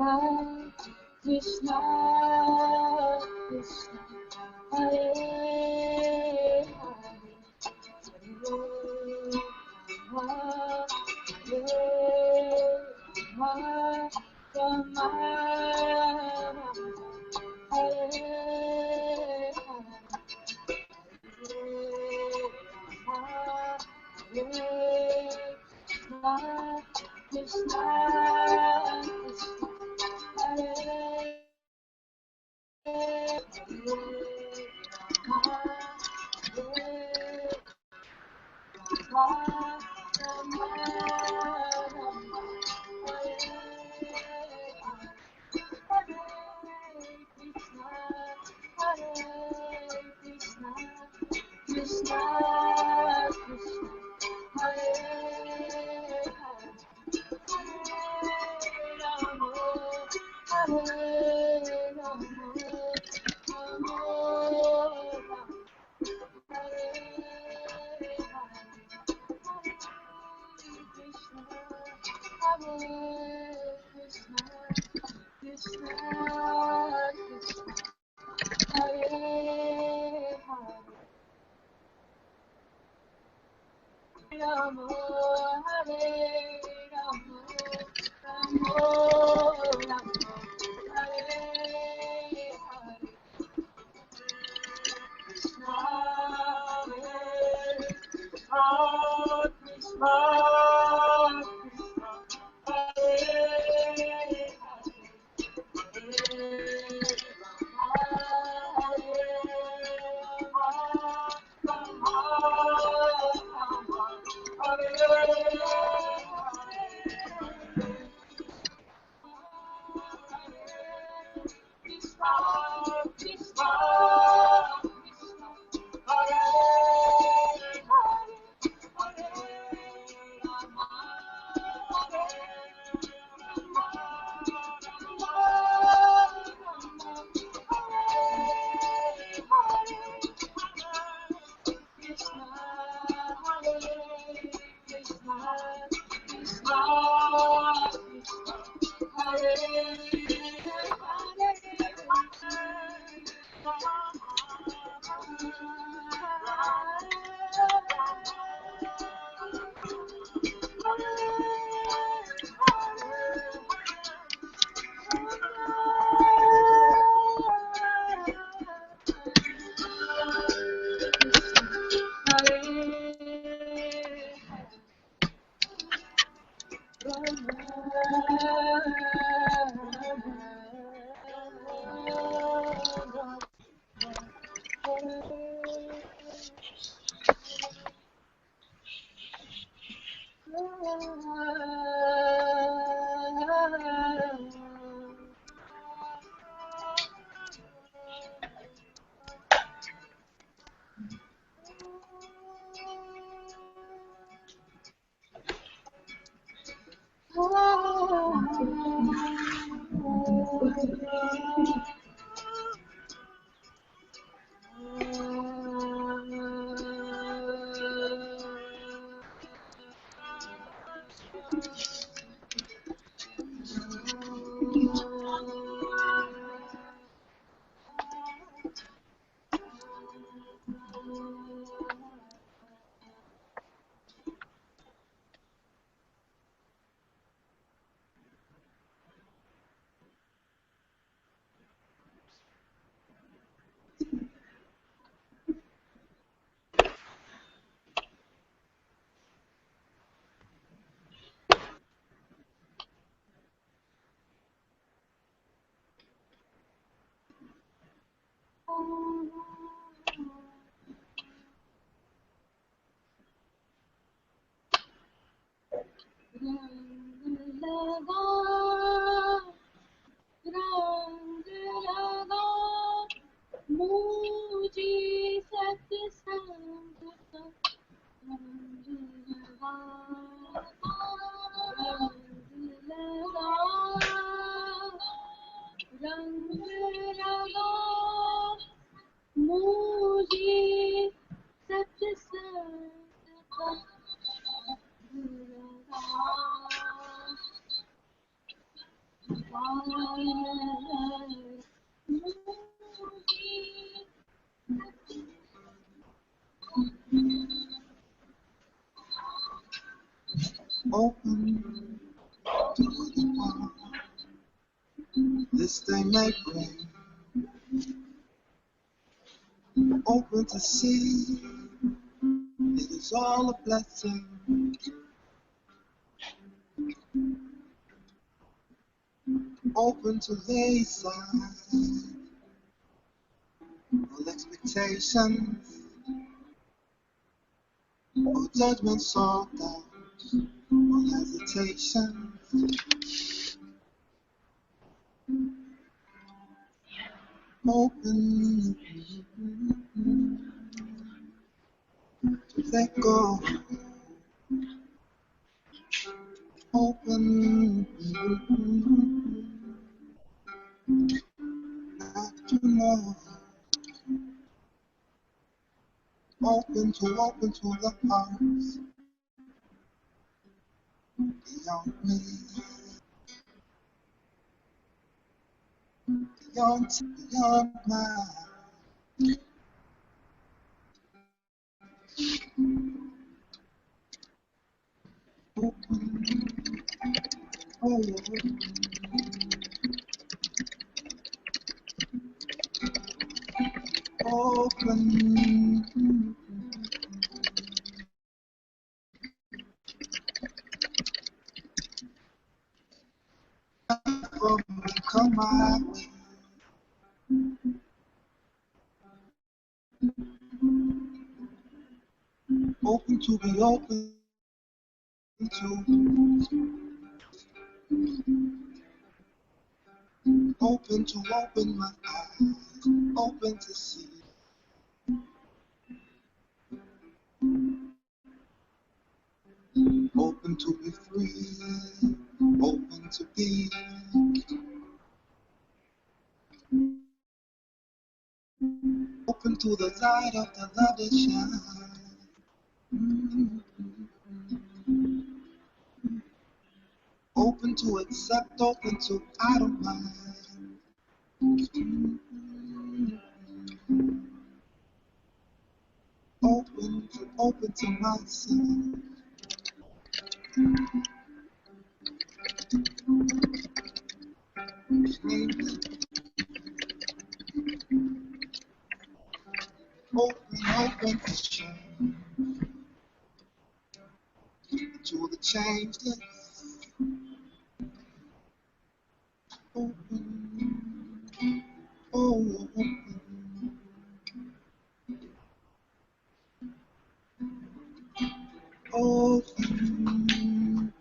Krishna, Krishna, Hare Hare, Open to the one this day may bring. Open to see it is all a blessing. Open to lay aside all expectations, all judgments, all doubts, all hesitations. Open to let go. Open not to know. Open to the hearts beyond me, beyond mine. Open, oh, open. Come my way. Open to be open to. Open to open my eyes. Open to see. Open to be free. Open to be. Open to the light of the love that shines. Open to accept, open to I don't mind. Open to myself. Open to change. To the change that open, oh, open,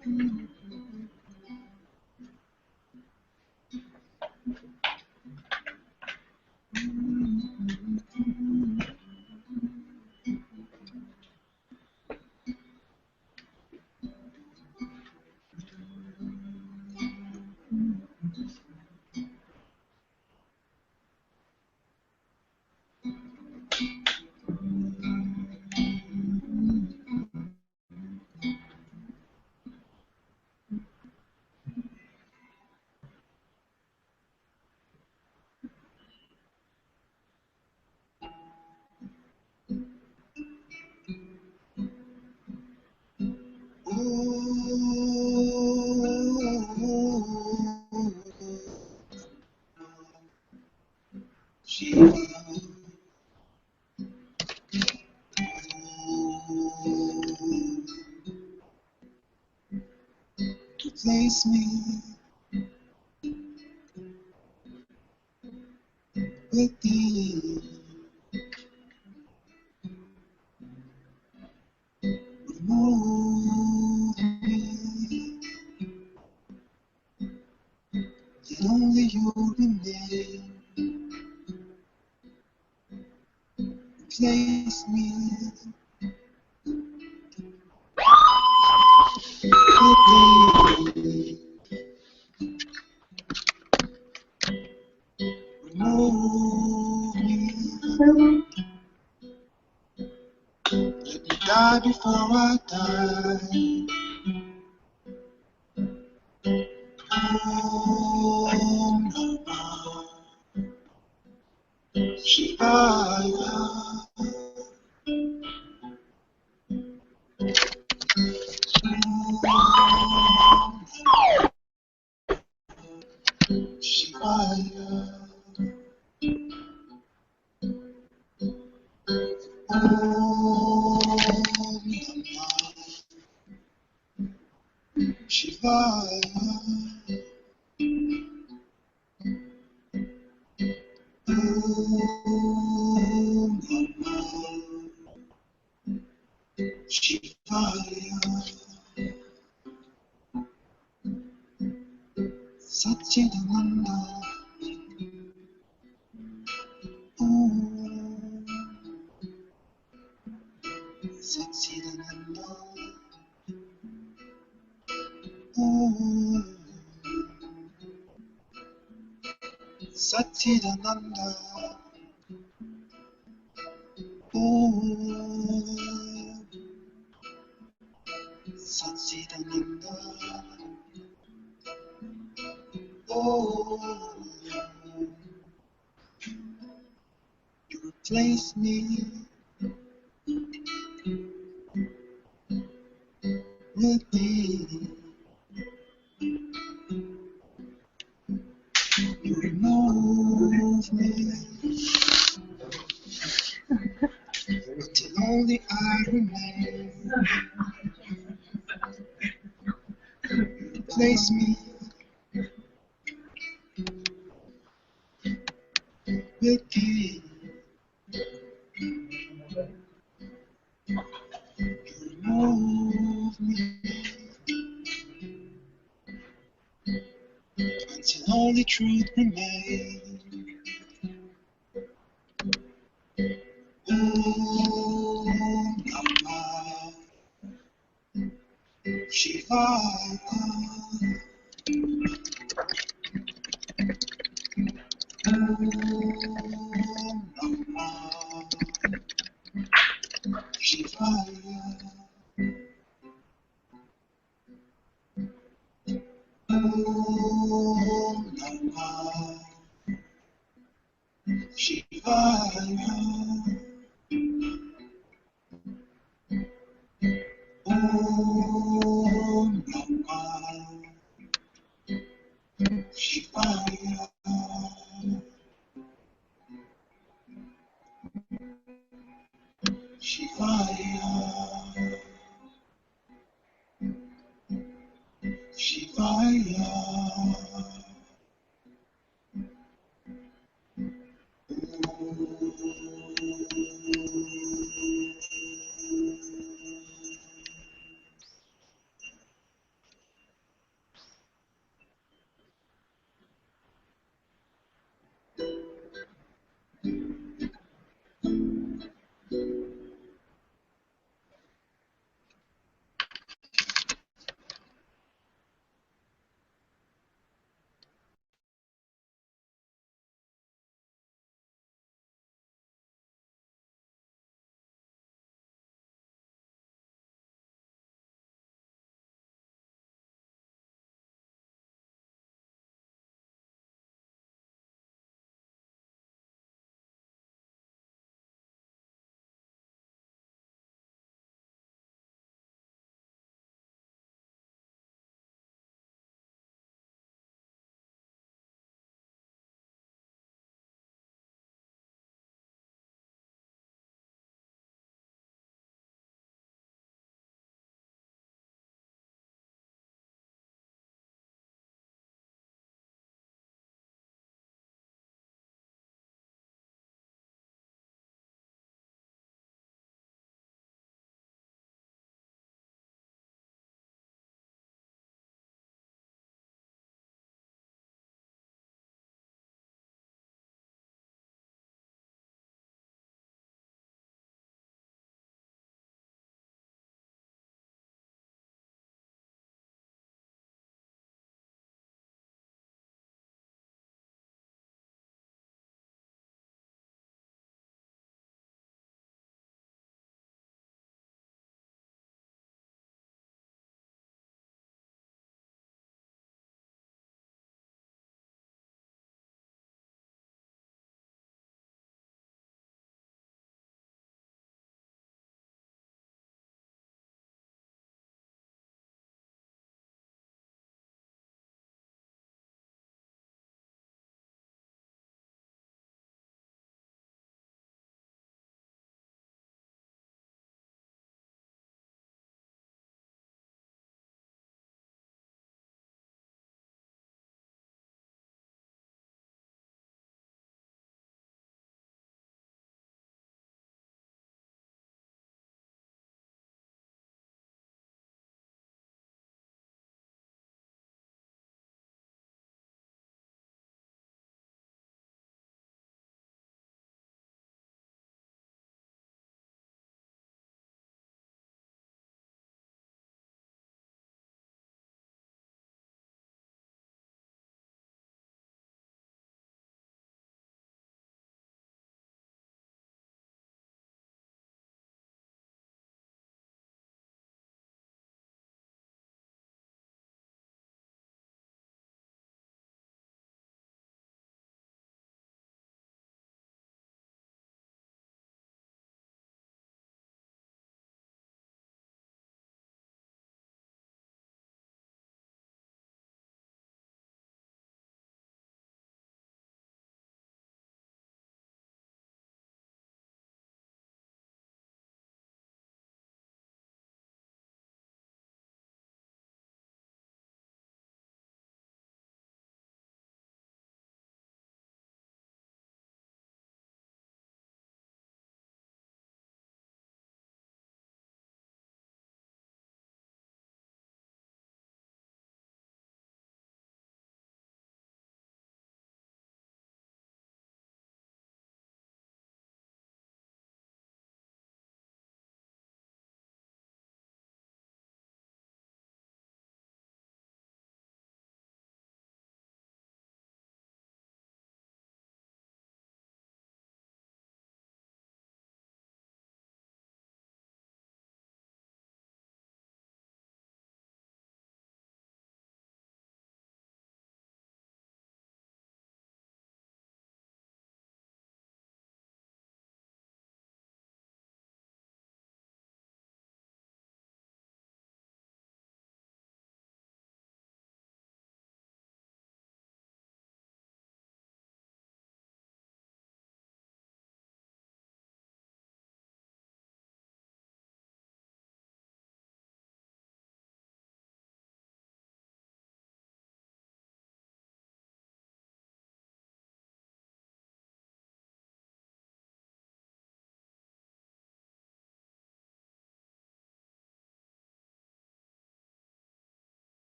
place me with thee. Remove me, that only you remain. Place me with thee. Remove me. Let me die before I die. Oh. fire. Om Namah Shivaya. Om Namah Shivaya. Satchidananda. Om Satchidananda. Om Satchidananda. Om Satchidananda. Om. You replace me with thee. You remove me till only I remain. Replace me with thee. Remove me until only truth remains. Om Namah Shivaya. Om Namah Shivaya. Om Namah Shivaya. Om Namah Shivaya. Shivaya. Shivaya.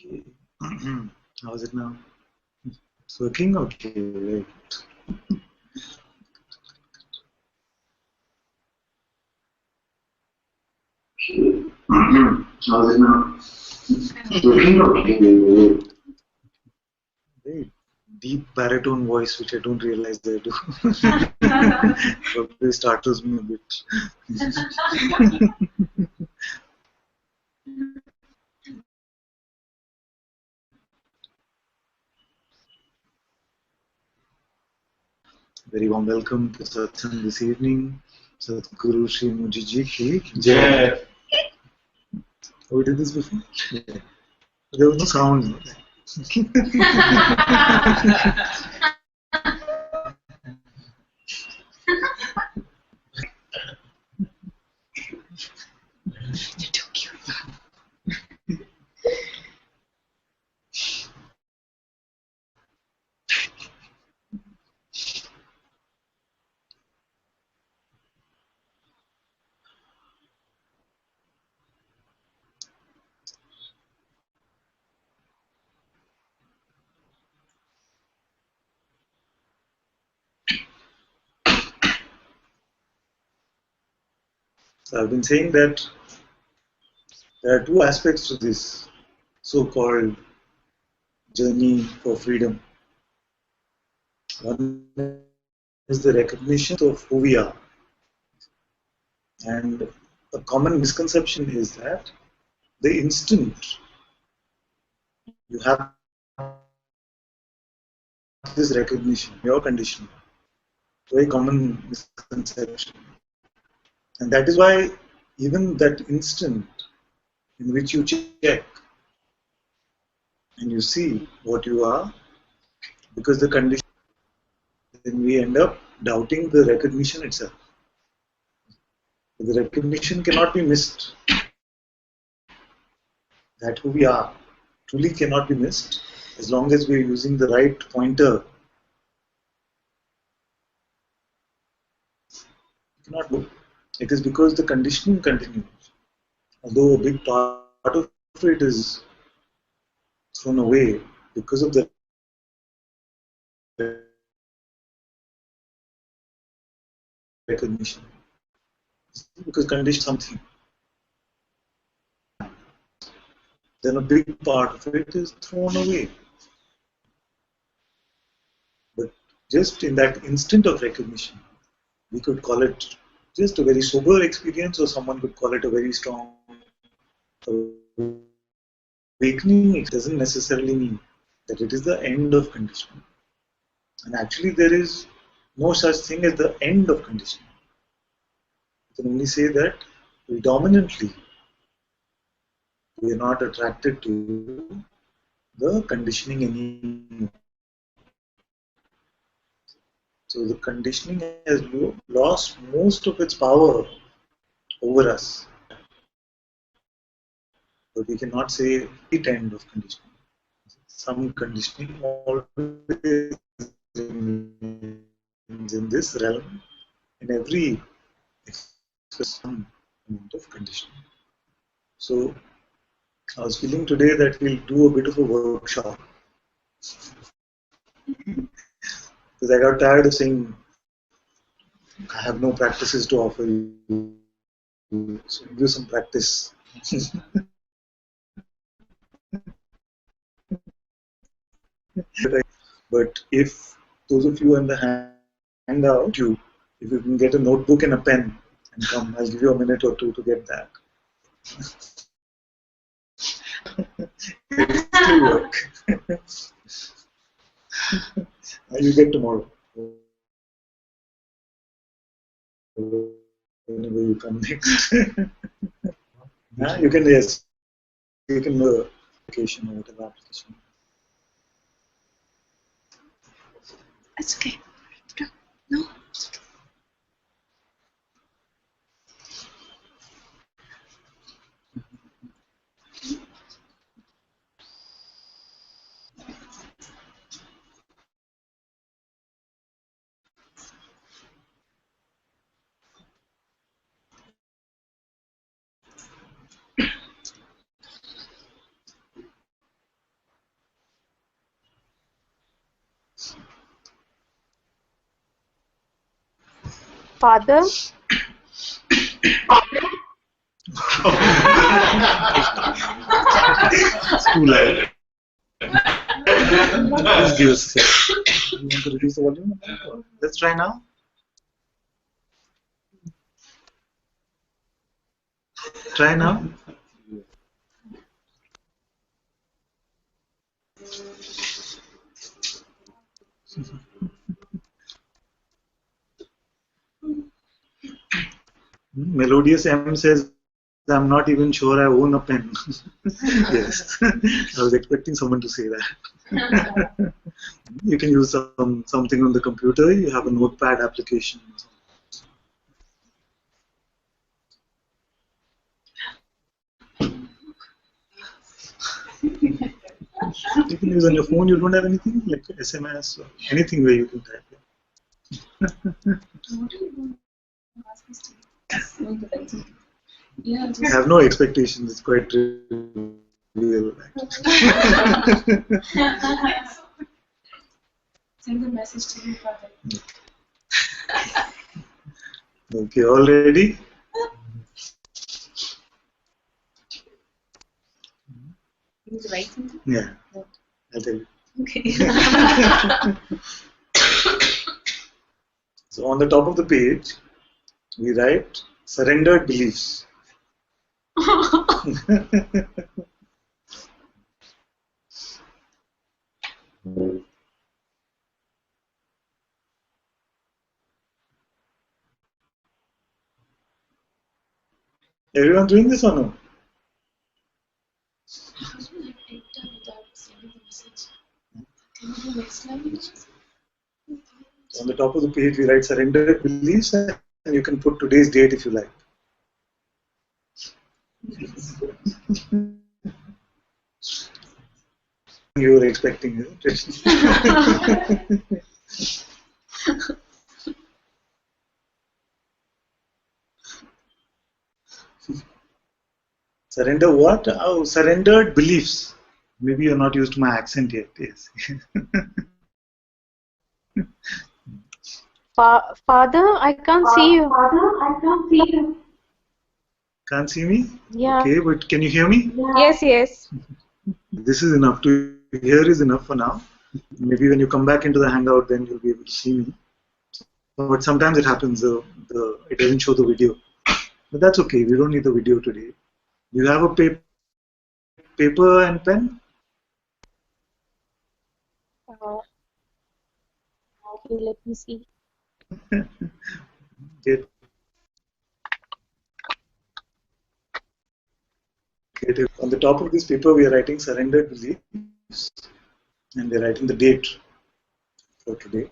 Okay. How's it now? It's working? Okay. Right. How's it now? It's working? Okay. Right. Deep baritone voice, which I don't realize that I do. Probably startles me a bit. Very warm welcome to Satsang this evening. Sadhguru Sri Muji Ji ki Jai. Oh, we did this before? Yeah. There was no sound. You're too cute. So I've been saying that there are two aspects to this so-called journey for freedom. One is the recognition of who we are. And a common misconception is that the instant you have this recognition, your condition, very common misconception. And that is why even that instant in which you check and you see what you are, because the condition, then we end up doubting the recognition itself. The recognition cannot be missed. That who we are truly cannot be missed as long as we are using the right pointer. Cannot do. It is because the conditioning continues. Although a big part of it is thrown away because of the recognition. Because condition something, then a big part of it is thrown away. But just in that instant of recognition, we could call it just a very sober experience, or someone could call it a very strong awakening. It doesn't necessarily mean that it is the end of conditioning. And actually, there is no such thing as the end of conditioning. You can only say that predominantly we are not attracted to the conditioning anymore. So the conditioning has lost most of its power over us. But we cannot say the end of conditioning. Some conditioning always remains in this realm. In every some amount of conditioning. So I was feeling today that we'll do a bit of a workshop. Because I got tired of saying I have no practices to offer you. So do some practice. But if those of you in the hangout, if you can get a notebook and a pen and come, I'll give you a minute or two to get that. It'll still work. You get tomorrow. Whenever you come next. You can, yes, you can application or whatever application. It's okay. No. Father, School life. Please give us a second. You want to reduce the volume? Let's try now. Try now. Melodious M says, I'm not even sure I own a pen. Yes, I was expecting someone to say that. You can use something on the computer. You have a notepad application. You can use on your phone. You don't have anything like SMS or anything where you can type. I have no expectations. It's quite real. Send the message to you, Father. Okay, all ready? You need to write something? Yeah, I'll tell you. Okay. So on the top of the page, we write surrendered beliefs. Everyone doing this or no? On the top of the page, we write surrendered beliefs, and you can put today's date if you like. You were expecting it. Surrender what? Oh, surrendered beliefs. Maybe you're not used to my accent yet. Yes. Father, I can't see you. Can't see me? Yeah. Okay, but can you hear me? Yes, yes. This is enough. To hear is enough for now. Maybe when you come back into the Hangout, then you'll be able to see me. But sometimes it happens, it doesn't show the video. But that's okay, we don't need the video today. You have a paper and pen? Okay, let me see. Get it. On the top of this paper, we are writing surrendered beliefs, and we're writing the date for today.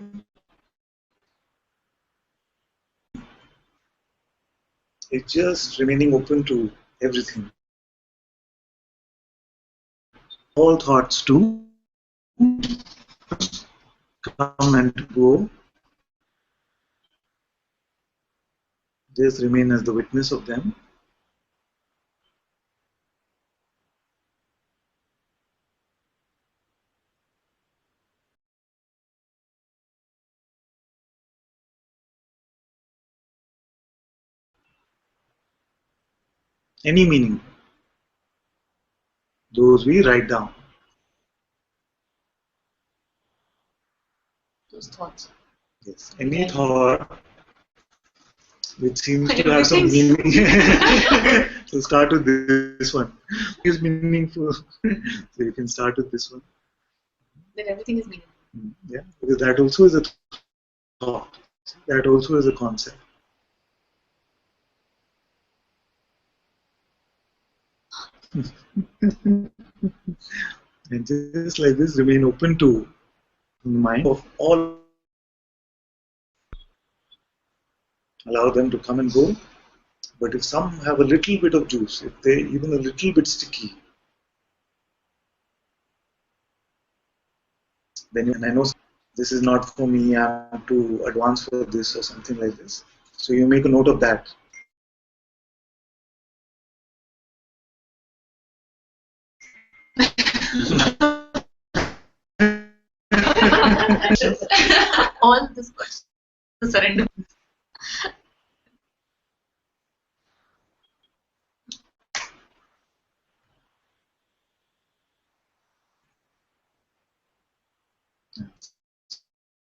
It's just remaining open to everything. All thoughts to come and go. Just remain as the witness of them. Any meaning. Those we write down. Those thoughts. Yes. Any thought which seems to have some meaning. So start with this one. Is meaningful. So you can start with this one. That everything is meaningful. Yeah, because that also is a thought. That also is a concept. And just like this, remain open to the mind of all. Allow them to come and go. But if some have a little bit of juice, if they even a little bit sticky, then and I know this is not for me, I'm too advanced for this or something like this. So you make a note of that. All this question, surrender.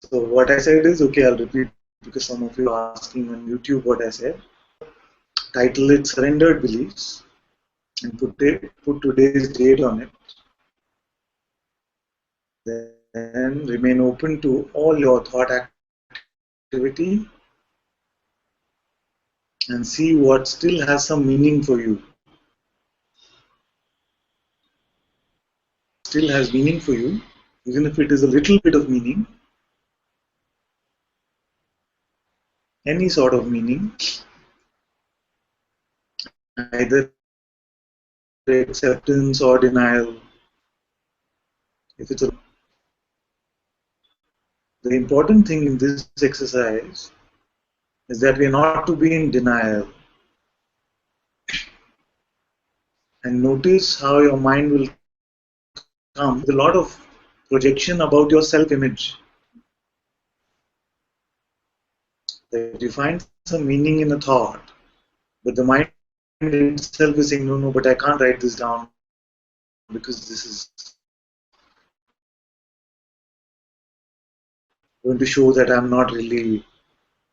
So what I said is, okay, I'll repeat because some of you are asking on YouTube what I said. Title it Surrendered Beliefs and put today's date on it. Then remain open to all your thought activity and see what still has some meaning for you. Still has meaning for you, even if it is a little bit of meaning, any sort of meaning, either acceptance or denial. If it's a, the important thing in this exercise is that we are not to be in denial. And notice how your mind will come with a lot of projection about your self-image. That you find some meaning in a thought, but the mind itself is saying, no, no, but I can't write this down because this is going to show that I'm not really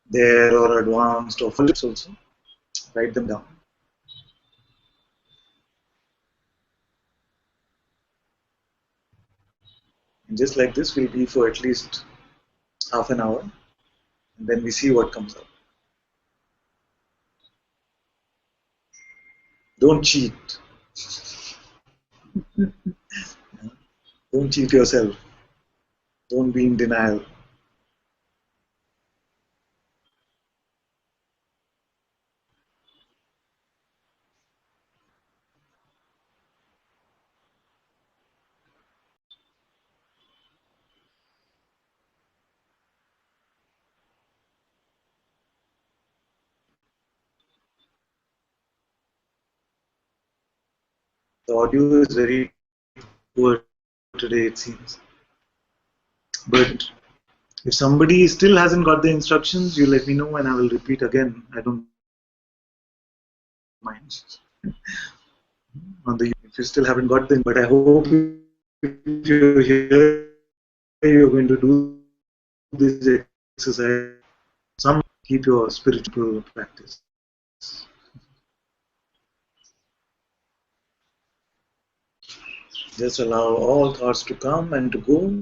there or advanced or full. Also, write them down. And just like this, we'll be for at least half an hour, and then we see what comes out. Don't cheat. Don't cheat yourself. Don't be in denial. The audio is very poor today, it seems. But if somebody still hasn't got the instructions, you let me know and I will repeat again. I don't mind. On the if you still haven't got them, but I hope if you're here, you're going to do this exercise. Some keep your spiritual practice. Just allow all thoughts to come and to go.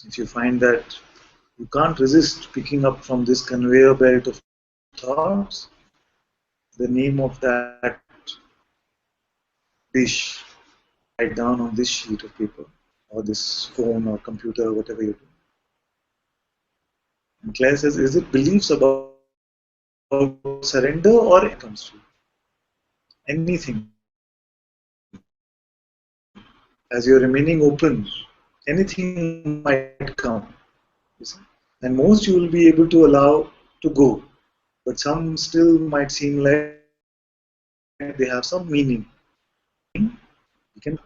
If you find that you can't resist picking up from this conveyor belt of thoughts, the name of that dish, write down on this sheet of paper or this phone or computer, whatever you do. And Claire says, is it beliefs about surrender or it comes to you? Anything? As you're remaining open, anything might come. And most you will be able to allow to go. But some still might seem like they have some meaning. You can,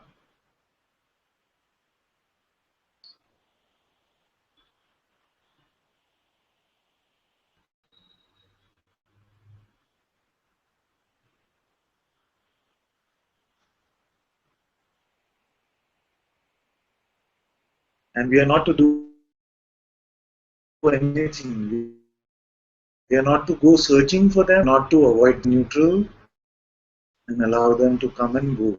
and we are not to do anything. We are not to go searching for them, not to avoid neutral and allow them to come and go.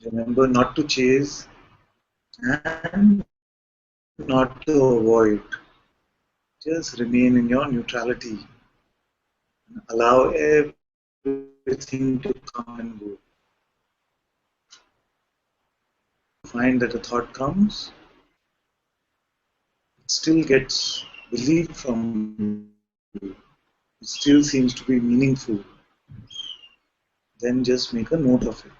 Remember not to chase and not to avoid. Just remain in your neutrality. Allow everything to come and go. Find that a thought comes, it still gets belief from you. It still seems to be meaningful. Then just make a note of it.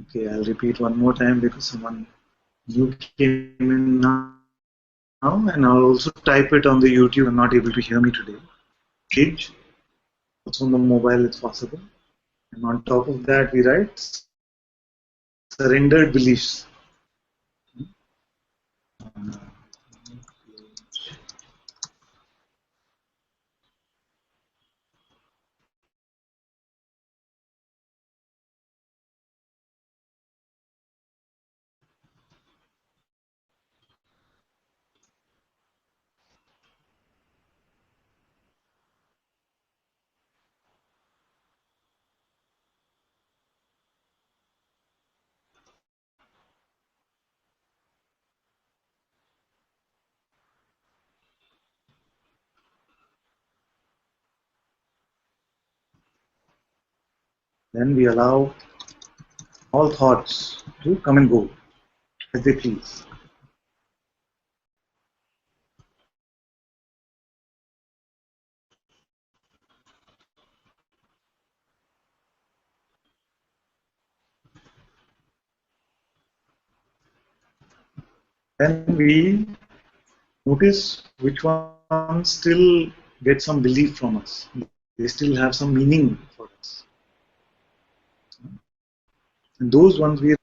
Okay, I'll repeat one more time because someone new came in now, and I'll also type it on the YouTube. I'm not able to hear me today. Cage. Also on the mobile, it's possible. And on top of that, we write surrendered beliefs. Then we allow all thoughts to come and go as they please. Then we notice which ones still get some belief from us. They still have some meaning for us. And those ones we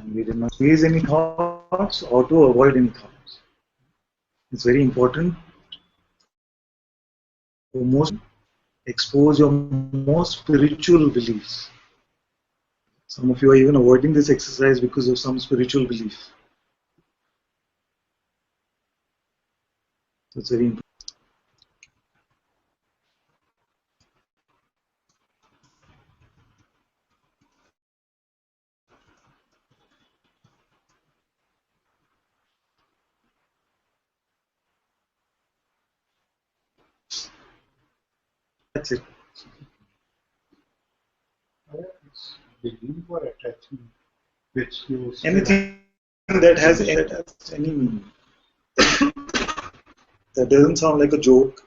And we did not chase any thoughts or to avoid any thoughts. It's very important to most expose your most spiritual beliefs. Some of you are even avoiding this exercise because of some spiritual belief. So it's very important. That's it. It's belief or attachment which you Anything that has any meaning. That doesn't sound like a joke.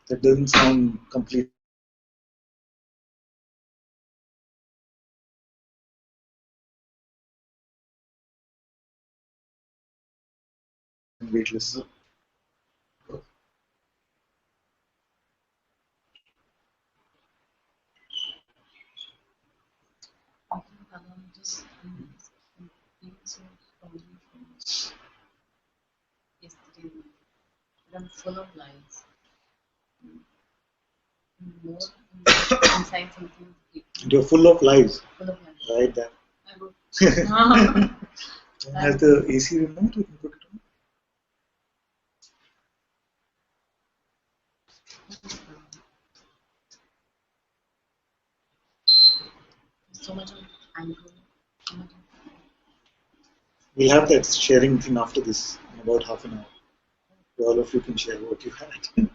That doesn't sound complete. Weightless. I think I'm just feeling so strongly from yesterday. But I'm full of lies. More inside something deep. You're full of lies. Full of lies. Right there. I wrote. Has the AC remote? You can put it on. So much of anger. So much of We'll have that sharing thing after this in about half an hour. All of you can share what you had.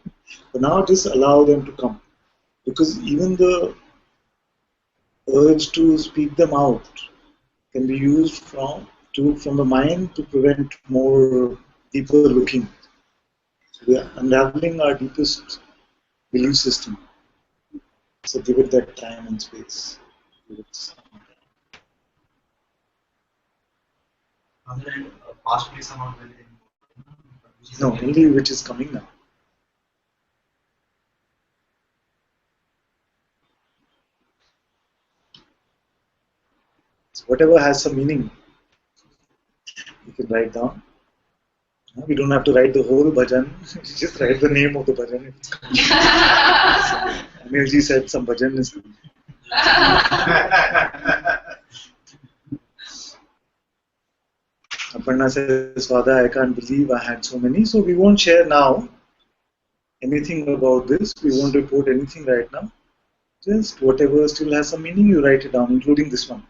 But now just allow them to come. Because even the urge to speak them out can be used from the mind to prevent more deeper looking. So we are unraveling our deepest belief system. So give it that time and space. Give it some time. and possibly some of the No, only which is coming now. So whatever has some meaning, you can write down. We don't have to write the whole bhajan. Just write the name of the bhajan. Anilji said some bhajan is. Aparna says, Father, I can't believe I had so many. So we won't share now anything about this. We won't report anything right now. Just whatever still has some meaning, you write it down, including this one.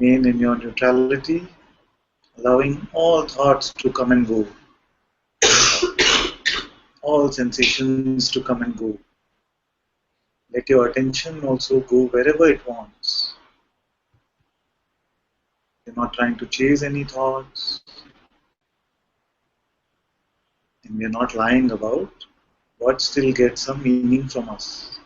Remain in your neutrality, allowing all thoughts to come and go, all sensations to come and go. Let your attention also go wherever it wants. You're not trying to chase any thoughts, and we're not lying about what still gets some meaning from us.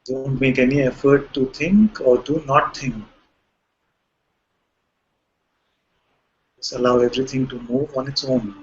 Don't make any effort to think or to not think. Just allow everything to move on its own.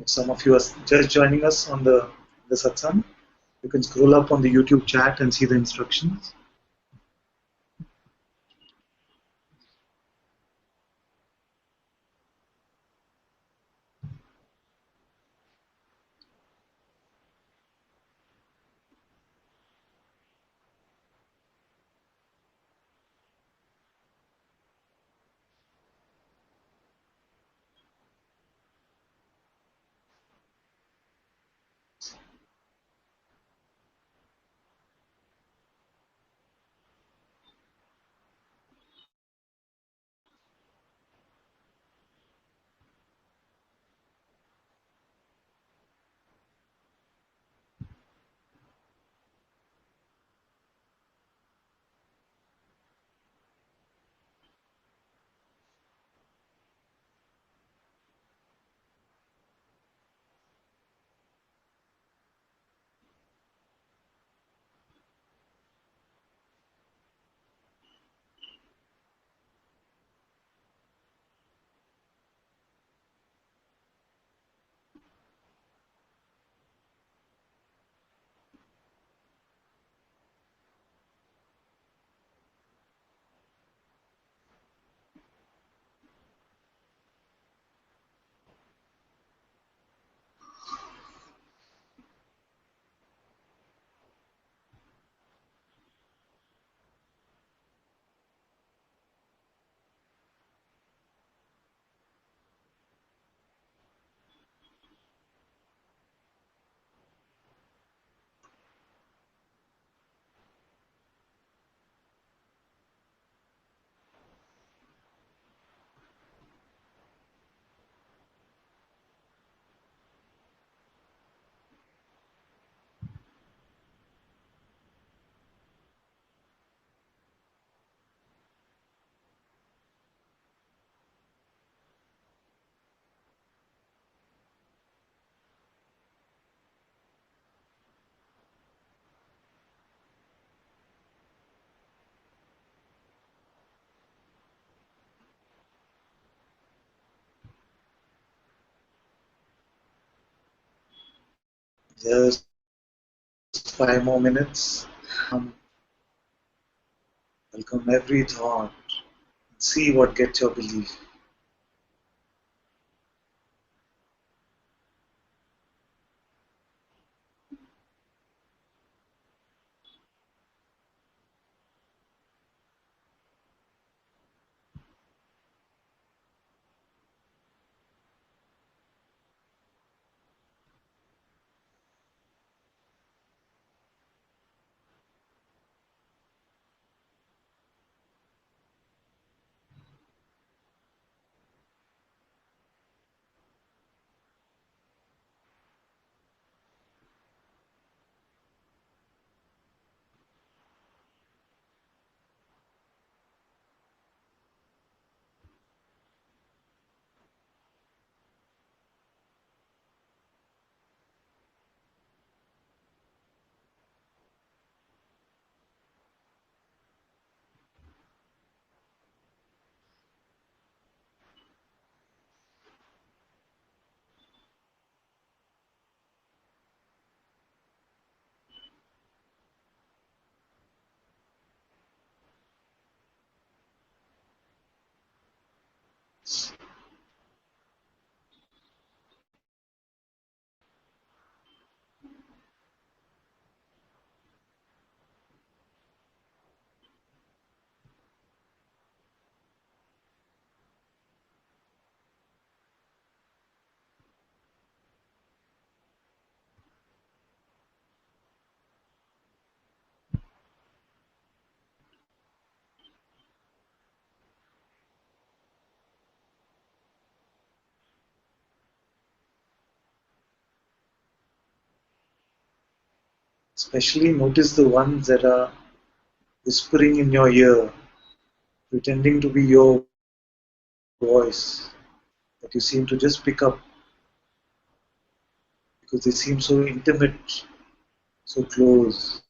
If some of you are just joining us on the satsang, you can scroll up on the YouTube chat and see the instructions. Just 5 more minutes. Welcome every thought. See what gets your belief. Especially notice the ones that are whispering in your ear, pretending to be your voice, that you seem to just pick up because they seem so intimate, so close.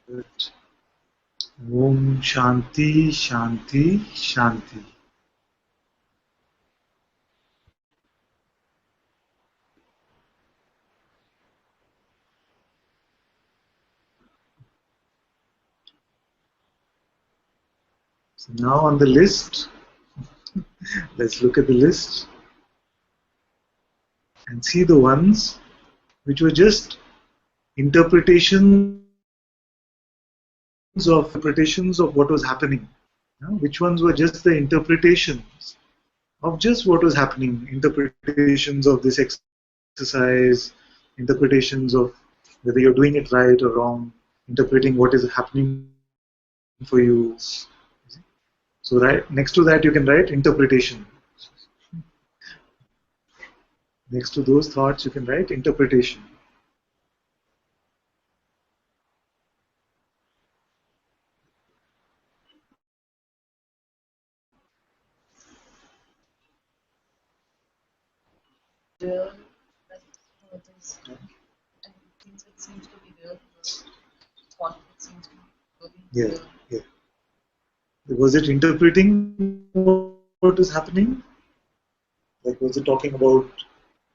Good. Om Shanti, Shanti, Shanti. So now on the list, let's look at the list and see the ones which were just interpretations of what was happening. Which ones were just the interpretations of just what was happening, interpretations of this exercise, interpretations of whether you're doing it right or wrong, interpreting what is happening for you. So right next to that you can write interpretation. Next to those thoughts you can write interpretation. Real, that what is, and things that seems to be real, thought that seems to be really real. Yeah. Was it interpreting what is happening? Like was it talking about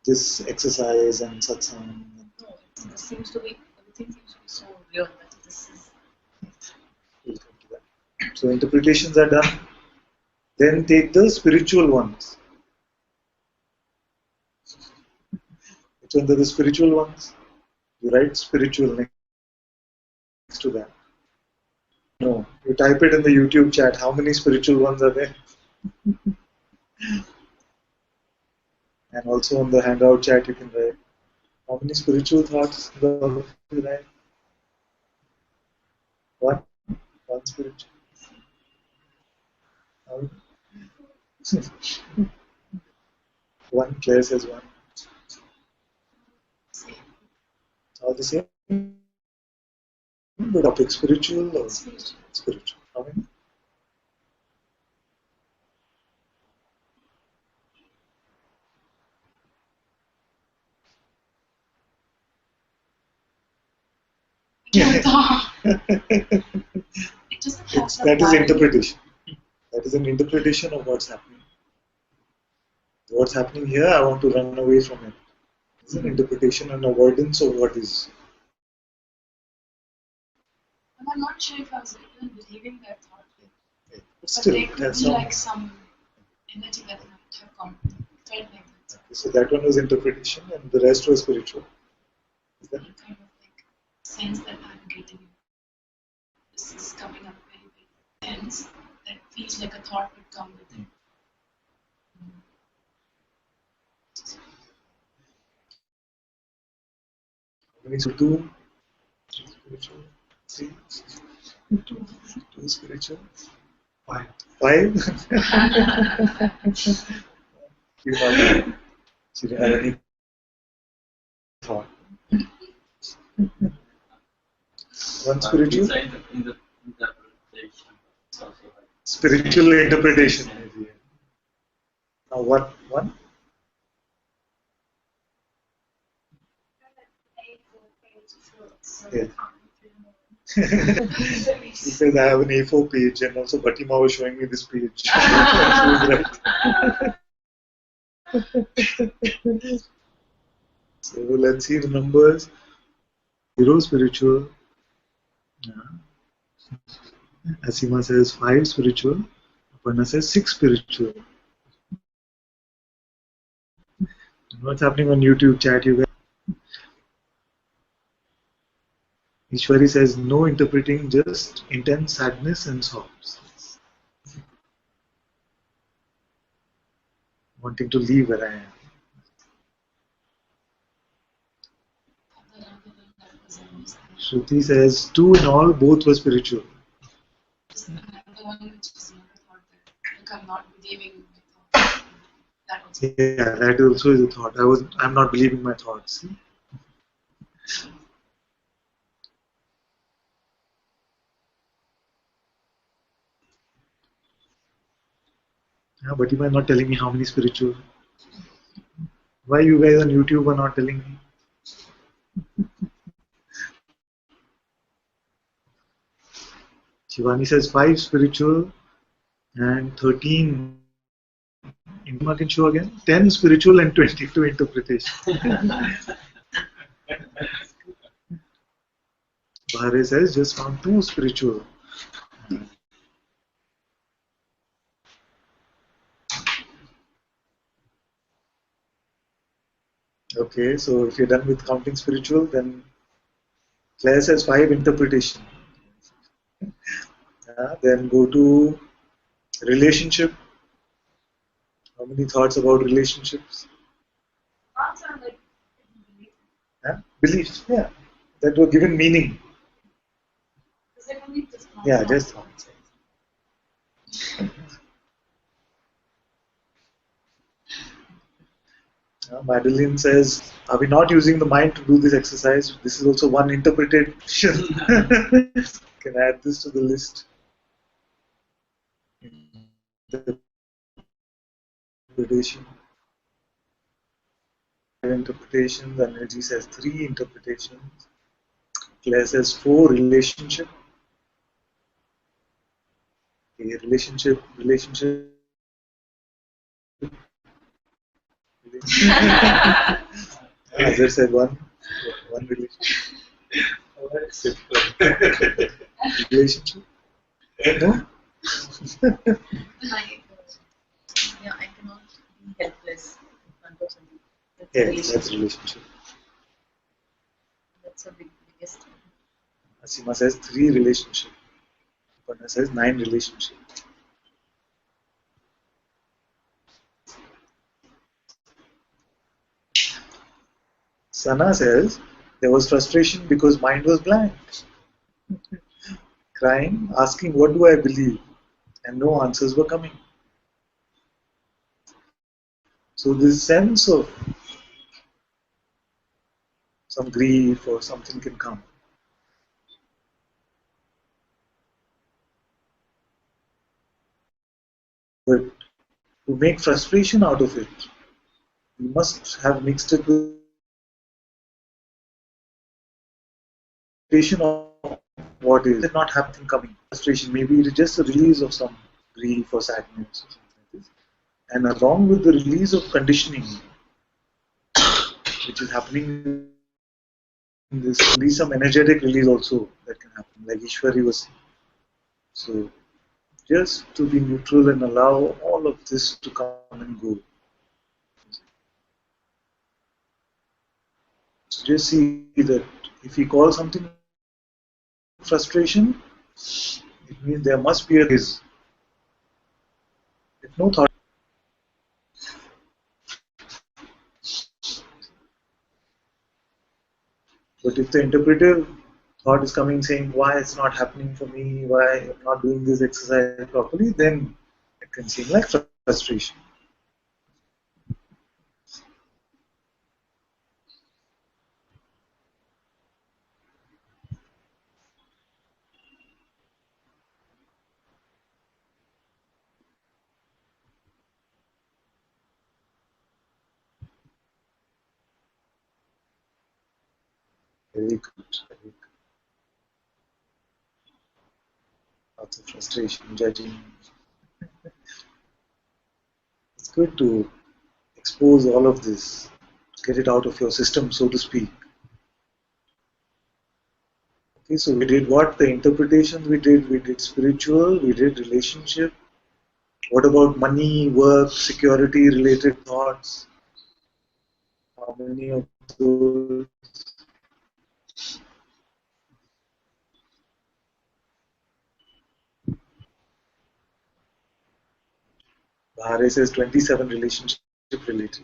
this exercise and satsang? No, it seems to be, everything seems to be so real that this is. We'll come to that. So interpretations are done. Then take the spiritual ones. Which ones are the spiritual ones? You write spiritual next to that. No, you type it in the YouTube chat. How many spiritual ones are there? And also on the handout chat you can write. How many spiritual thoughts do you write? One? One spiritual. One, Claire says one. All the same? The topic spiritual or spiritual? How many? It doesn't have That is interpretation. That is an interpretation of what's happening. What's happening here, I want to run away from it. It's an interpretation and avoidance of what is. And I'm not sure if I was even believing that thought. But But still, there could that's be not. like some energy that might have come, felt like that. So that one was interpretation and the rest was spiritual. Is that You kind of like sense that I'm getting it. This is coming up very big sense that feels like a thought would come with it. So two spiritual, three, two spiritual, Five. five. You know, she didn't have any thought. One spiritual, spiritual interpretation. Now what one? Yeah. He says I have an A4 page and also Batima was showing me this page. She was right. So let's see the numbers. 0 spiritual. Asima says 5 spiritual. Aparna says 6 spiritual. What's happening on YouTube chat, you guys? Ishwari says no interpreting, just intense sadness and sobs. Wanting to leave where I am. Shruti says 2 in all, both were spiritual. The one which is another thought that like I'm not believing my thought. That was Yeah, that also is a thought. I'm not believing my thoughts. Yeah, but you are not telling me how many spiritual. Why you guys on YouTube are not telling me? Shivani says 5 spiritual and 13. I can show again. 10 spiritual and 22 interpretation. Bhare says just found 2 spiritual. Okay, so if you're done with counting spiritual, then Claire says 5 interpretation. Then go to relationship. How many thoughts about relationships? Thoughts are like belief. Beliefs, yeah. That were given meaning. Is it only just thoughts? Yeah, just thoughts. Madeline says, are we not using the mind to do this exercise? This is also one interpretation. Can add this to the list. Interpretation. Interpretations. Energy says 3 interpretations. Claire says 4 relationship. Okay, relationship. As I said, one relationship. Relationship? No? I cannot be helpless in front of somebody. That's Yes, that's relationship. That's a biggest. Asima says 3 relationship. Aparna says 9 relationship. Sana says there was frustration because mind was blank. Crying, asking what do I believe? And no answers were coming. So this sense of some grief or something can come. But to make frustration out of it, we must have mixed it with frustration of what is not happening coming. Frustration, maybe it is just a release of some grief or sadness or something like this. And along with the release of conditioning, which is happening in this, release some energetic release also that can happen, like Ishwari was saying. So just to be neutral and allow all of this to come and go. So just see that if we call something frustration, it means there must be a cause. If no thought, but if the interpretive thought is coming saying why it's not happening for me, why I'm not doing this exercise properly, then it can seem like frustration. Very good. Very good. Lots of frustration, judging. It's good to expose all of this, get it out of your system, so to speak. Okay, so we did what? The interpretations we did spiritual, we did relationship. What about money, work, security related thoughts? How many of those? Bahare says 27 relationship related.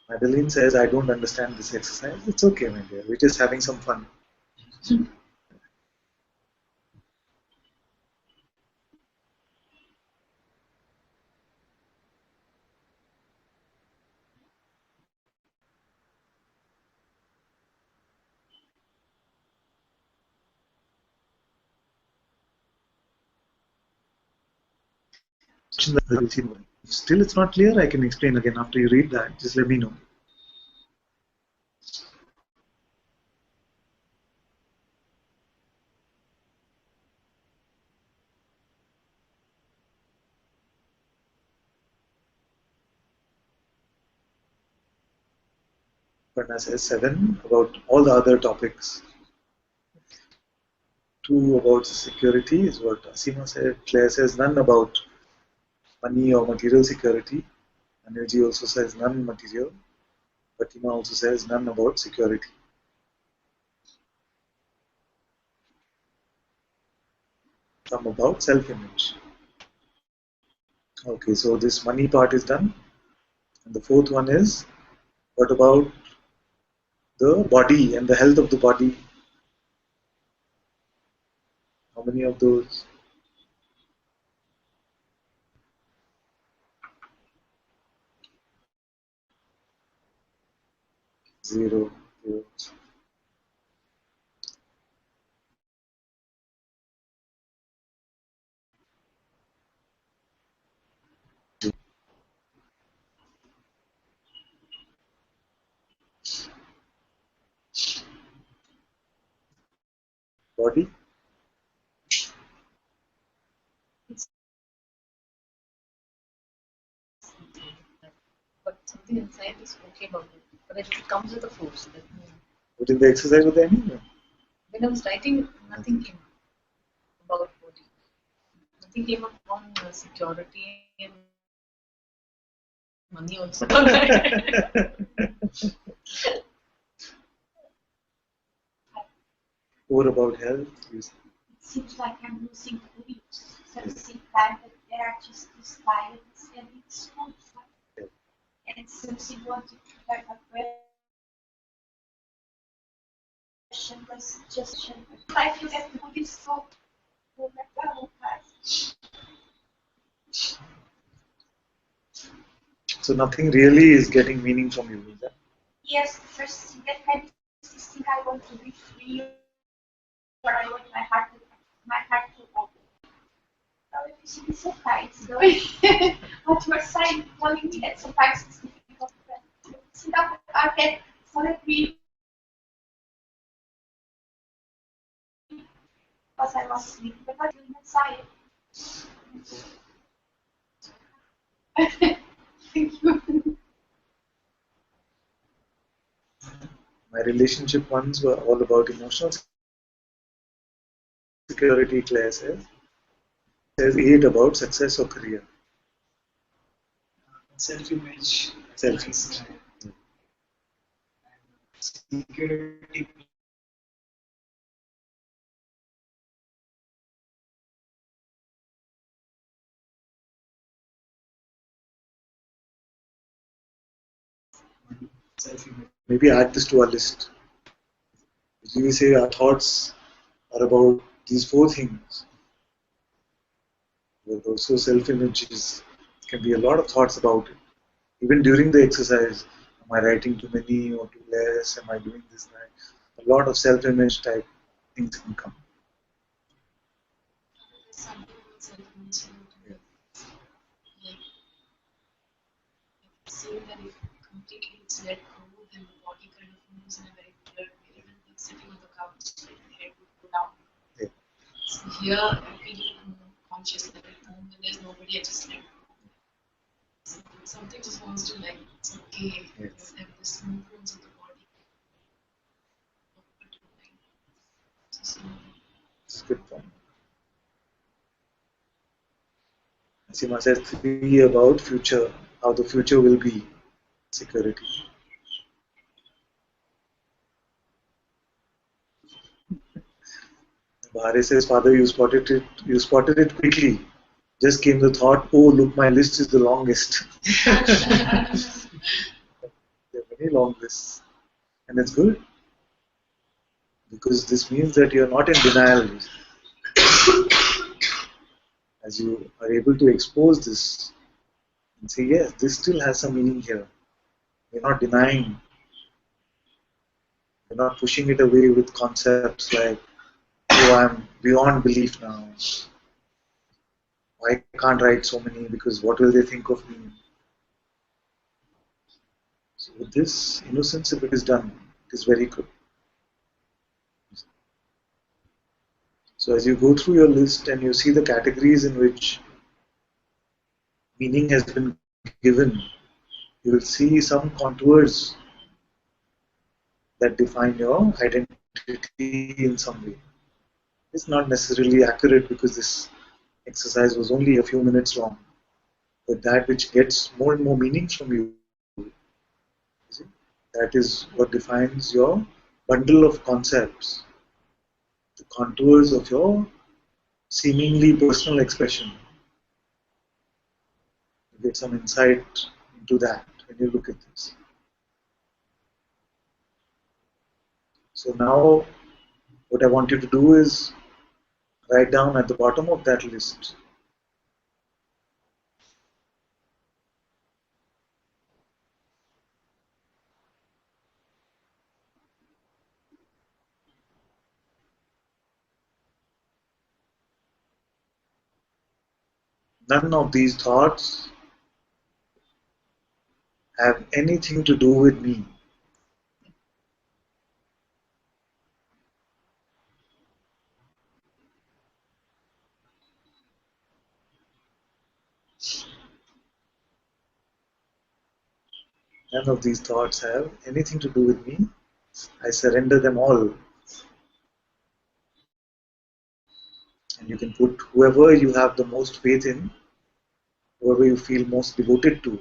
Madeline says, I don't understand this exercise. It's okay, my dear. We're just having some fun. Still it's not clear, I can explain again after you read that. Just let me know. Purna says 7 about all the other topics. 2 about security is what Asima said. Claire says none about money or material security. Anuji also says none material. Fatima also says none about security. Some about self-image. Okay, so this money part is done. And the fourth one is, what about the body and the health of the body? How many of those? 0. Body? But something inside is okay about it. But it comes with a force. But in the exercise with the enemy? When I was writing, nothing came about body. Nothing came up on security and money also. Or about health? It seems like I'm losing the beliefs. So at the same time, that there are just these violence and it's conflict. And something wanted to have a question was just I feel that the Buddhist thought will not go past. So nothing really is getting meaning from you, is that? Yes, the first thing that happens is this thing I want to be free, or I want my heart to open. Now if you see this sometimes, so what you are saying, telling me that sometimes it's difficult to sit up our head so that we because I was sleeping, but not doing inside. Thank you. My relationship ones were all about emotional security, Claire says. Says 8 about success or career. Self-image. Self-image. Security. Self-image. Maybe add this to our list. We say our thoughts are about these 4 things. But also self-image can be a lot of thoughts about it. Even during the exercise, am I writing too many or too less? Am I doing this, that? A lot of self-image type things can come. Seeing that if completely it's let go, then the body kind of moves in a very weird way. Even like sitting on the couch, like the head would go down. Yeah. So here I feel more conscious that at home when there's nobody, I just let go. So something just wants to like, it's okay, Yes. and this movements of the body. Just, It's a good point. Asima says 3 about future, how the future will be security. Bahare says, Father, you spotted it quickly. Just came the thought, oh look, my list is the longest. There are many long lists. And it's good. Because this means that you're not in denial. As you are able to expose this and say, yes, this still has some meaning here. You're not denying. You're not pushing it away with concepts like, oh, I'm beyond belief now. I can't write so many because what will they think of me? So with this innocence, if it is done, it is very good. So as you go through your list and you see the categories in which meaning has been given, you will see some contours that define your identity in some way. It's not necessarily accurate because this exercise was only a few minutes long, but that which gets more and more meaning from you, see, that is what defines your bundle of concepts, the contours of your seemingly personal expression. You get some insight into that when you look at this. So now what I want you to do is write down at the bottom of that list none of these thoughts have anything to do with me. None of these thoughts have anything to do with me. I surrender them all. And you can put whoever you have the most faith in, whoever you feel most devoted to.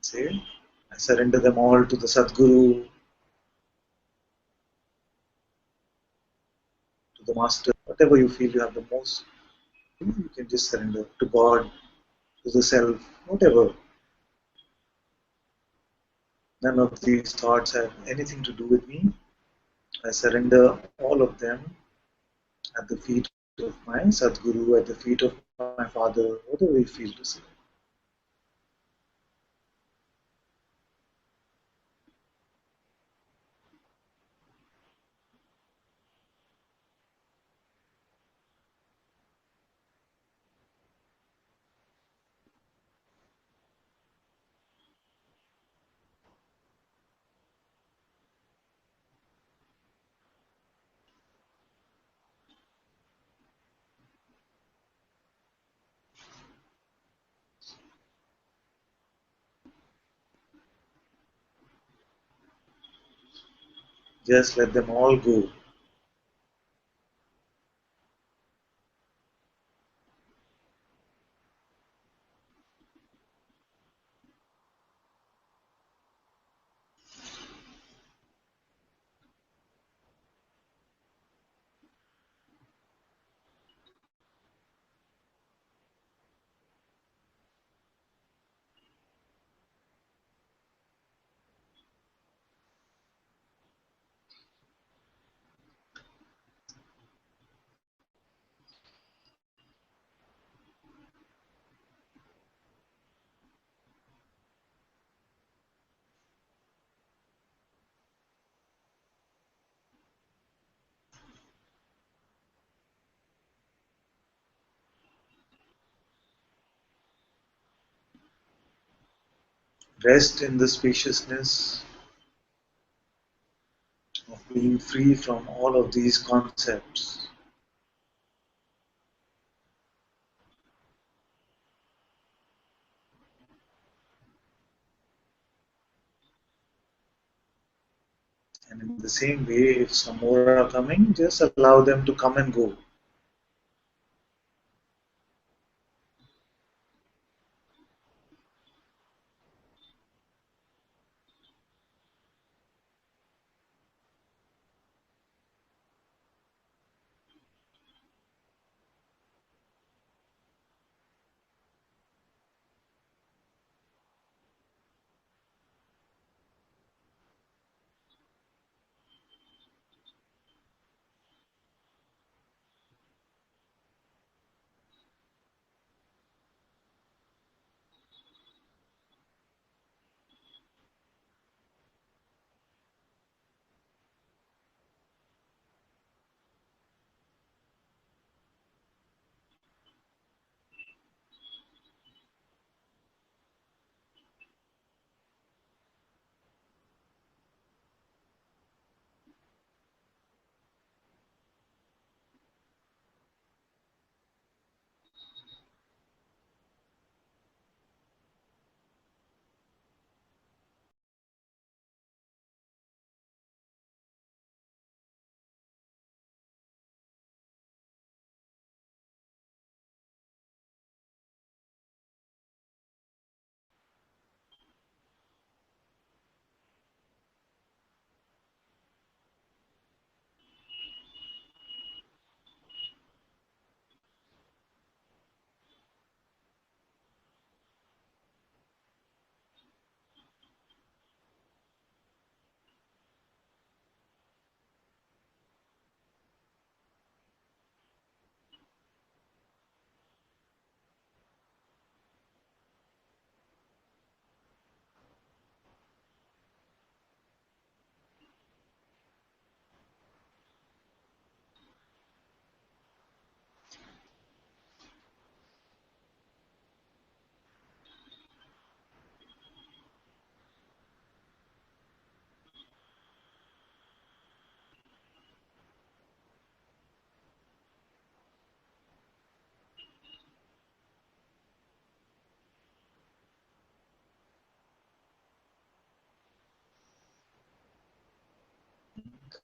Say, I surrender them all to the Sadguru, to the Master, whatever you feel you have the most, you can just surrender to God, to the Self, whatever. None of these thoughts have anything to do with me. I surrender all of them at the feet of my Sadguru, at the feet of my Father, whatever you feel to say. Just let them all go. Rest in the spaciousness of being free from all of these concepts. And in the same way, if some more are coming, just allow them to come and go.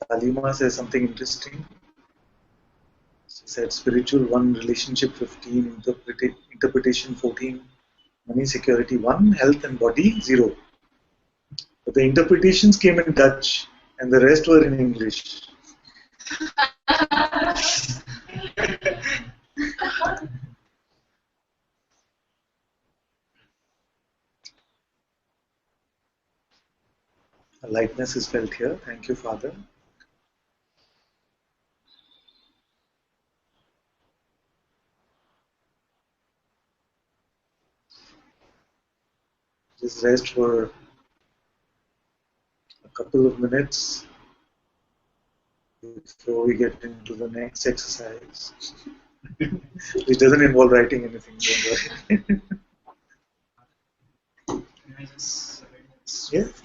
Talima says something interesting. She said spiritual 1, relationship 15, interpretation 14, money security 1, health and body 0. But the interpretations came in Dutch and the rest were in English. A lightness is felt here. Thank you, Father. Just rest for a couple of minutes before we get into the next exercise, which doesn't involve writing anything. Don't worry. Can I just Yes.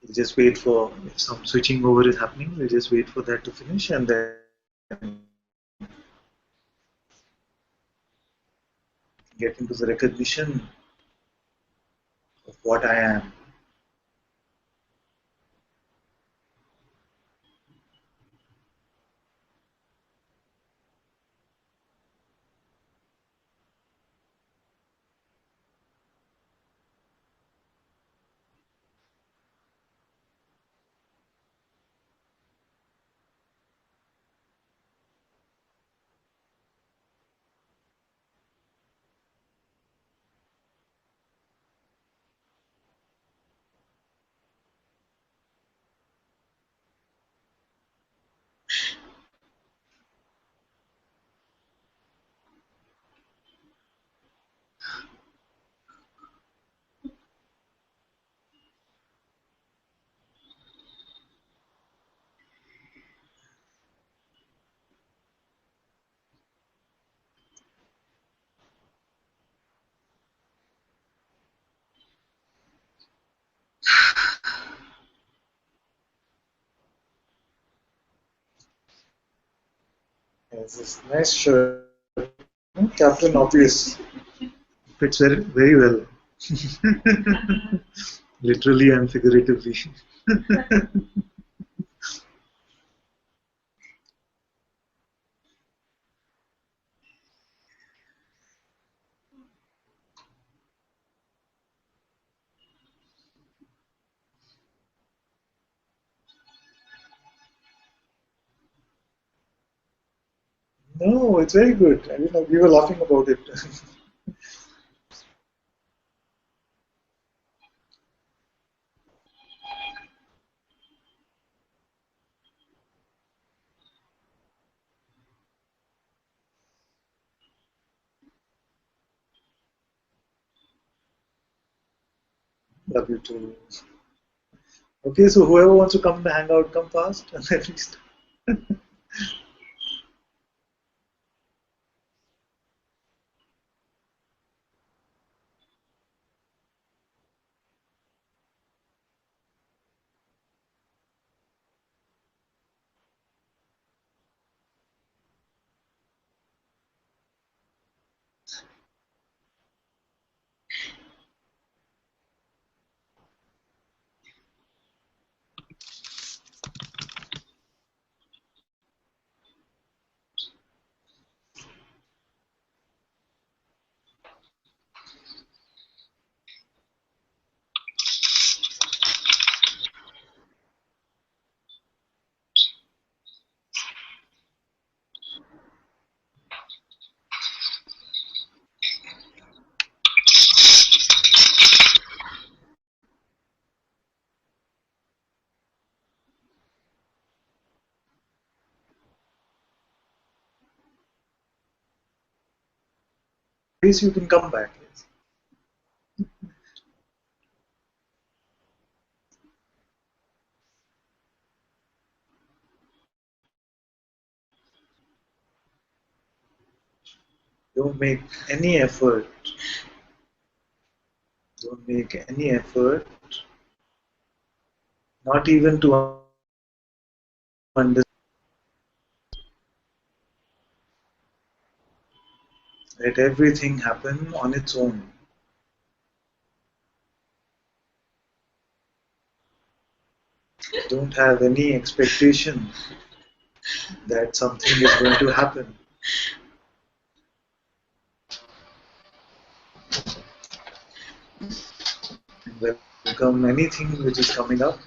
We'll just wait for, if some switching over is happening, we'll just wait for that to finish and then get into the recognition of what I am. Yes, this nice shirt. Captain Obvious. Fits very well. Literally and figuratively. No, it's very good. I mean, we were laughing about it. Love you too. Okay, so whoever wants to come and hang out, come fast. At least. case you can come back. Yes. Don't make any effort. Don't make any effort, not even to understand. Let everything happen on its own. Don't have any expectation that something is going to happen. And welcome anything which is coming up.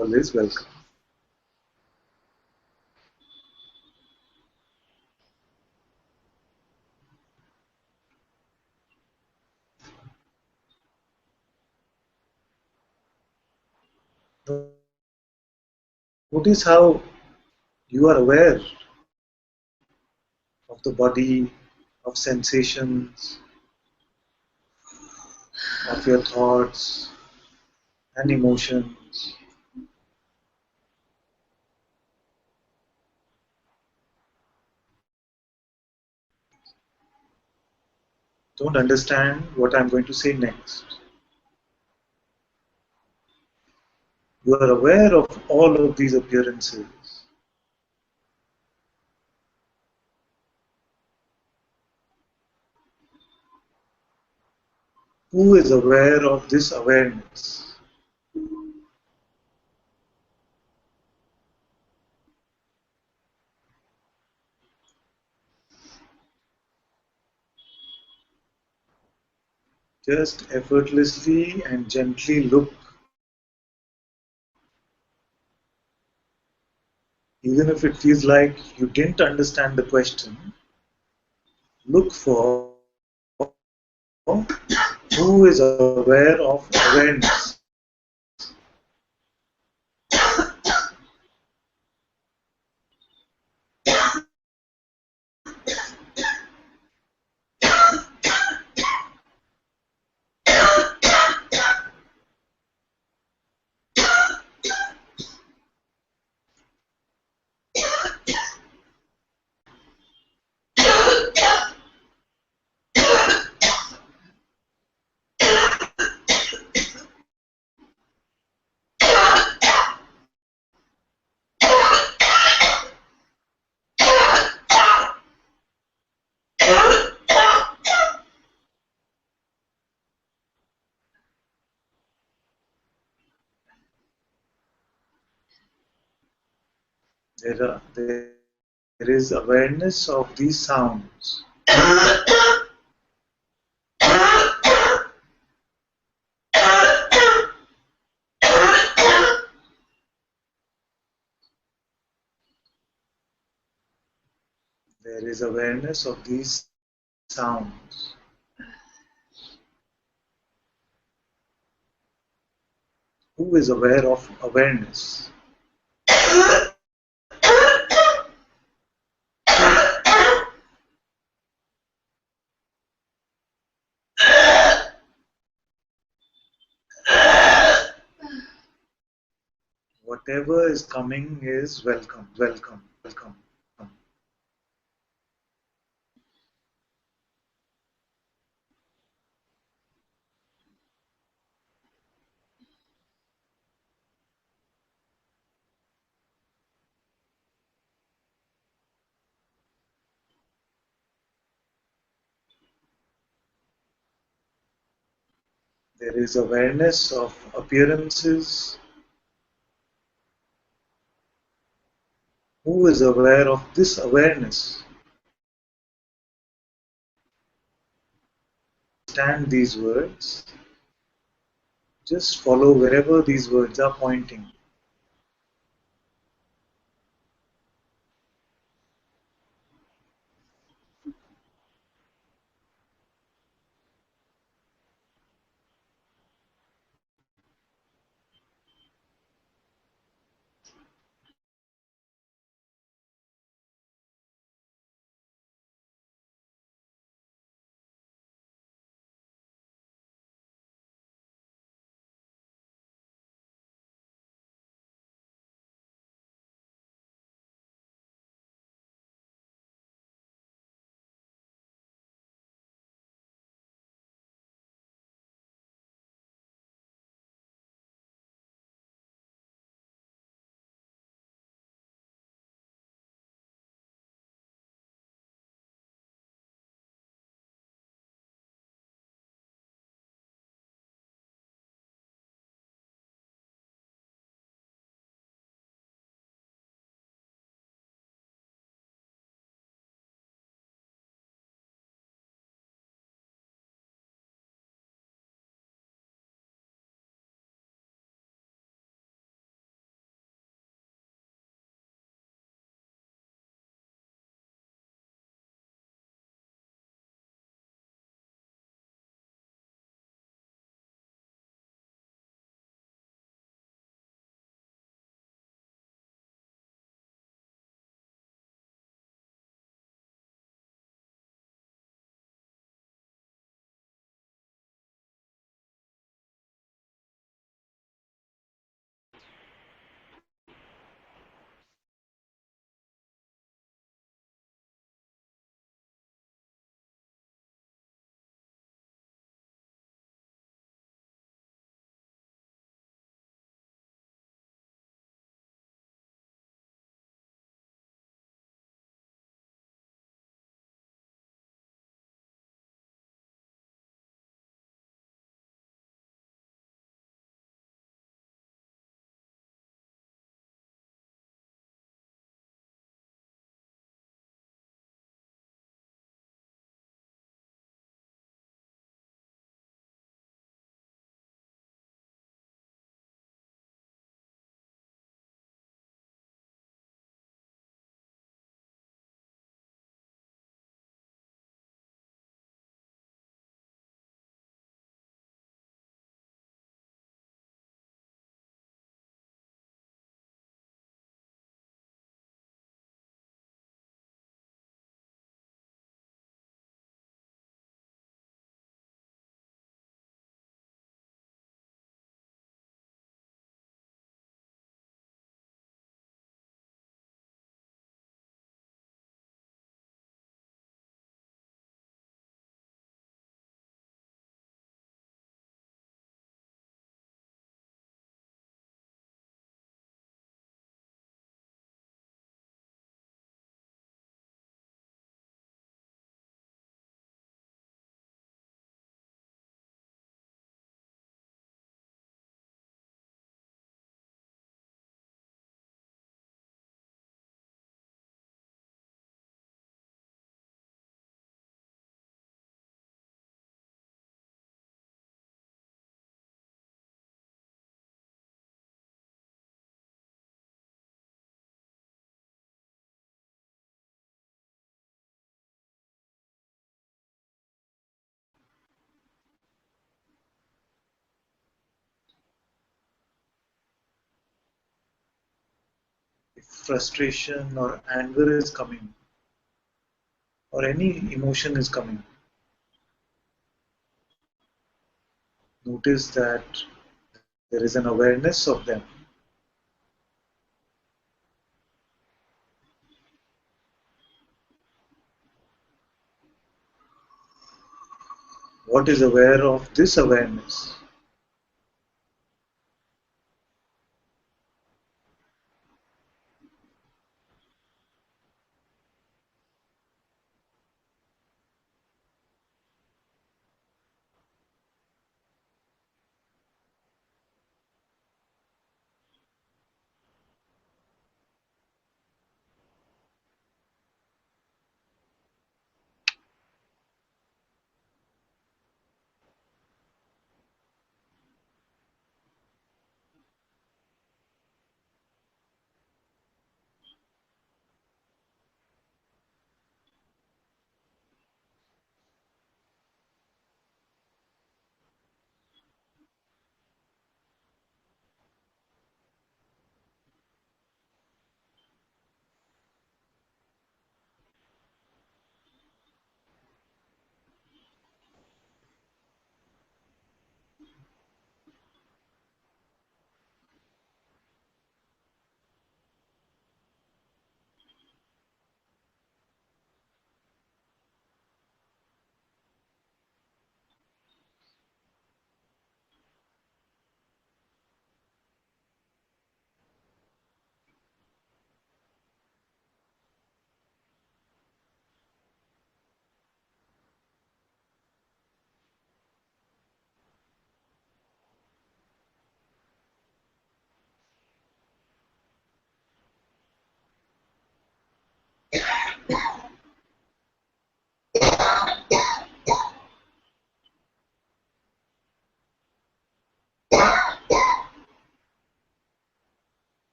All is welcome. Notice how you are aware of the body, of sensations, of your thoughts and emotions. Don't understand what I'm going to say next. You are aware of all of these appearances. Who is aware of this awareness? Just effortlessly and gently look. Even if it feels like you didn't understand the question, look for who is aware of awareness. There is awareness of these sounds. There is awareness of these sounds. Who is aware of awareness? Whatever is coming is welcome, welcome, welcome. There is awareness of appearances. Who is aware of this awareness? Understand these words. Just follow wherever these words are pointing. if frustration or anger is coming, or any emotion is coming, notice that there is an awareness of them. What is aware of this awareness?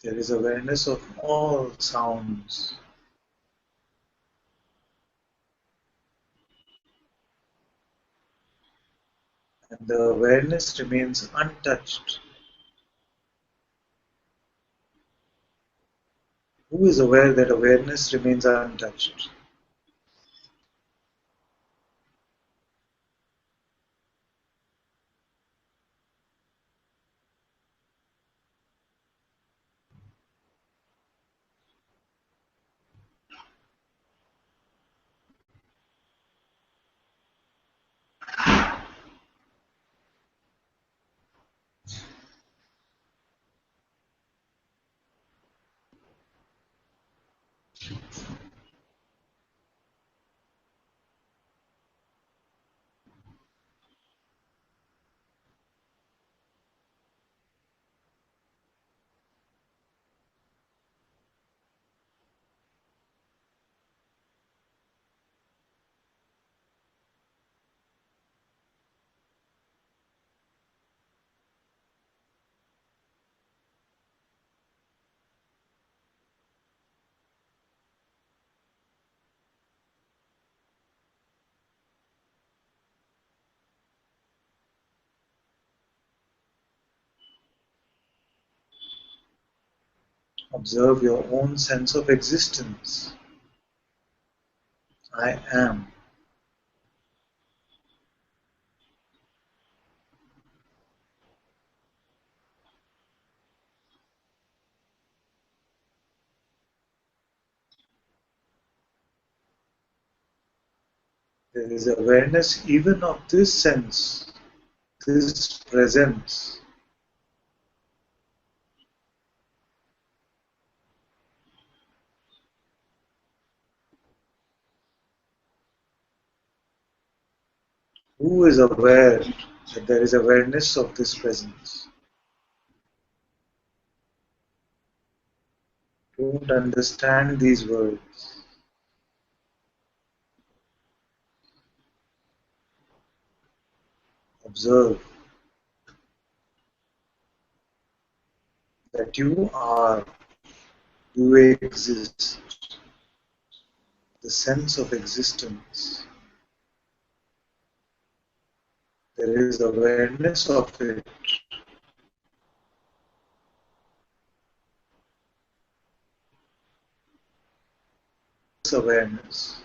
There is awareness of all sounds. And the awareness remains untouched. Who is aware that awareness remains untouched? Observe your own sense of existence. I am. There is awareness even of this sense, this presence. Who is aware that there is awareness of this presence? Don't understand these words. Observe that you are, you exist, the sense of existence. There is awareness of it. This awareness.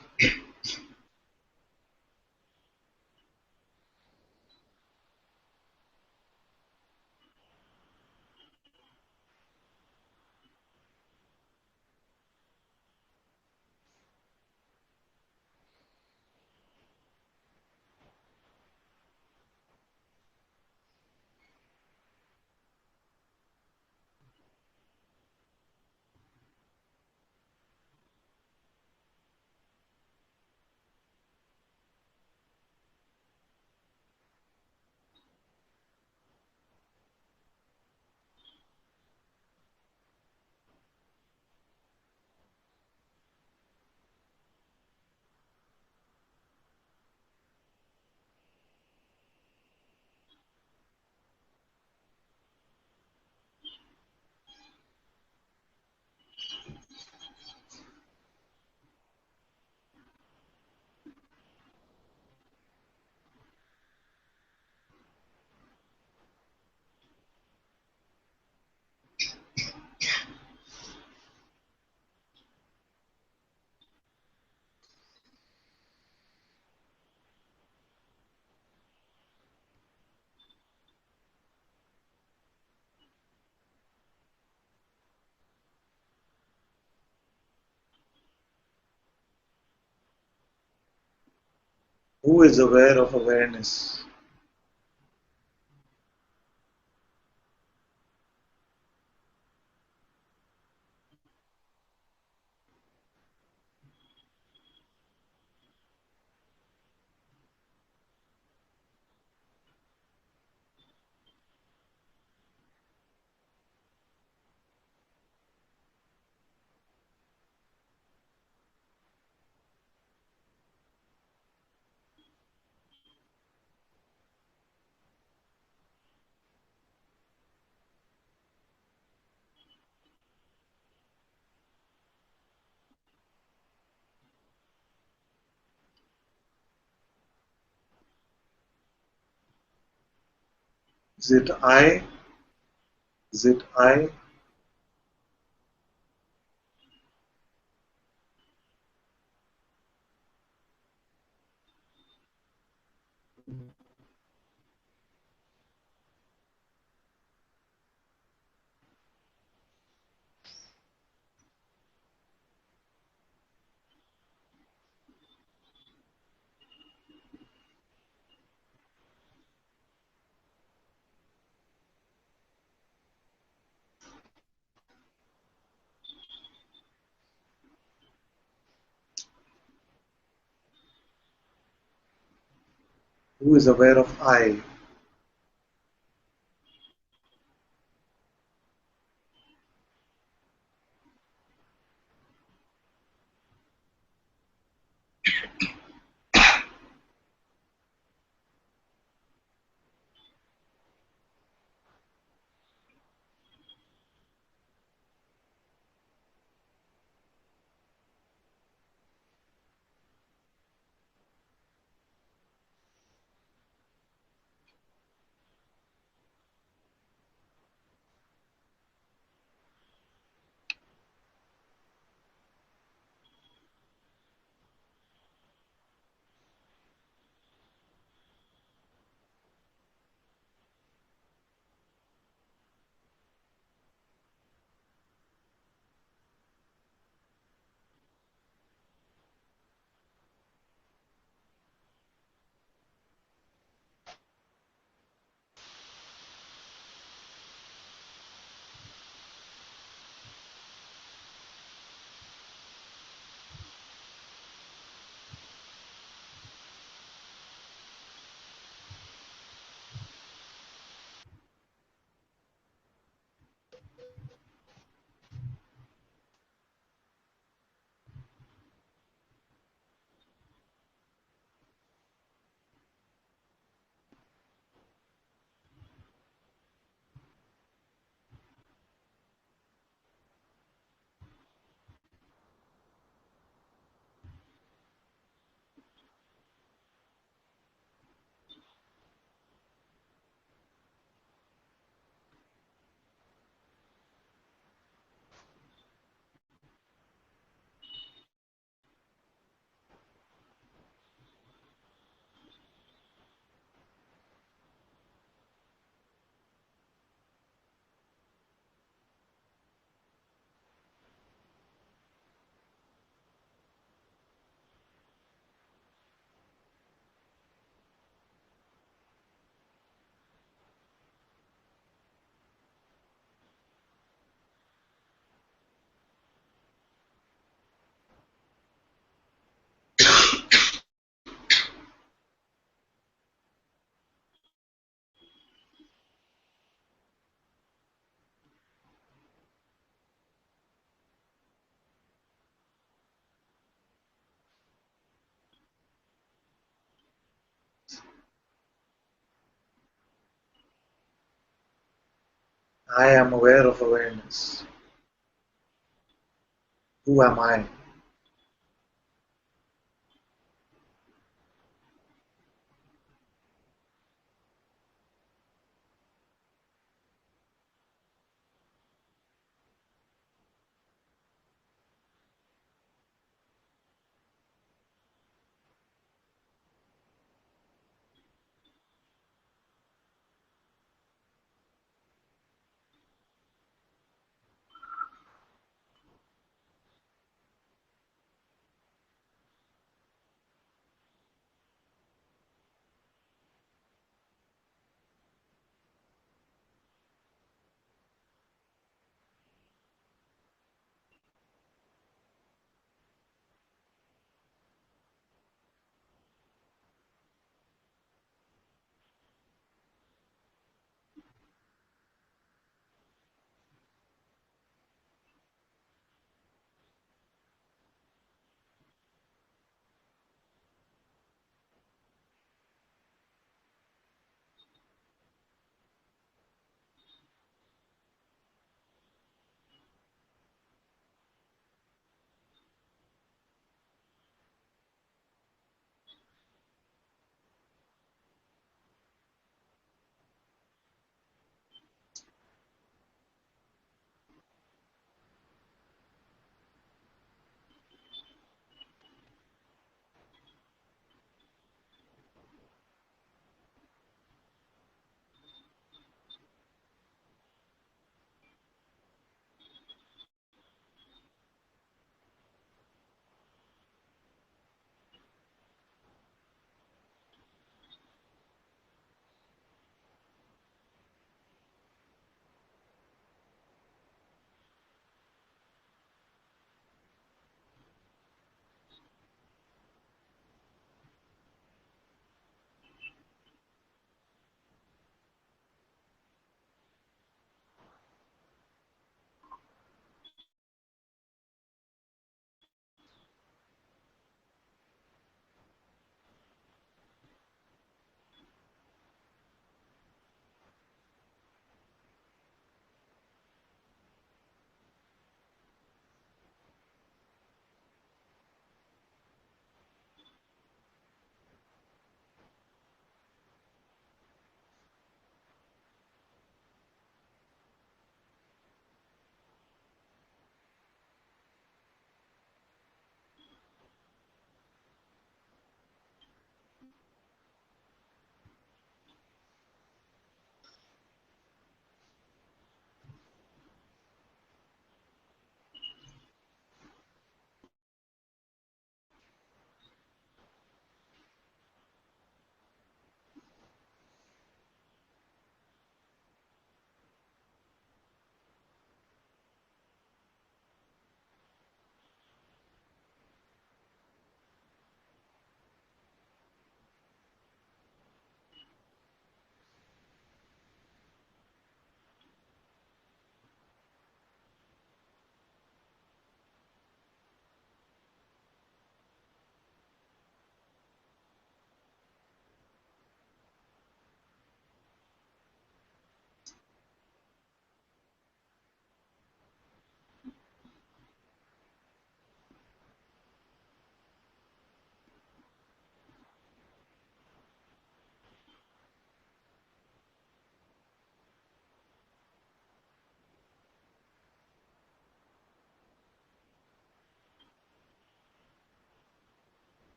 Who is aware of awareness? Is it I? Is it I? Who is aware of I? I am aware of awareness. Who am I?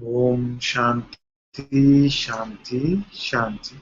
Om Shanti Shanti Shanti.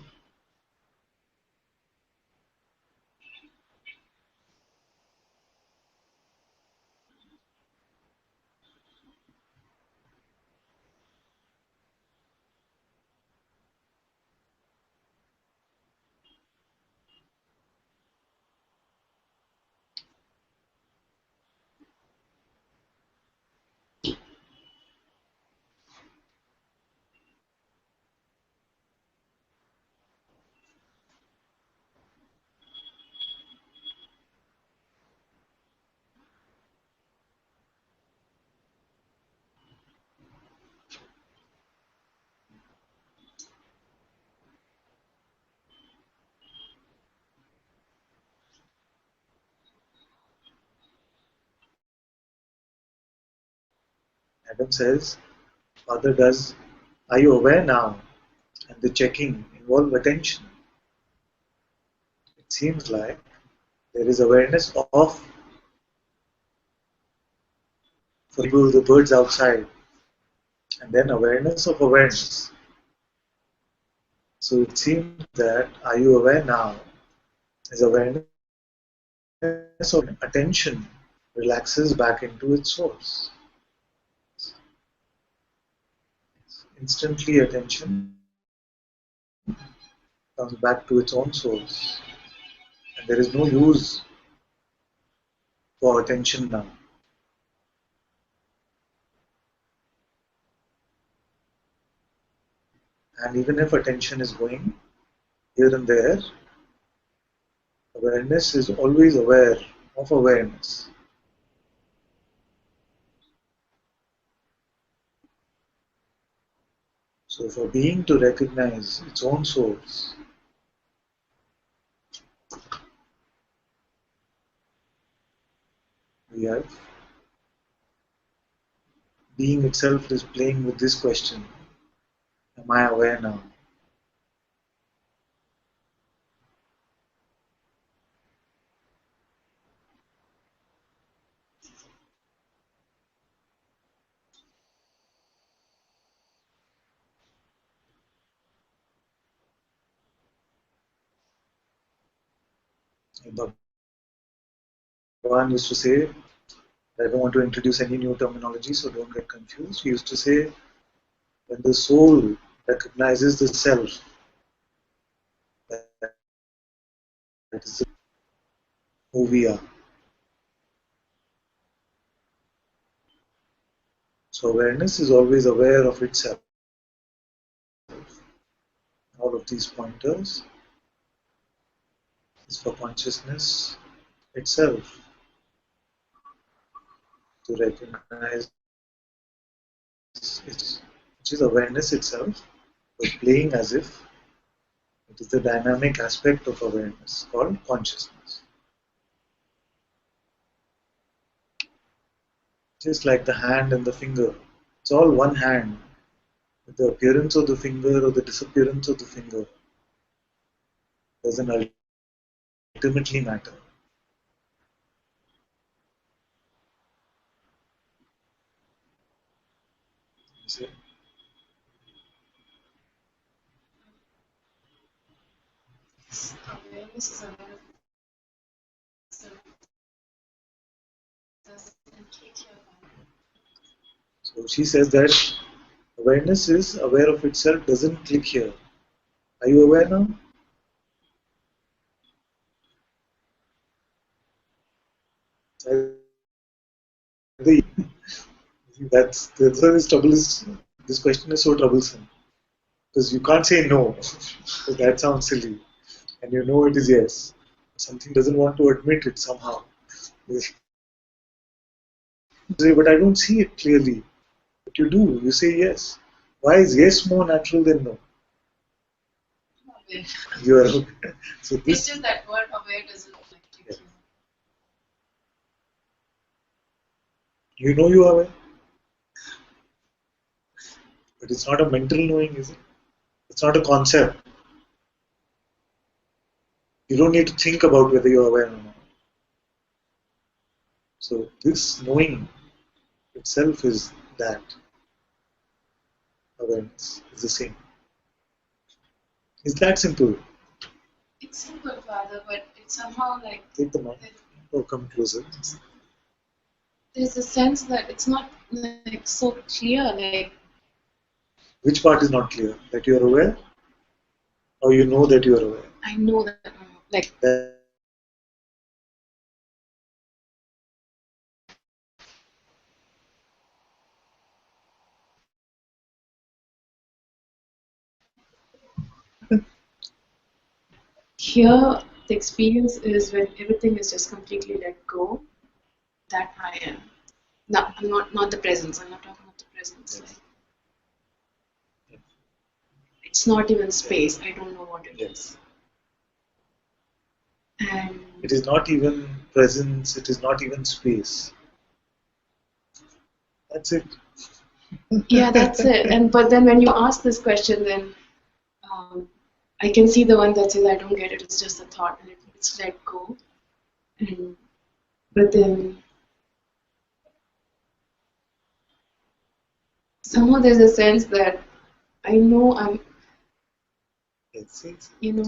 Adam says, Father does, are you aware now? And the checking involve attention. It seems like there is awareness of, for example, the birds outside, and then awareness of awareness. So it seems that are you aware now is awareness of attention relaxes back into its source. Instantly attention comes back to its own source. And there is no use for attention now. And even if attention is going here and there, awareness is always aware of awareness. So for being to recognize its own source, we have being itself is playing with this question, am I aware now? Bhagavan used to say, I don't want to introduce any new terminology, so don't get confused. He used to say, when the soul recognizes the self, that is who we are. So awareness is always aware of itself. All of these pointers is for consciousness itself to recognize its, which is awareness itself, but playing as if it is the dynamic aspect of awareness called consciousness. Just like the hand and the finger, it's all one hand. The appearance of the finger or the disappearance of the finger doesn't ultimately matter. You see? Awareness is aware of itself. Doesn't click here. So she says that awareness is aware of itself, doesn't click here. Are you aware now? That's why this question is so troublesome. Because you can't say no, because that sounds silly. And you know it is yes. Something doesn't want to admit it somehow. You say, but I don't see it clearly. But you do, you say yes. Why is yes more natural than no? Aware. You are so It's this just that word aware doesn't like click here. you know you are aware. But it's not a mental knowing, is it? It's not a concept. You don't need to think about whether you're aware or not. So this knowing itself is that. awareness is the same. It's that simple. It's simple, Father, but it's somehow like Take the mic or come closer. there's a sense that it's not like so clear. Like Which part is not clear? That you are aware? Or you know that you are aware? I know that like That here the experience is when everything is just completely let go. That I am. No, I'm not the presence. I'm not talking about the presence. Yes. Like, it's not even space. I don't know what it is. And it is not even presence, it is not even space. That's it. yeah, that's it. And but then when you ask this question, then I can see the one that says I don't get it. It's just a thought, and it's let go. And but then somehow there's a sense that I know I'm, Yes, yes. you know,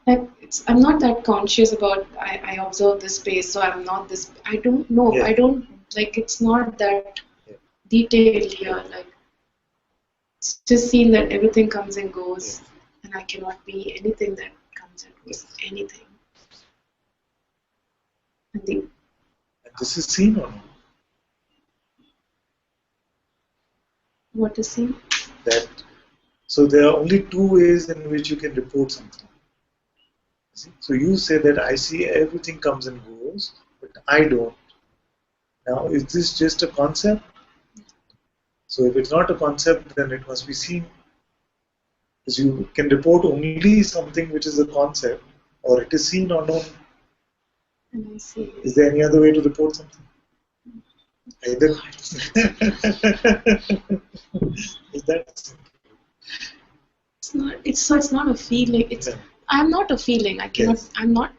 like it's I'm not that conscious about I observe this space, so I'm not this. I don't know. Yeah. I don't like it's not that Yeah. detailed here. Like it's just seen that everything comes and goes, Yes. and I cannot be anything that comes and goes. Anything. And the, And this is seen or not? what is seen? That so there are only two ways in which you can report something. See? So you say that I see everything comes and goes, but I don't. Now, is this just a concept? So if it's not a concept, then it must be seen. Because you can report only something which is a concept, or it is seen or known. And I see. Is there any other way to report something? Either. Is that simple? It's not. It's so. It's not a feeling. It's. No. I'm not a feeling. I cannot. Yes. I'm not.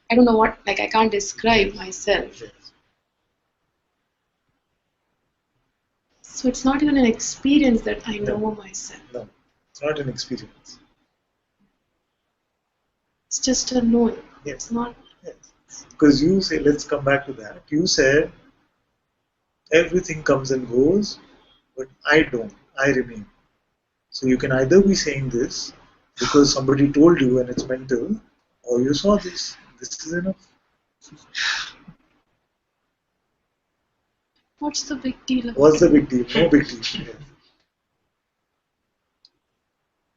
I don't know what. Like I can't describe myself. Yes. So it's not even an experience that I No. know myself. No, it's not an experience. It's just a knowing. Yes. It's not. Yes. Because you say, let's come back to that. You said everything comes and goes, but I don't. I remain. So you can either be saying this because somebody told you and it's mental, or you saw this. This is enough. What's the big deal about What's the it? big deal? No big deal. Yes.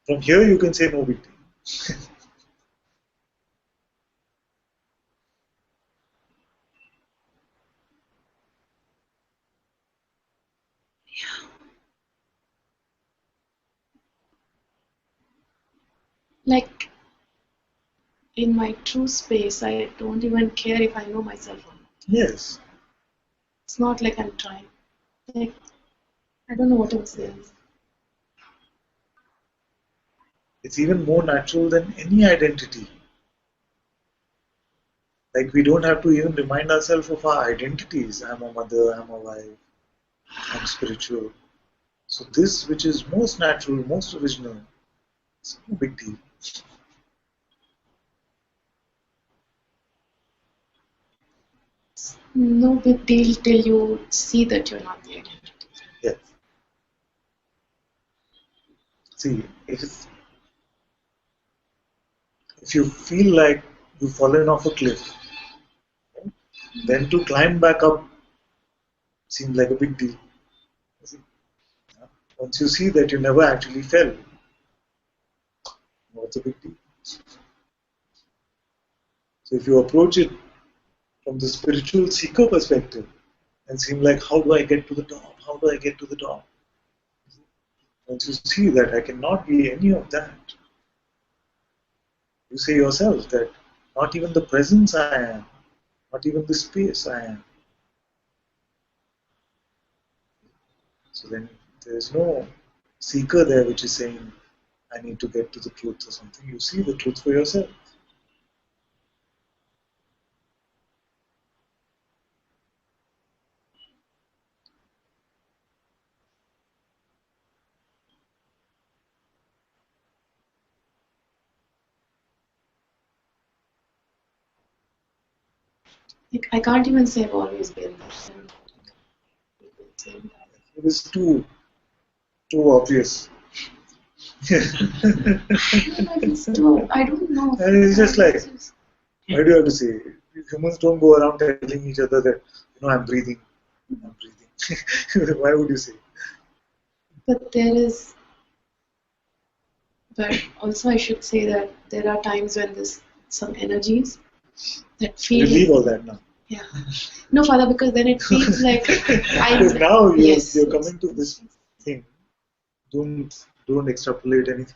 From here you can say no big deal. Like in my true space, I don't even care if I know myself or not. Yes. It's not like I'm trying. Like I don't know what I'm saying. It's even more natural than any identity. Like we don't have to even remind ourselves of our identities. I'm a mother, I'm a wife, I'm spiritual. So this which is most natural, most original, it's no big deal. No big deal till you see that you're not the identity. Yes. See, if you feel like you've fallen off a cliff, then to climb back up seems like a big deal. See? Once you see that you never actually fell, what's a big deal? So if you approach it from the spiritual seeker perspective and seem like, how do I get to the top? How do I get to the top? Once you see that I cannot be any of that, you say yourself that not even the presence I am, not even the space I am. So then there is no seeker there which is saying, I need to get to the truth or something. You see the truth for yourself. Like, I can't even say I've always been there. People say that. It is too obvious. I don't know if it's too. I don't know. And it's just like, It's just- why do you have to say? Humans don't go around telling each other that, I'm breathing. I'm breathing. Why would you say? But there is. But also, I should say that there are times when there's some energies that You feel. leave all that now. Yeah. No, Father, because then it feels like Because now you're coming to this thing. Don't extrapolate anything.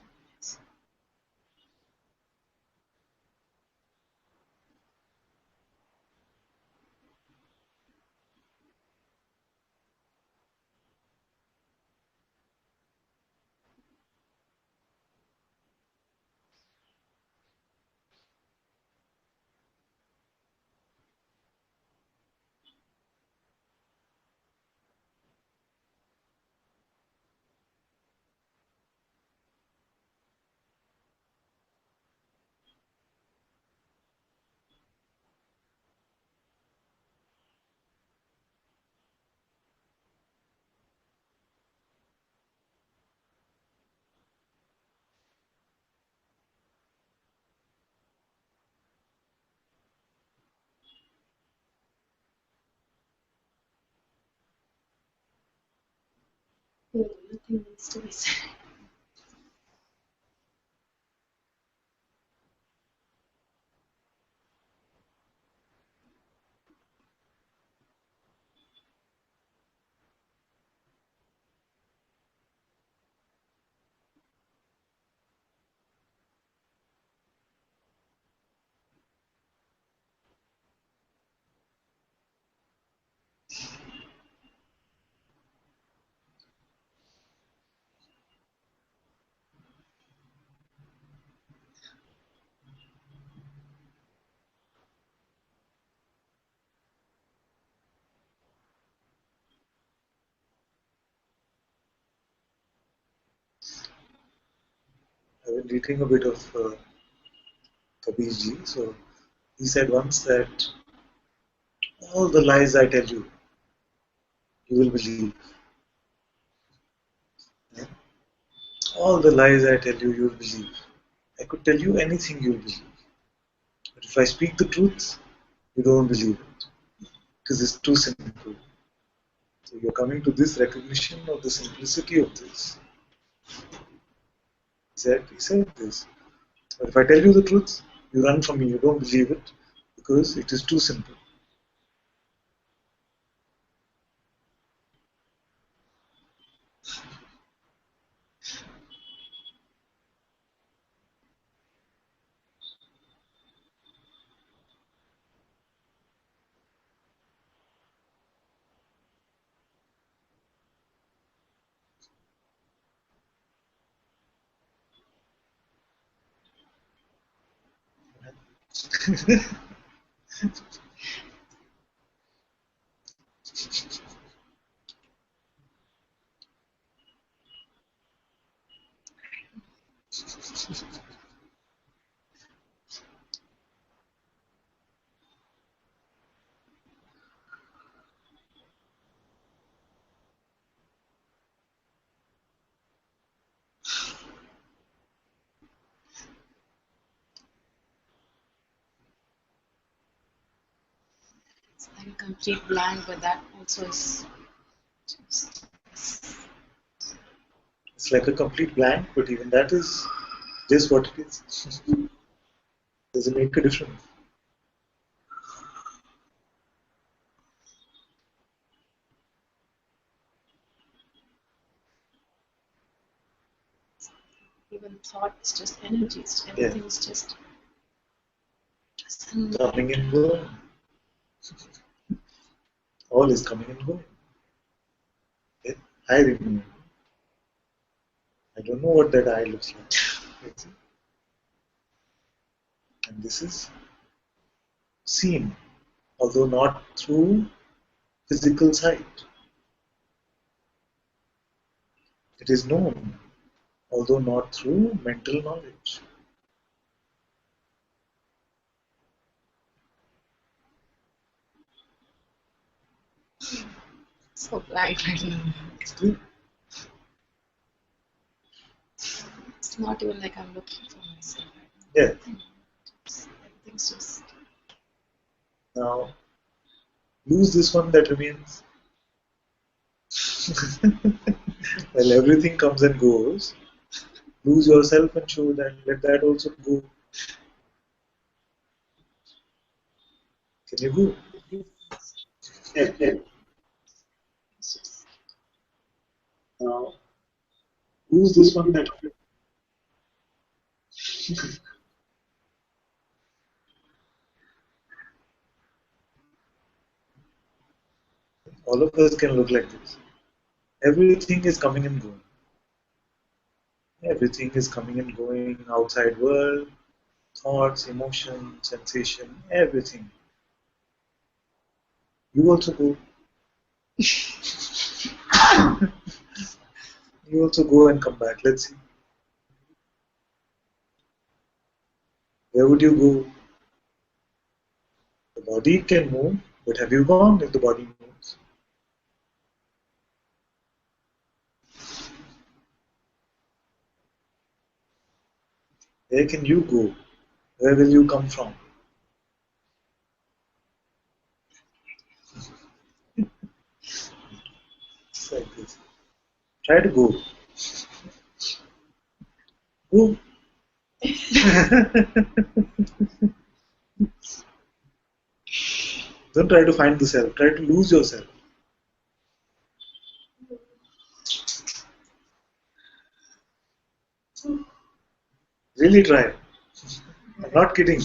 nothing needs to be said. I've been reading a bit of Kabir ji. So he said once that all the lies I tell you, you will believe. Yeah? All the lies I tell you, you will believe. I could tell you anything, you will believe. But if I speak the truth, you don't believe it because it's too simple. So you're coming to this recognition of the simplicity of this. He said this. But if I tell you the truth, you run from me, you don't believe it because it is too simple. It's like a complete blank, but that also is just. It's like a complete blank, but even that is just what it is. Does it make a difference? Even thought is just energy. Everything is just. Coming and going. All is coming and going. Yeah? I remember. I don't know what that eye looks like. And this is seen, although not through physical sight. It is known, although not through mental knowledge. So blank right now. It's good. It's not even like I'm looking for myself. Yeah. Everything's just. Now, lose this one that remains. Well, everything comes and goes. Lose yourself and show that. Let that also go. Can you go? It's just. Now, lose this one that. All of us can look like this. Everything is coming and going. Everything is coming and going. Outside world, thoughts, emotion, sensation, everything. You also go. You also go and come back. Let's see. Where would you go? The body can move, but have you gone if the body moves? Where can you go? Where will you come from? Just like this. Try to go. Go. Don't try to find the self. Try to lose yourself. Really try. I'm not kidding.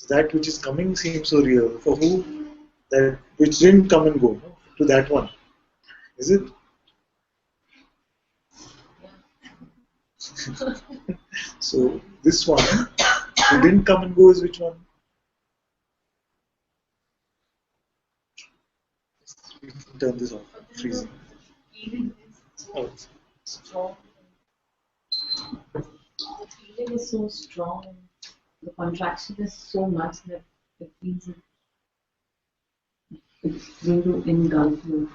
That which is coming seems so real. For who? That which didn't come and go. No? To that one. Is it? So this one who didn't come and go is which one? We can turn this off. Freezing. Feeling is Oh. so strong. The feeling is so strong. The contraction is so much that it feels like it's going to engulf you.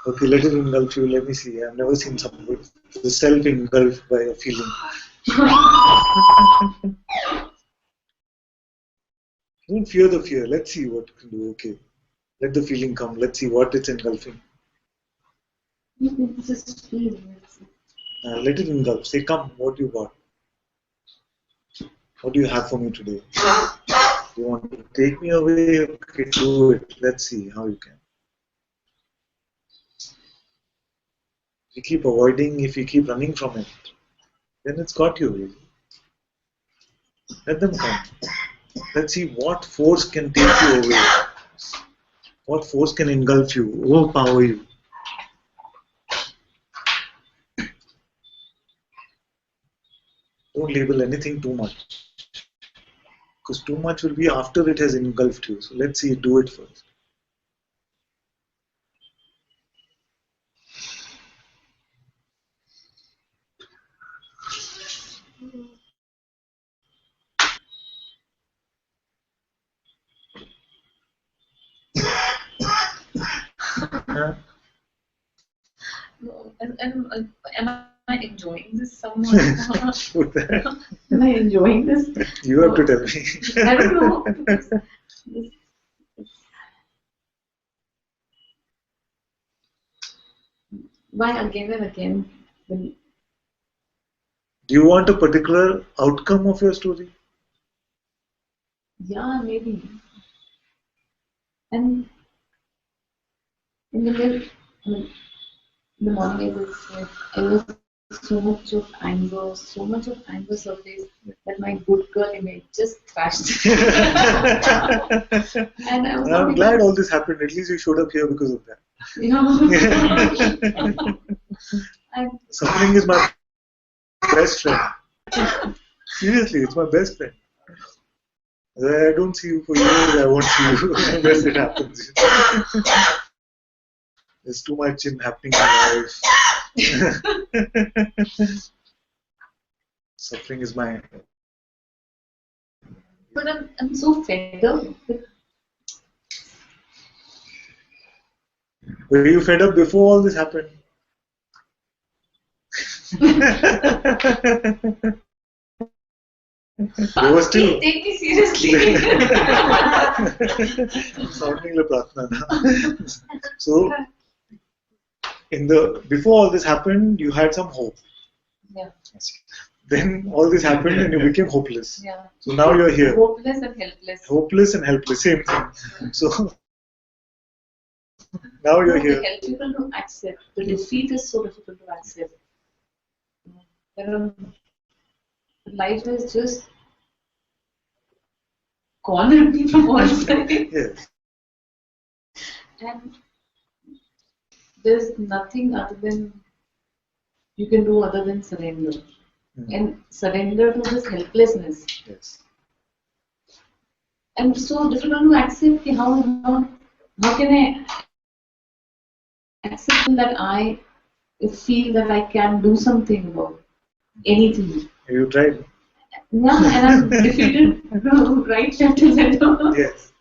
Okay, let it engulf you. Let me see. I've never seen somebody the self engulfed by a feeling. Don't fear the fear. Let's see what it can do. Okay. Let the feeling come. Let's see what it's engulfing. You just feel it. Let it engulf. Say, come, what you got? What do you have for me today? You want to take me away? Okay, do it. Let's see how you can. If you keep avoiding, if you keep running from it, then it's got you really. Let them come. Let's see what force can take you away. What force can engulf you, overpower you. Don't label anything too much. Because too much will be after it has engulfed you. So let's see, do it first. No, am I enjoying this somewhat? Am I enjoying this? You have to tell me. I don't know. Because this, why again and again? When, Do you want a particular outcome of your story? yeah, maybe. And in the middle, I mean, in the morning I was like, I was so much of anger surfaced that my good girl image just crashed. And I was I'm not glad all this happened. At least you showed up here because of that. I'm, Suffering is my best friend. Seriously, it's my best friend. I don't see you for years, I won't see you unless it happens. There's too much happening in life. Suffering is my. But I'm so fed up with. Were you fed up before all this happened? You were still. Take me seriously. Sounding like Pratna now. So, before all this happened, you had some hope. Yeah. Then all this happened and you became hopeless. Yeah. So now you're here. Hopeless and helpless. Hopeless and helpless, same thing. So now you're To here. help people to accept. The defeat is so difficult to accept. Life is just cornered me from all sides. Yes. And there's nothing other than you can do other than surrender. And surrender to this helplessness. Yes. And so difficult to accept how can I accept that I feel that I can do something about anything. You tried? Yeah, and I'm defeated right, left, and center. Yes.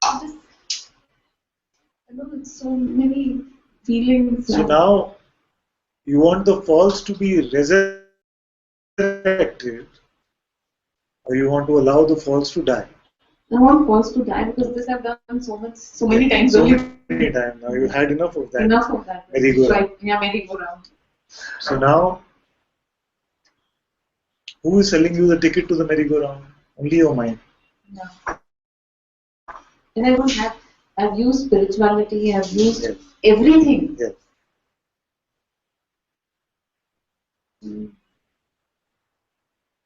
I know so many feelings. So now you want the false to be resurrected, or you want to allow the false to die? I want false to die because this I've done so many times. So many times now. You had enough of that. Enough of that. Merry-go-round. Right. Yeah, merry-go-round. So now, who is selling you the ticket to the merry-go-round? Only your mind. Yeah. And I don't have. I've used spirituality. I've used Yes. everything. Yes.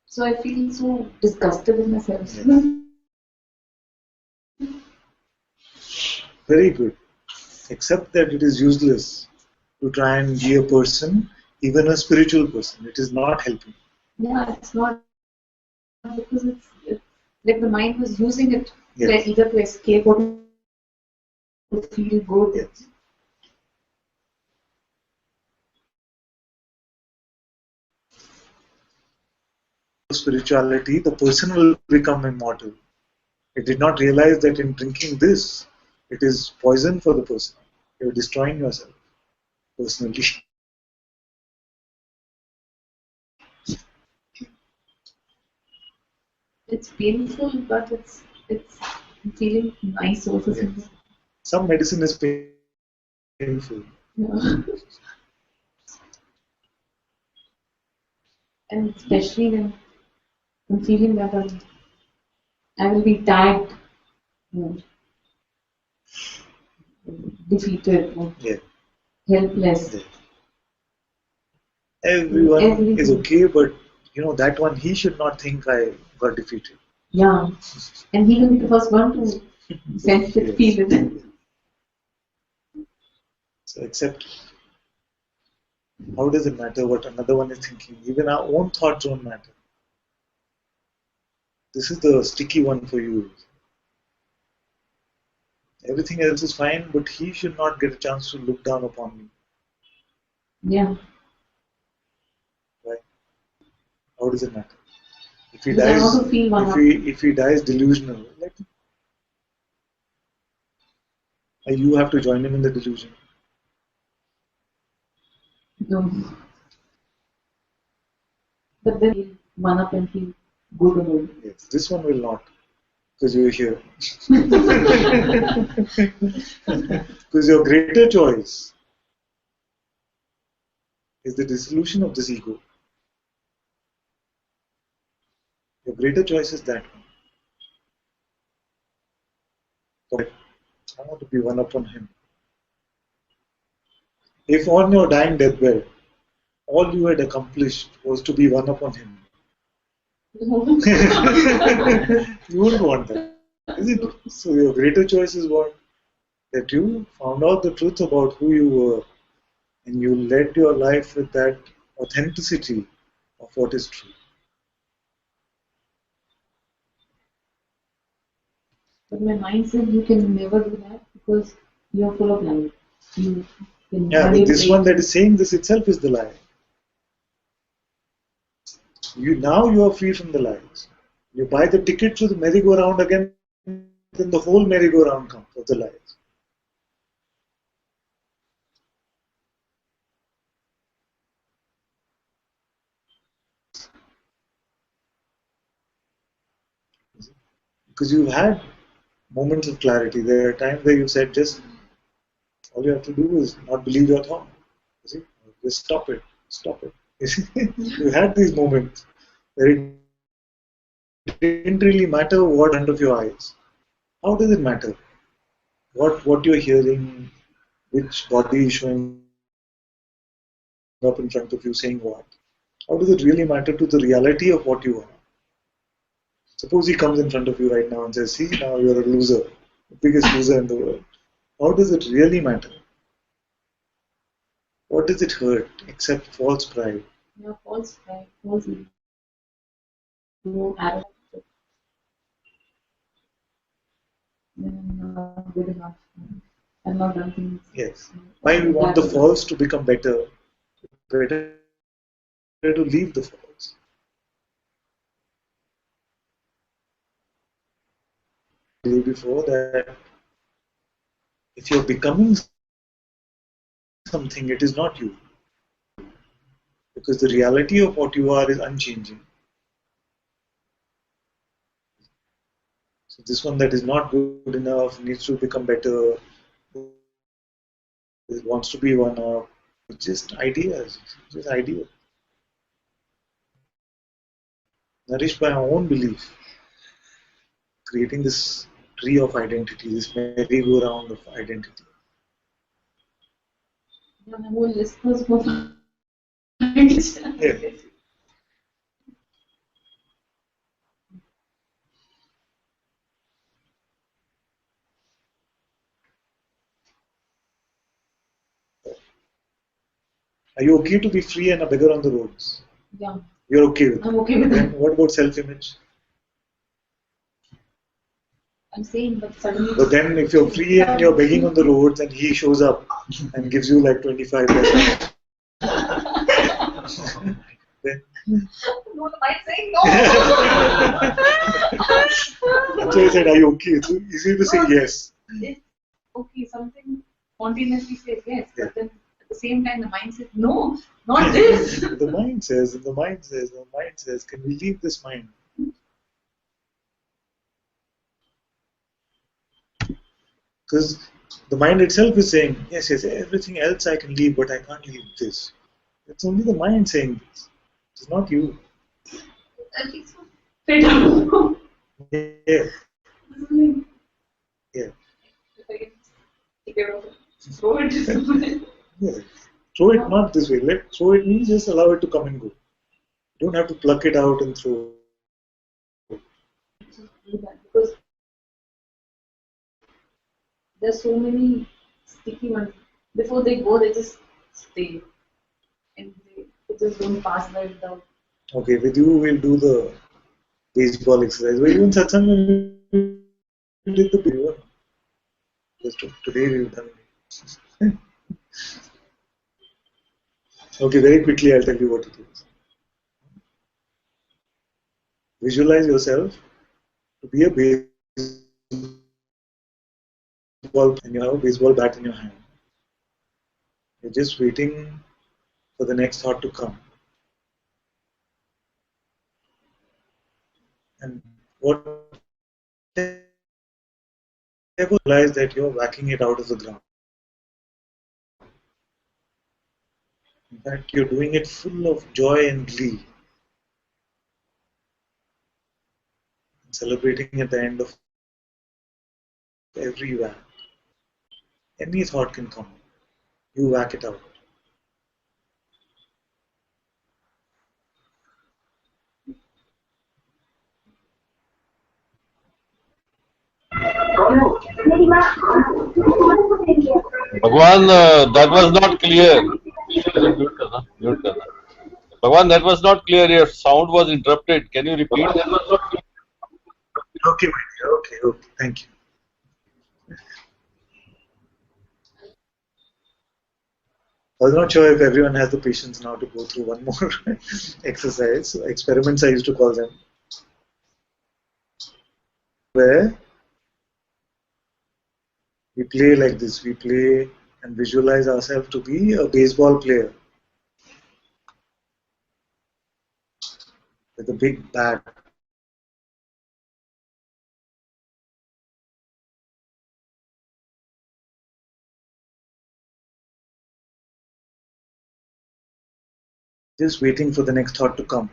So I feel so disgusted with myself. Yes. Very good. Except that it is useless to try and be a person, even a spiritual person. It is not helping. Yeah, it's not because it's like the mind was using it Yes. either to escape or to feel good. Yes. Spirituality, the person will become immortal. It did not realize that in drinking this, it is poison for the person. You're destroying yourself personally. It's painful, but it's I'm feeling nice also. Yes. Some medicine is painful. Yeah. And especially when I'm feeling that I will be tagged, defeated, Yeah. helpless. Yeah. Everyone Everything. is okay, but that one, he should not think I got defeated. Yeah, and he will be the first one to sense it, Yes. feel it. So accept it. How does it matter what another one is thinking? Even our own thoughts don't matter. This is the sticky one for you. Everything else is fine, but he should not get a chance to look down upon me. Yeah. Right? How does it matter? If he Because I dies, want to feel one if he dies delusional, you have to join him in the delusion. No. But then one up and feel good about it. Yes, this one will not, because you're here. Because your greater choice is the dissolution of this ego. Your greater choice is that one. I want to be one upon him. If on your dying deathbed, all you had accomplished was to be one upon him, you wouldn't want that, is it? So your greater choice is what? That you found out the truth about who you were, and you led your life with that authenticity of what is true. But my mind said you can never do that because you're full of life. You can Yeah, but this one manipulate. that is saying this itself is the lie. Now you are free from the lies. You buy the ticket to the merry-go-round again, then the whole merry-go-round comes of the lies. Because you've had moments of clarity. There are times where you said just all you have to do is not believe your thought. You see? Just stop it. Stop it. You see? You had these moments where it didn't really matter what in front of your eyes. How does it matter? What you're hearing, which body is showing up in front of you saying what? How does it really matter to the reality of what you are? Suppose he comes in front of you right now and says, see, now you're a loser, the biggest loser in the world. How does it really matter? What does it hurt except false pride? Yeah, false pride, false ego, arrogance. I'm not good enough. I'm not done things. Yes. Why we want the false to become better? Better to leave the false. The day before that, if you're becoming something, it is not you. Because the reality of what you are is unchanging. So this one that is not good enough, needs to become better, wants to be one up. It's just ideas. It's just ideas. Nourished by our own belief. Creating this tree of identity, this merry-go-round of identity. Yeah, my whole list was for Yeah. Are you okay to be free and a beggar on the roads? Yeah, You're okay with it. I'm okay with Then that. what about self-image? I'm saying, but suddenly. But then if you're free and you're begging on the roads and he shows up and gives you like 25 paisa, then No, the mind saying no. that's why I said, are you okay? It's easy to say yes. It's okay, something spontaneously says yes, Yeah. but then at the same time the mind says no, not this. The mind says, and the mind says, the mind says, can we leave this mind? Because the mind itself is saying, yes, yes, everything else I can leave, but I can't leave this. It's only the mind saying this. It's not you. At least fed up. Yeah. Yeah. If I can take care of it, throw it to someone. Yeah. Throw it not this way. Throw it means just allow it to come and go. You don't have to pluck it out and throw it. Do that because there's so many sticky ones. Before they go, they just stay. And they just don't pass by without. Okay, with you we'll do the baseball exercise. But even Satsang we did the baseball. Just today we've done it. Okay, very quickly I'll tell you what it is. Visualize yourself to be a baseball and you have a baseball bat in your hand. You're just waiting for the next thought to come. And whatever realize that you're whacking it out of the ground. In fact, you're doing it full of joy and glee, celebrating at the end of every whack. Any thought can come. You whack it out. भगवान that was not clear. Mute करना, mute करना. Bhagwan, that was not clear. Your sound was interrupted. Can you repeat? Okay, my dear. Okay. Thank you. I was not sure if everyone has the patience now to go through one more exercise. So experiments, I used to call them, where we play like this. We play and visualize ourselves to be a baseball player with a big bat. Just waiting for the next thought to come.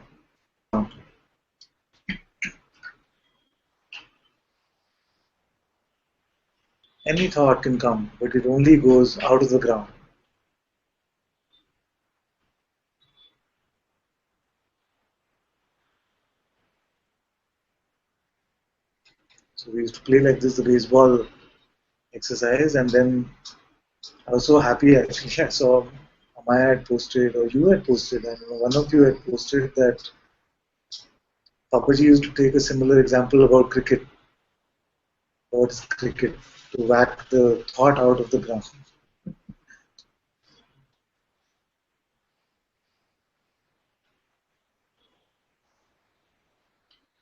Any thought can come, but it only goes out of the ground. So we used to play like this, the baseball exercise, and then I was so happy actually. I saw Amaya had posted, or you had posted, I don't know, one of you had posted that Papaji used to take a similar example about cricket. What is cricket? To whack the thought out of the ground.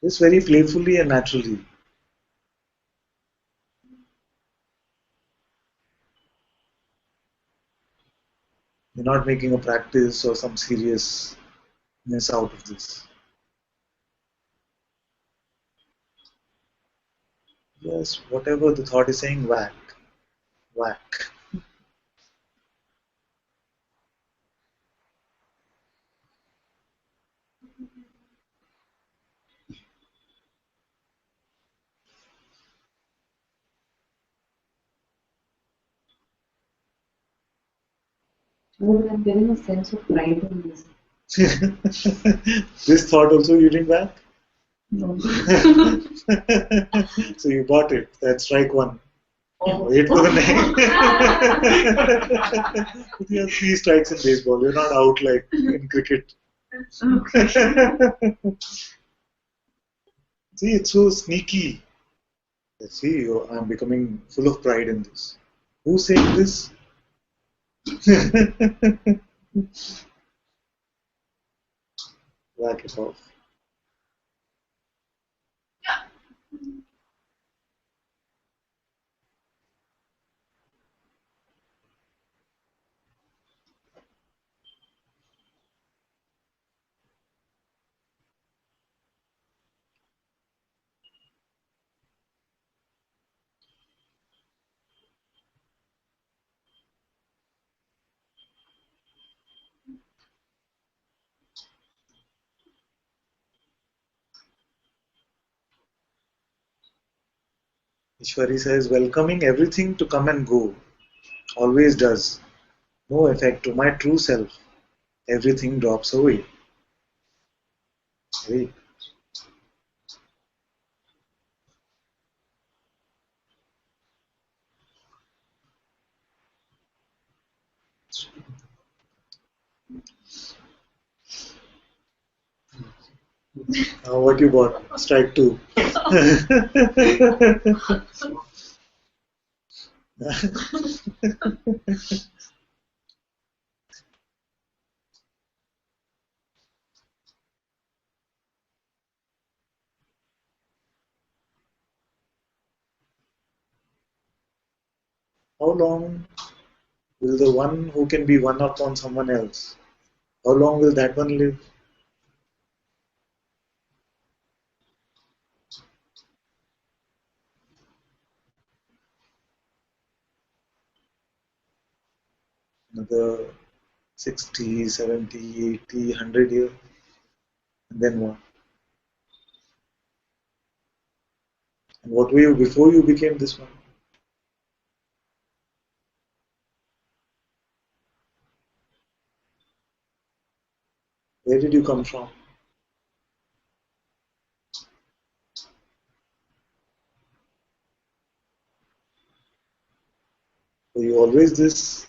Just very playfully and naturally. You're not making a practice or some seriousness out of this. Yes, whatever the thought is saying, whack, whack. Well, I'm getting a sense of pride in this. This thought also you didn't whack? No. So you bought it. That's strike one. Oh. Wait for the next. You have 3 strikes in baseball. You're not out like in cricket. See, it's so sneaky. See, I'm becoming full of pride in this. Who's saying this? Whack it off. Ishwari says, welcoming everything to come and go. Always does. No effect to my true self. Everything drops away. Right. What you bought? Strike 2. How long will the one who can be one up on someone else, how long will that one live? Another 60, 70, 80, 100 years? And then what? And what were you before you became this one? Where did you come from? Were you always this?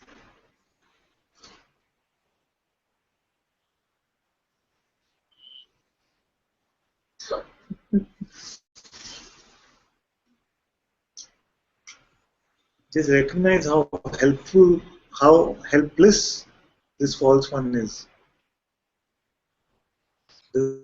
Just recognize how helpful, how helpless this false one is. The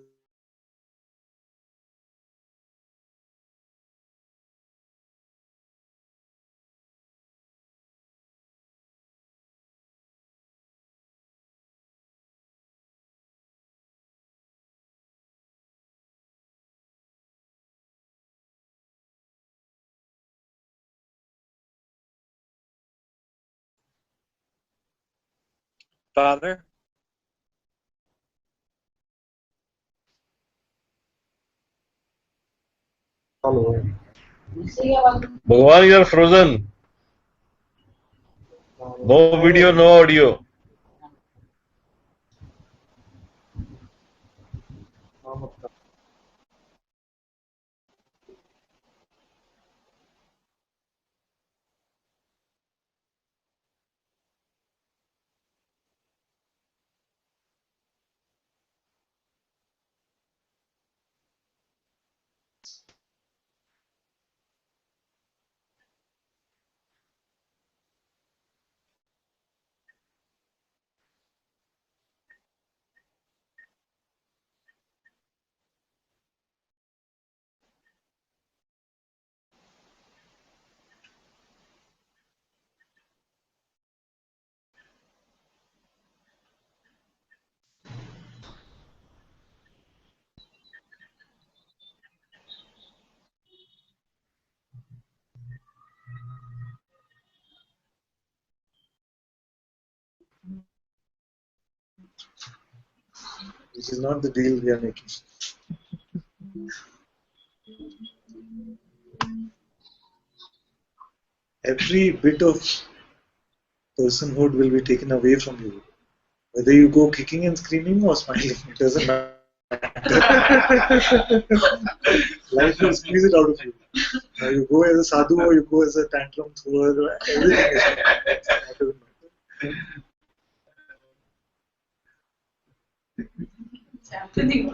Father? Bhagwan, you are frozen. No video, no audio. Which is not the deal we are making. Every bit of personhood will be taken away from you. Whether you go kicking and screaming or smiling, it doesn't matter. Life will squeeze it out of you. Now you go as a sadhu or you go as a tantrum thrower, everything is that doesn't matter. It's happening.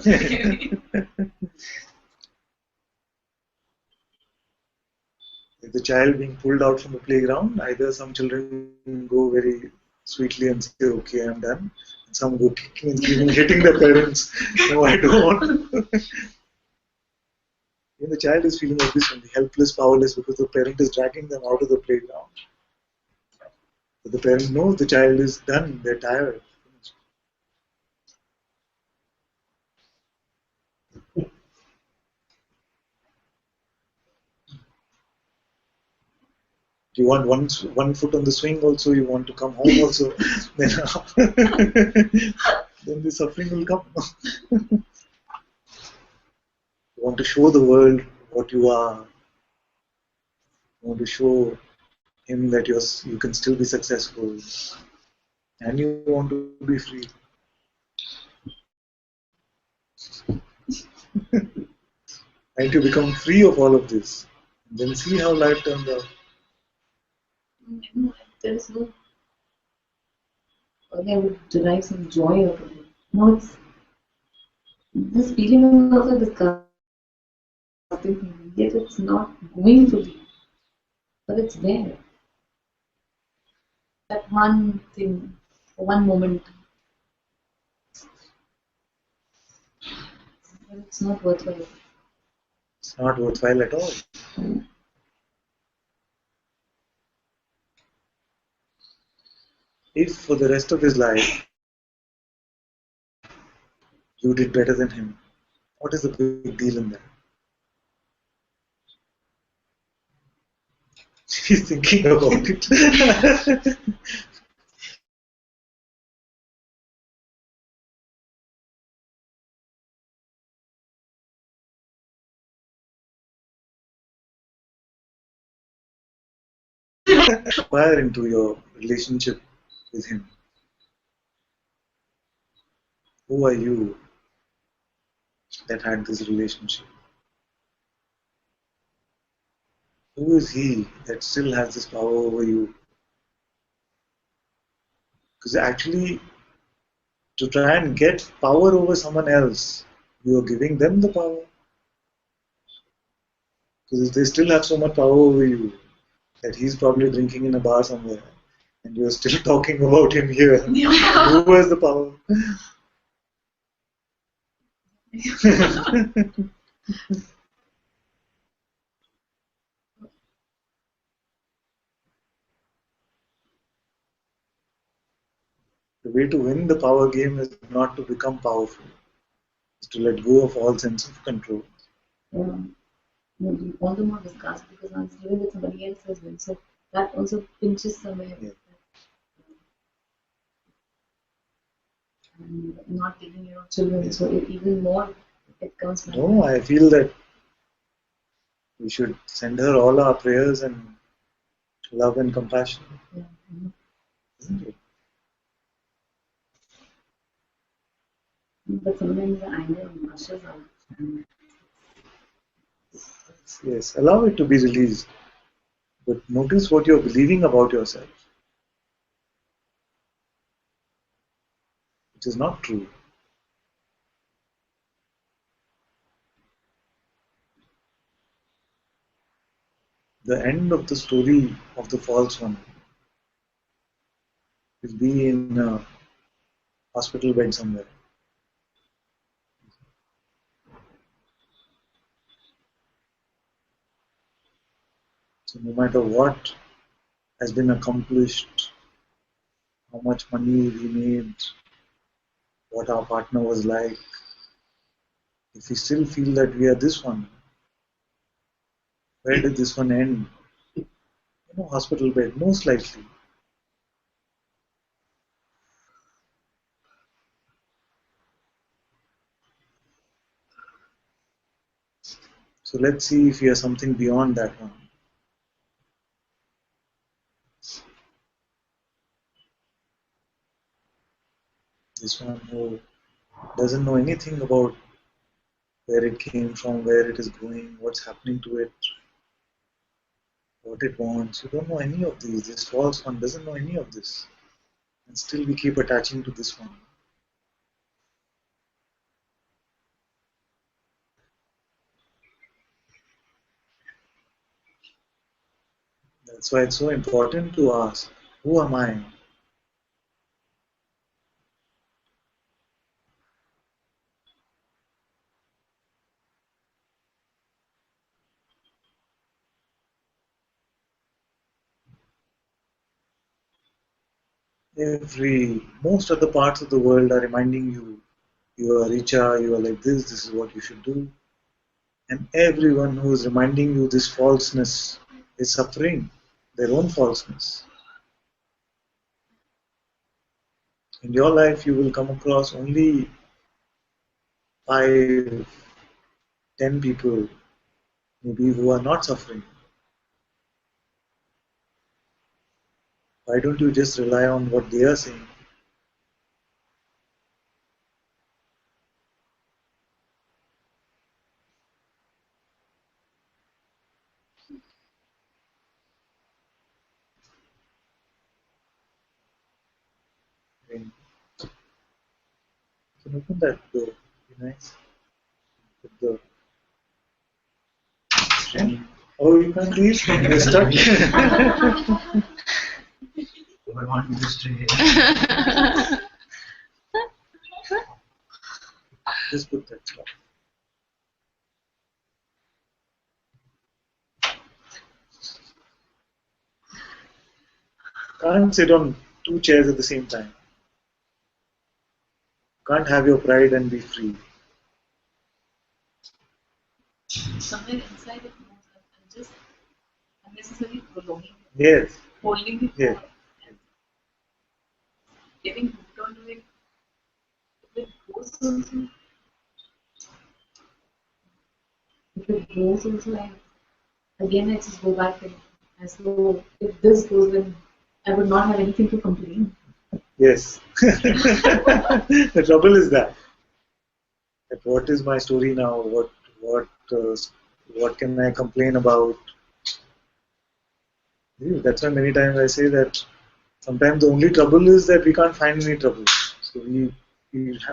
Like the child being pulled out from the playground, either some children go very sweetly and say, okay, I'm done. And some go kicking and screaming, hitting their parents. No, I don't want. Even the child is feeling obviously helpless, powerless because the parent is dragging them out of the playground. But the parent knows the child is done, they're tired. You want one foot on the swing also, you want to come home also, then, then the suffering will come. You want to show the world what you are. You want to show him that you can still be successful. And you want to be free. And to become free of all of this. And then see how life turns out. There's no. I would derive some joy out of it. No, it's this feeling is also disgusting, yet it's not going to be, but it's there. That one thing, one moment, but it's not worthwhile. It's not worthwhile at all. If for the rest of his life you did better than him, what is the big deal in that? He's thinking about it. Inquire into your relationship with him. Who are you that had this relationship? Who is he that still has this power over you? Because actually, to try and get power over someone else, you are giving them the power. Because they still have so much power over you that he's probably drinking in a bar somewhere And you're still talking about him here. Yeah. Who has the power? The way to win the power game is not to become powerful. It's to let go of all sense of control. Yeah. All the more discussed because I was living with somebody else as well. So that also pinches somewhere. Yeah. And not taking care of children. So even more it comes back. No, I feel that we should send her all our prayers and love and compassion. Yeah. Mhm. Isn't it? But sometimes the anger rushes out. And Yes, allow it to be released. But notice what you're believing about yourself. It is not true. The end of the story of the false one will be in a hospital bed somewhere. So no matter what has been accomplished, how much money we made, what our partner was like, if we still feel that we are this one, where did this one end? Hospital bed, most likely. So let's see if we are something beyond that one. This one who doesn't know anything about where it came from, where it is going, what's happening to it, what it wants. You don't know any of these. This false one doesn't know any of this. And still we keep attaching to this one. That's why it's so important to ask, who am I? Most of the parts of the world are reminding you, you are richer, you are like this is what you should do. And everyone who is reminding you this falseness is suffering their own falseness. In your life, you will come across only 5, 10 people, maybe, who are not suffering. Why don't you just rely on what they are saying? And you can open that door. Be nice. Put the Oh, you can't leave? You're stuck. I want you to stay here. Just put that stuff. Can't sit on 2 chairs at the same time. Can't have your pride and be free. somewhere inside it knows that I'm just unnecessarily prolonging it, Yes. holding it Yes. for and getting hooked onto it. If it goes also, again I just go back and as though if this goes, then I would not have anything to complain. Yes. The trouble is that what is my story now? What can I complain about? That's why many times I say that sometimes the only trouble is that we can't find any trouble. So we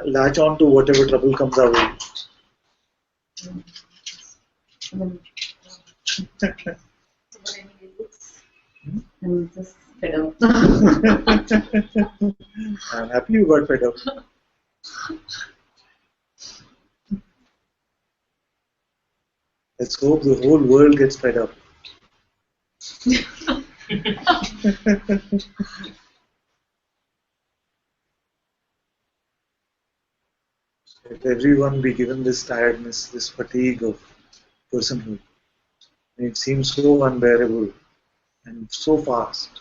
latch on to whatever trouble comes our way. So, but anyway, it's, I'm just fed up. I'm happy you got fed up. Let's hope the whole world gets fed up. Let everyone be given this tiredness, this fatigue of personhood. And it seems so unbearable and so fast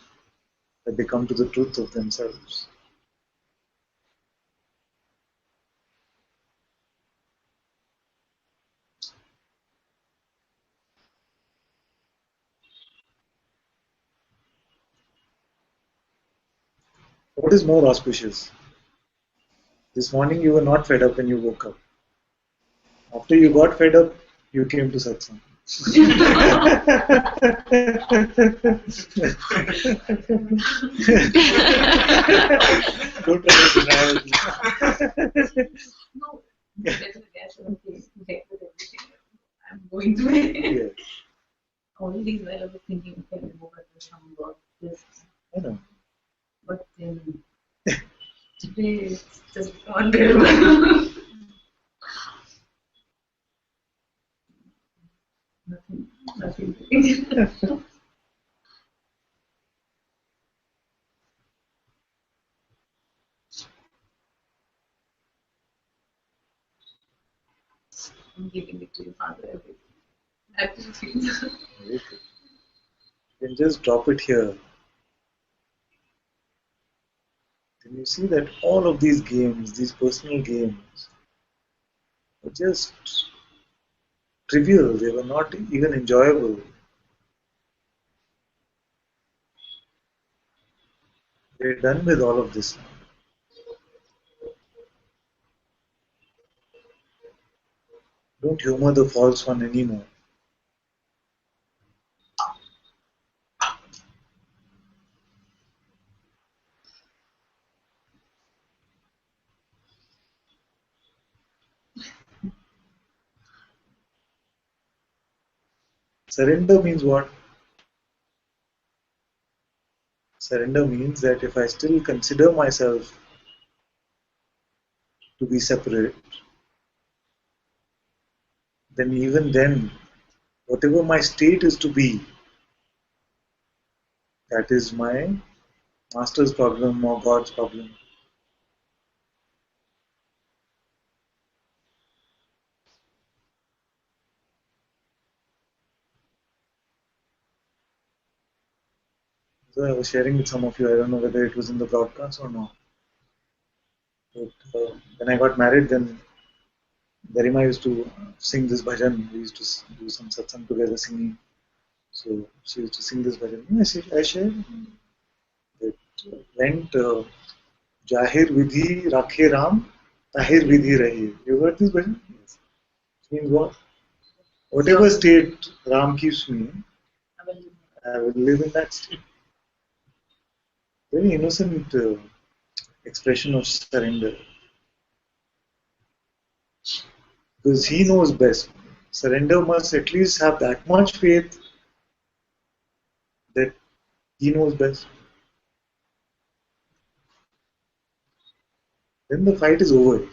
that they come to the truth of themselves. What is more auspicious? This morning you were not fed up when you woke up. After you got fed up, you came to Satsang. Don't try to deny it. No, definitely I shouldn't get with everything I'm going through it. Yes, All these while I was thinking, okay, I'll go at this, some work, this. I know. But then today it's just unbearable. Nothing. I'm giving it to your father everything. Happy to feel. Very good. You can just drop it here. Then you see that all of these games, these personal games, were just trivial. They were not even enjoyable. We're done with all of this now. Don't humor the false one anymore. Surrender means what? Surrender means that if I still consider myself to be separate, then even then, whatever my state is to be, that is my master's problem or God's problem. So I was sharing with some of you, I don't know whether it was in the broadcast or not. But when I got married, then Garima used to sing this bhajan. We used to do some satsang together singing. So she used to sing this bhajan. I shared that went Jahir Vidhi Rakhe Ram, Tahir Vidhi Rahi. You heard this bhajan? Yes. It means what? Whatever state Ram keeps me, I will live in that state. Very innocent expression of surrender. Because he knows best. Surrender must at least have that much faith that he knows best. Then the fight is over.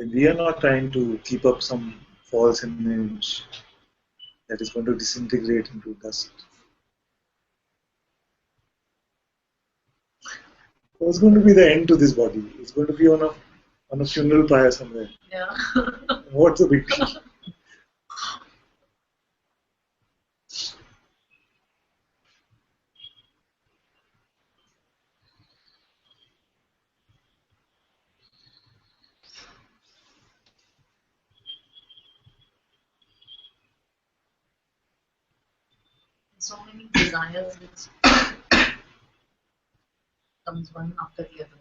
Then we are not trying to keep up some false image that is going to disintegrate into dust. It's going to be the end to this body. It's going to be on a funeral pyre somewhere. Yeah. What's the big deal? So many desires which comes one after the other.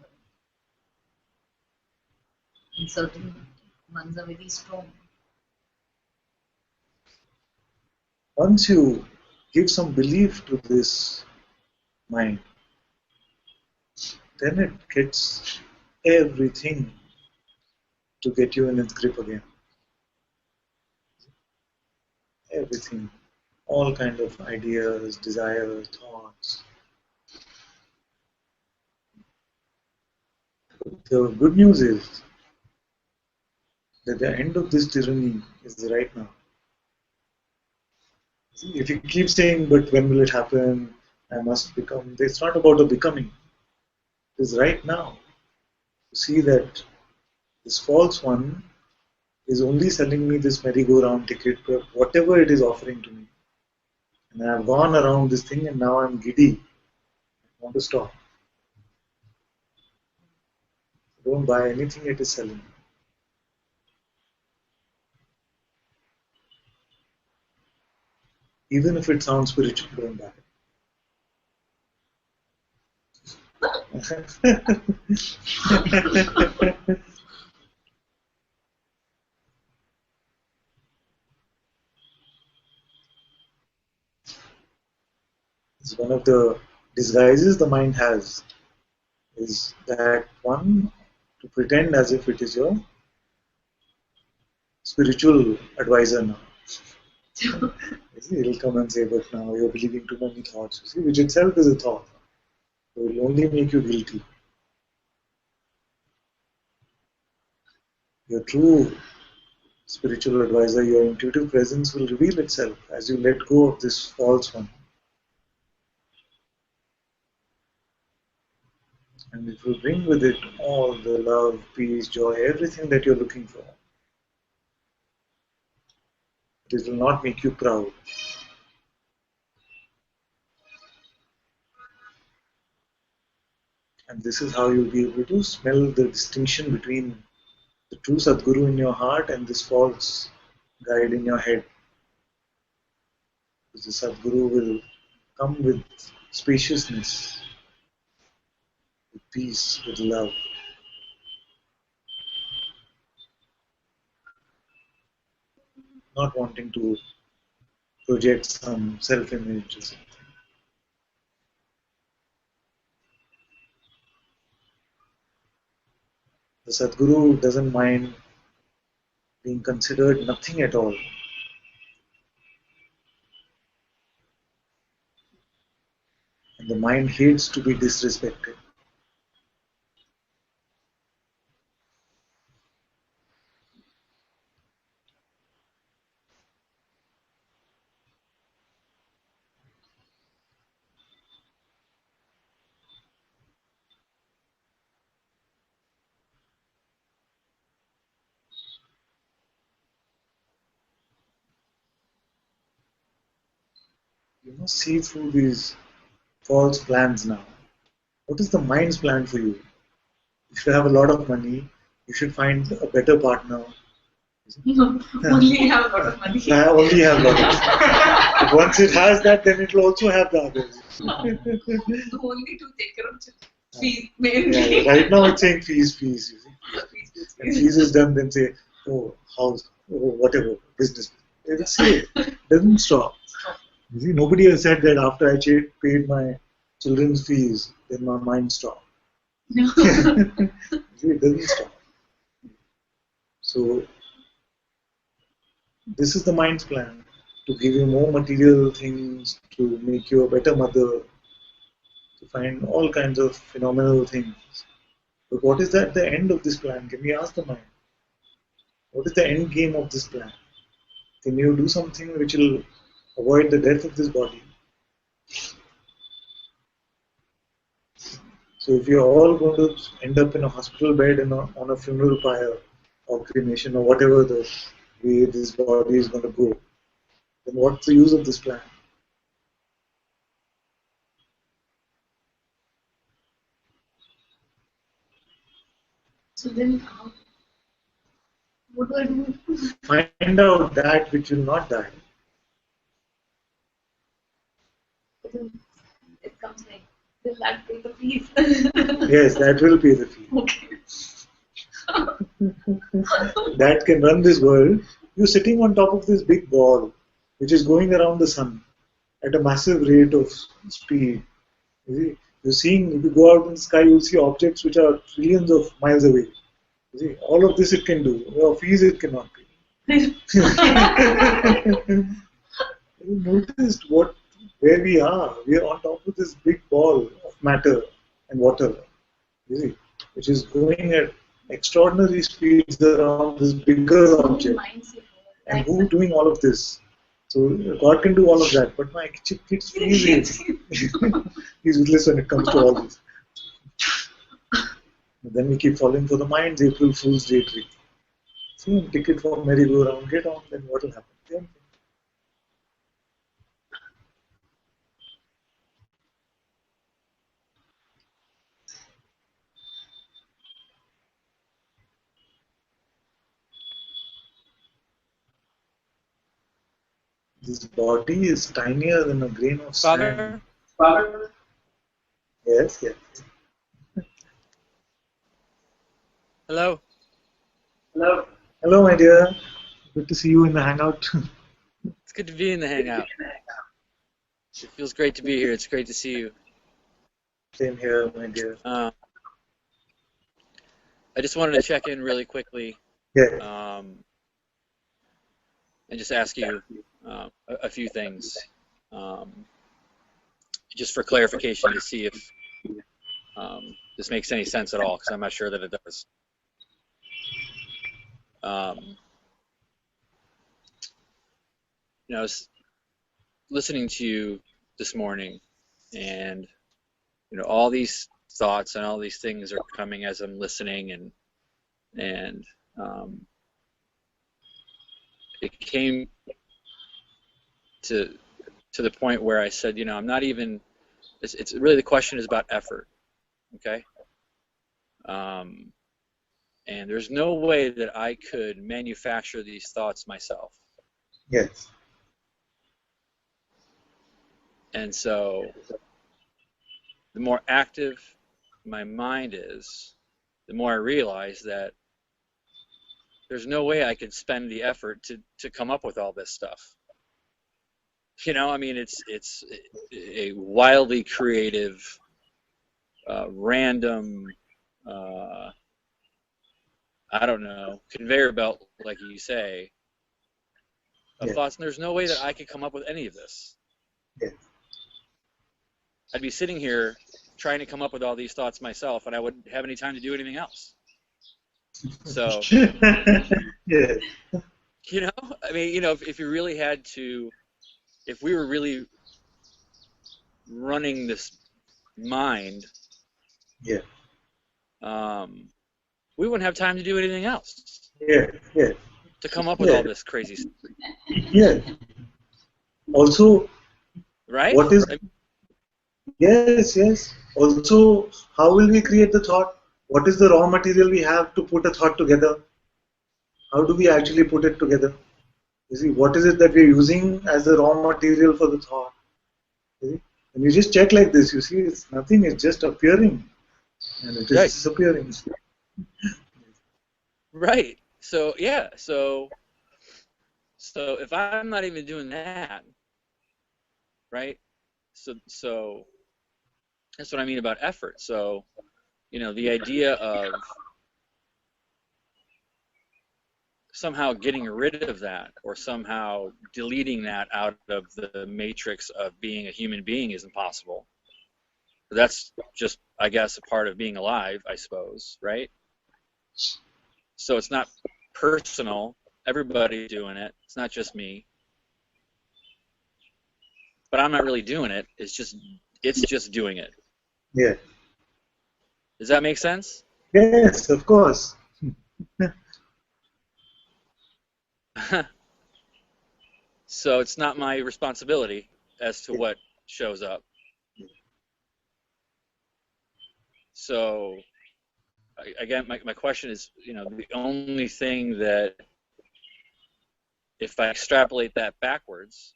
And certain ones are very strong. Once you give some belief to this mind, then it gets everything to get you in its grip again. Everything. all kind of ideas, desires, thoughts. The good news is that the end of this tyranny is right now. See, if you keep saying, but when will it happen? I must become. It's not about a becoming. It is right now. You see that this false one is only selling me this merry-go-round ticket, whatever it is offering to me. And I have gone around this thing and now I'm giddy. I want to stop. Don't buy anything it is selling. Even if it sounds spiritual, don't buy it. It's one of the disguises the mind has, is that one to pretend as if it is your spiritual advisor now. You see, he'll come and say, but now you're believing too many thoughts, you see, which itself is a thought. It will only make you guilty. Your true spiritual advisor, your intuitive presence will reveal itself as you let go of this false one. And it will bring with it all the love, peace, joy, everything that you're looking for. It will not make you proud. And this is how you'll be able to smell the distinction between the true Sadguru in your heart and this false guide in your head. Because the Sadguru will come with spaciousness, with peace, with love. Not wanting to project some self-image or something. The Sadguru doesn't mind being considered nothing at all. And the mind hates to be disrespected. You must see through these false plans now. What is the mind's plan for you? If you have a lot of money, you should find a better partner. No, only have a lot of money. I only have a lot of money. But once it has that, then it will also have the others. Only to take care of fees, mainly. Yeah, right now it's saying fees. You see. And fees is done, then say, oh, house, oh, whatever, business. They will say it. Doesn't stop. You see, nobody has said that after I paid my children's fees, then my mind stopped. No. See, it doesn't stop. So, this is the mind's plan, to give you more material things, to make you a better mother, to find all kinds of phenomenal things. But what is that the end of this plan? Can we ask the mind? What is the end game of this plan? Can you do something which will avoid the death of this body? So if you're all going to end up in a hospital bed and on a funeral pyre or cremation or whatever the way this body is going to go, then what's the use of this plan? So then, what do I do? Find out that which will not die. It comes like, will that pay the fees? Yes, that will pay the fee. Okay. That can run this world. You're sitting on top of this big ball which is going around the sun at a massive rate of speed. You're seeing, if you go out in the sky, you'll see objects which are trillions of miles away. You see, all of this it can do. Your fees it cannot pay. Have you noticed where we are? We are on top of this big ball of matter and water, you see, which is going at extraordinary speeds around this bigger object. And who's doing all of this? So God can do all of that, but my kid's freeze. He's useless when it comes to all this. And then we keep falling for the mind's April Fool's Day trick. See, ticket for merry-go-round, get on, then what will happen? Same thing. This body is tinier than a grain of sand. Father? Yes, yes. Hello? Hello, my dear. Good to see you in the hangout. It's good to be in the hangout. It feels great to be here. It's great to see you. Same here, my dear. I just wanted to check in really quickly Yeah. and just ask you a few things, just for clarification to see if this makes any sense at all, because I'm not sure that it does. I was listening to you this morning, and all these thoughts and all these things are coming as I'm listening, and it came to the point where I said, I'm not even. It's really, the question is about effort, okay? And there's no way that I could manufacture these thoughts myself. Yes. And so the more active my mind is, the more I realize that there's no way I could spend the effort to come up with all this stuff. I mean, it's a wildly creative, random, I don't know, conveyor belt, like you say, of thoughts. And there's no way that I could come up with any of this. Yeah. I'd be sitting here trying to come up with all these thoughts myself, and I wouldn't have any time to do anything else. So, Yeah. I mean, if you really had to, if we were really running this mind, Yeah. we wouldn't have time to do anything else. Yeah. Yeah. To come up with all this crazy stuff. Yeah. Also, right? What is? Yes, yes. Also, how will we create the thought? What is the raw material we have to put a thought together? How do we actually put it together? You see, what is it that we're using as the raw material for the thought? You see? And you just check like this, you see, it's nothing, it's just appearing. And it is disappearing. Right. So, yeah, so if I'm not even doing that, right? So that's what I mean about effort. So, the idea of somehow getting rid of that, or somehow deleting that out of the matrix of being a human being, is impossible. That's just, I guess, a part of being alive, I suppose, right? So it's not personal. Everybody's doing it. It's not just me. But I'm not really doing it. It's just doing it. Yeah. Does that make sense? Yes, of course. So it's not my responsibility as to what shows up. So again, my question is, the only thing that, if I extrapolate that backwards,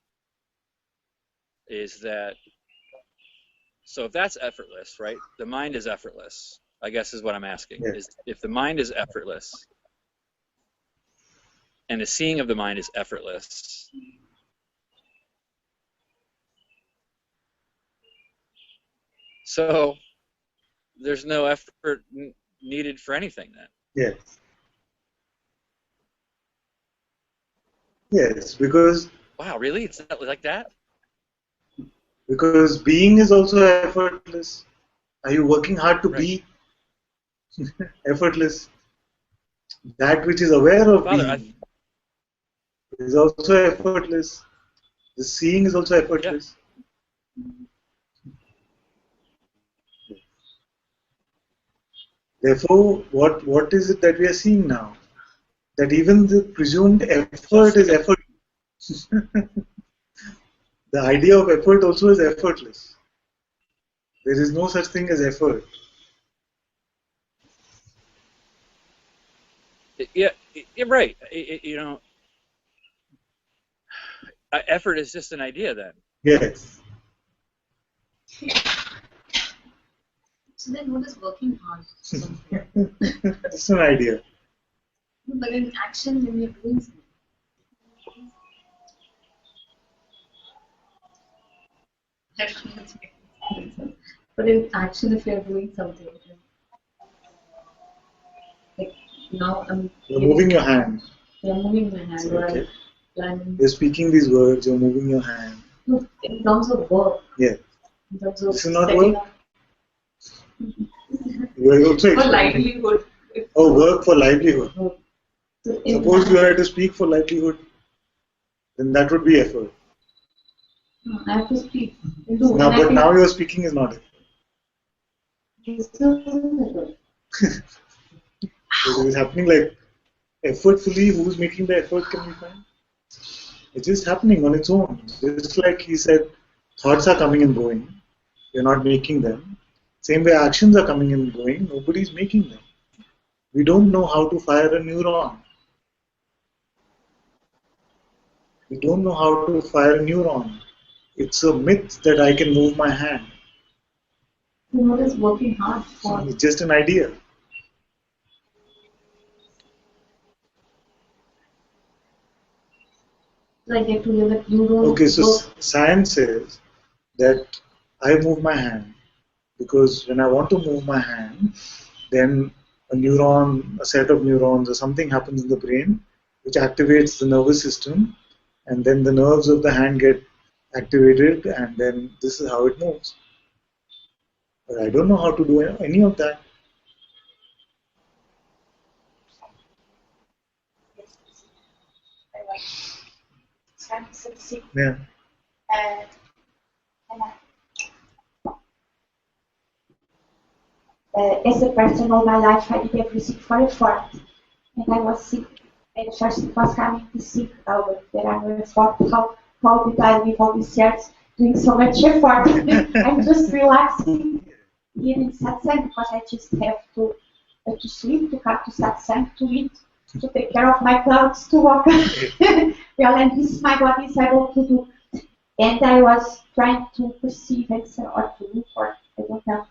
is that, so if that's effortless, right? The mind is effortless, I guess, is what I'm asking. Yeah. Is if the mind is effortless, and the seeing of the mind is effortless, so there's no effort needed for anything then. Yes. Yes, because Wow, really? It's not like that? Because being is also effortless. Are you working hard to Right. be effortless? That which is aware of Father, being is also effortless. The seeing is also effortless. Therefore, what is it that we are seeing now? That even the presumed effort is effort. The idea of effort also is effortless. There is no such thing as effort. yeah, you're right. Effort is just an idea then. Yes. So then what is working hard? It's an idea. But in action, when you're doing something. But in action, if you're doing something, like now You're moving your hand. You're moving my hand. Okay. I'm planning. You're speaking these words, you're moving your hand. No, in terms of work. Yeah. In terms of This is not setting work. up. You are also For livelihood. Oh, work for livelihood. So in Suppose you had to speak for livelihood, then that would be effort. No, I have to speak. Now, but now your speaking is not effort. So it is happening like effortfully. Who's making the effort? Can we find? It's just happening on its own. Just like he said, thoughts are coming and going. You're not making them. Same way, actions are coming and going. Nobody's making them. We don't know how to fire a neuron. We don't know how to fire a neuron. It's a myth that I can move my hand. So what is working hard for? It's just an idea. I get to know that you don't. Okay, so science says that I move my hand because when I want to move my hand, then a neuron, a set of neurons, or something happens in the brain which activates the nervous system, and then the nerves of the hand get activated, and then this is how it moves. But I don't know how to do any of that. Yeah. As a person all my life, I did everything for effort. And I was sick. And first it was coming to sick. Albert, that I thought, how did I live all these years doing so much effort? I'm just relaxing here in Satsang because I just have to sleep, to come to Satsang, to eat, to take care of my clothes, to walk. Well, and this my body is able to do. And I was trying to perceive and say, or to look for, I don't know.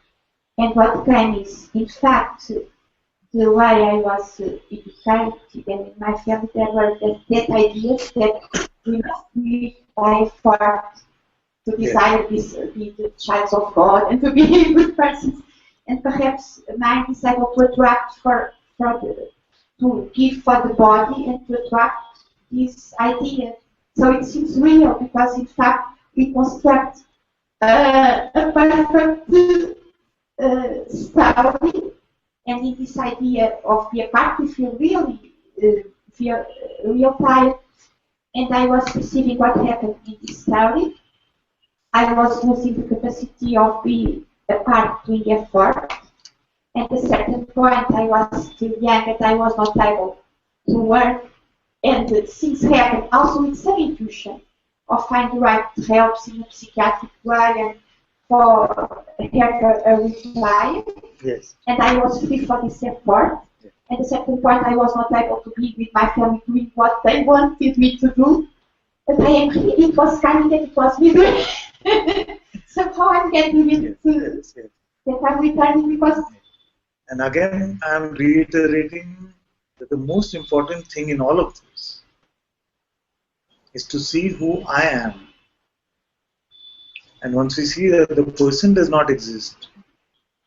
And what came is, in fact, the way I was educated and in my family, there were that idea that we must live by effort to desire this, be the child of God and to be a good person. And perhaps mind is able to attract to give for the body and to attract this idea. So it seems real because, in fact, we construct a perfect story, and in this idea of the apart, we feel real tired. And I was perceiving what happened in this story. I was losing the capacity of being apart doing effort. At a certain point, I was still young and I was not able to work. And things happened also with some intuition of finding the right helps in a psychiatric way and for have a reply. Yes. And I was free for this effort. Yes. At a certain point, I was not able to be with my family doing what they wanted me to do. But I am here. It was coming and it was me doing. Somehow I'm getting it that I'm returning because. And again, I'm reiterating that the most important thing in all of this is to see who I am. And once we see that the person does not exist,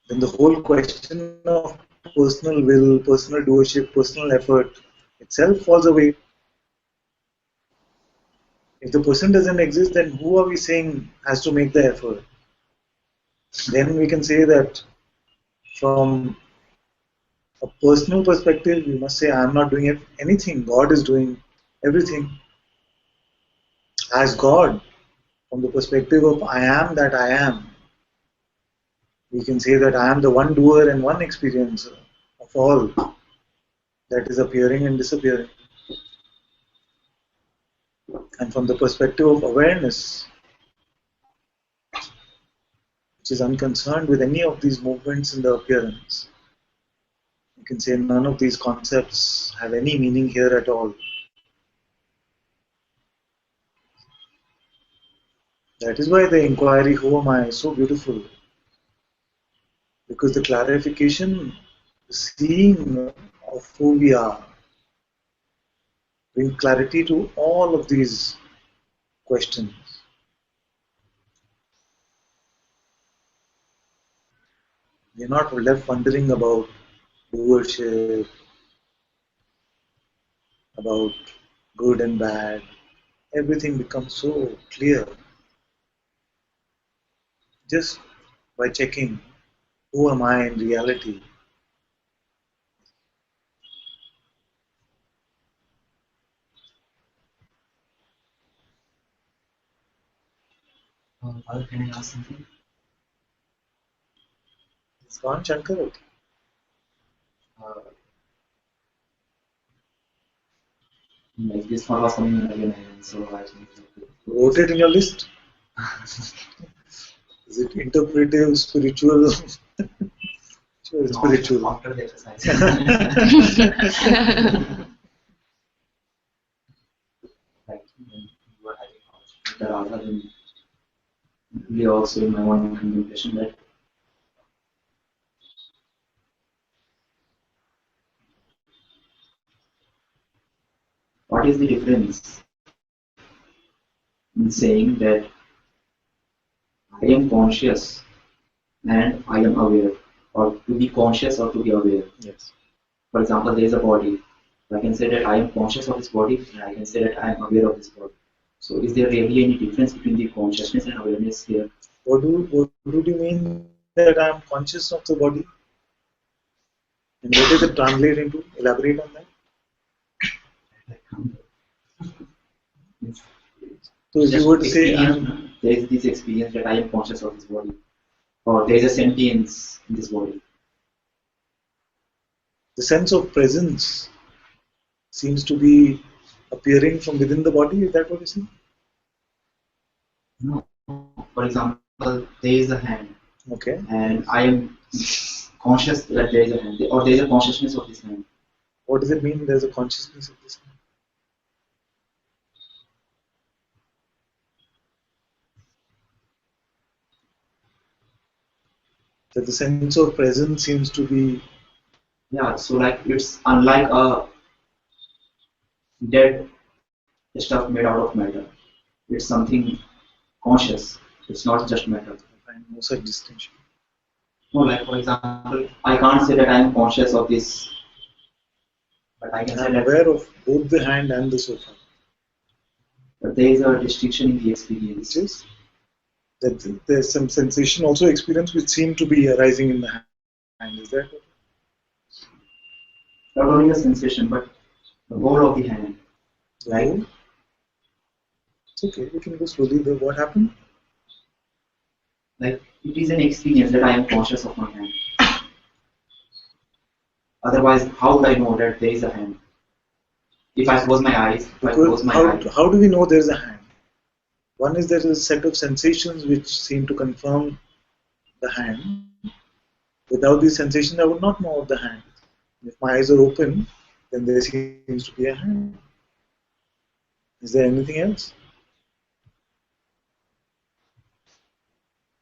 then the whole question of personal will, personal doership, personal effort itself falls away. If the person doesn't exist, then who are we saying has to make the effort? Then we can say that from a personal perspective, we must say, I am not doing anything. God is doing everything. As God, from the perspective of I am that I am, we can say that I am the one doer and one experiencer of all that is appearing and disappearing. And from the perspective of awareness, which is unconcerned with any of these movements in the appearance, you can say none of these concepts have any meaning here at all. That is why the inquiry, who am I, is so beautiful. Because the clarification, the seeing of who we are, bring clarity to all of these questions. We are not left wondering about doership, about good and bad. Everything becomes so clear just by checking who am I in reality. Father, can I ask something? It's gone, Shankar. Okay. Like this one was coming in again, and so I think Wrote it in your list. Is it interpretive, spiritual? Sure, it's spiritual. after the exercise. Like when you were having the Radha, then we also in my own contemplation that what is the difference in saying that I am conscious and I am aware, or to be conscious or to be aware? Yes. For example, there is a body. I can say that I am conscious of this body, and I can say that I am aware of this body. So, is there really any difference between the consciousness and awareness here? What do you mean that I am conscious of the body? And what does it translate into? Elaborate on that. So if you would say there is this experience that I am conscious of this body, or there is a sentience in this body. The sense of presence seems to be appearing from within the body. Is that what you see? No. For example, there is a hand. Okay. And I am conscious that there is a hand, or there is a consciousness of this hand. What does it mean? There's a consciousness of this hand. That the sense of presence seems to be. Yeah, so like it's unlike a dead stuff made out of matter. It's something conscious. It's not just matter. I find no such distinction. No, like for example, I can't say that I am conscious of this, but I can say I'm that. aware of both the hand and the sofa. But there is a distinction in the experience. Which is that there's some sensation also experienced which seem to be arising in the hand. Is that? Not only the sensation, but the whole of the hand. Like, it's okay, we can go slowly. What happened? Like it is an experience that I am conscious of my hand. Otherwise, how would I know that there is a hand? If I close my eyes, How do we know there is a hand? One is there is a set of sensations which seem to confirm the hand. Without these sensations, I would not know of the hand. If my eyes are open, then there seems to be a hand. Is there anything else?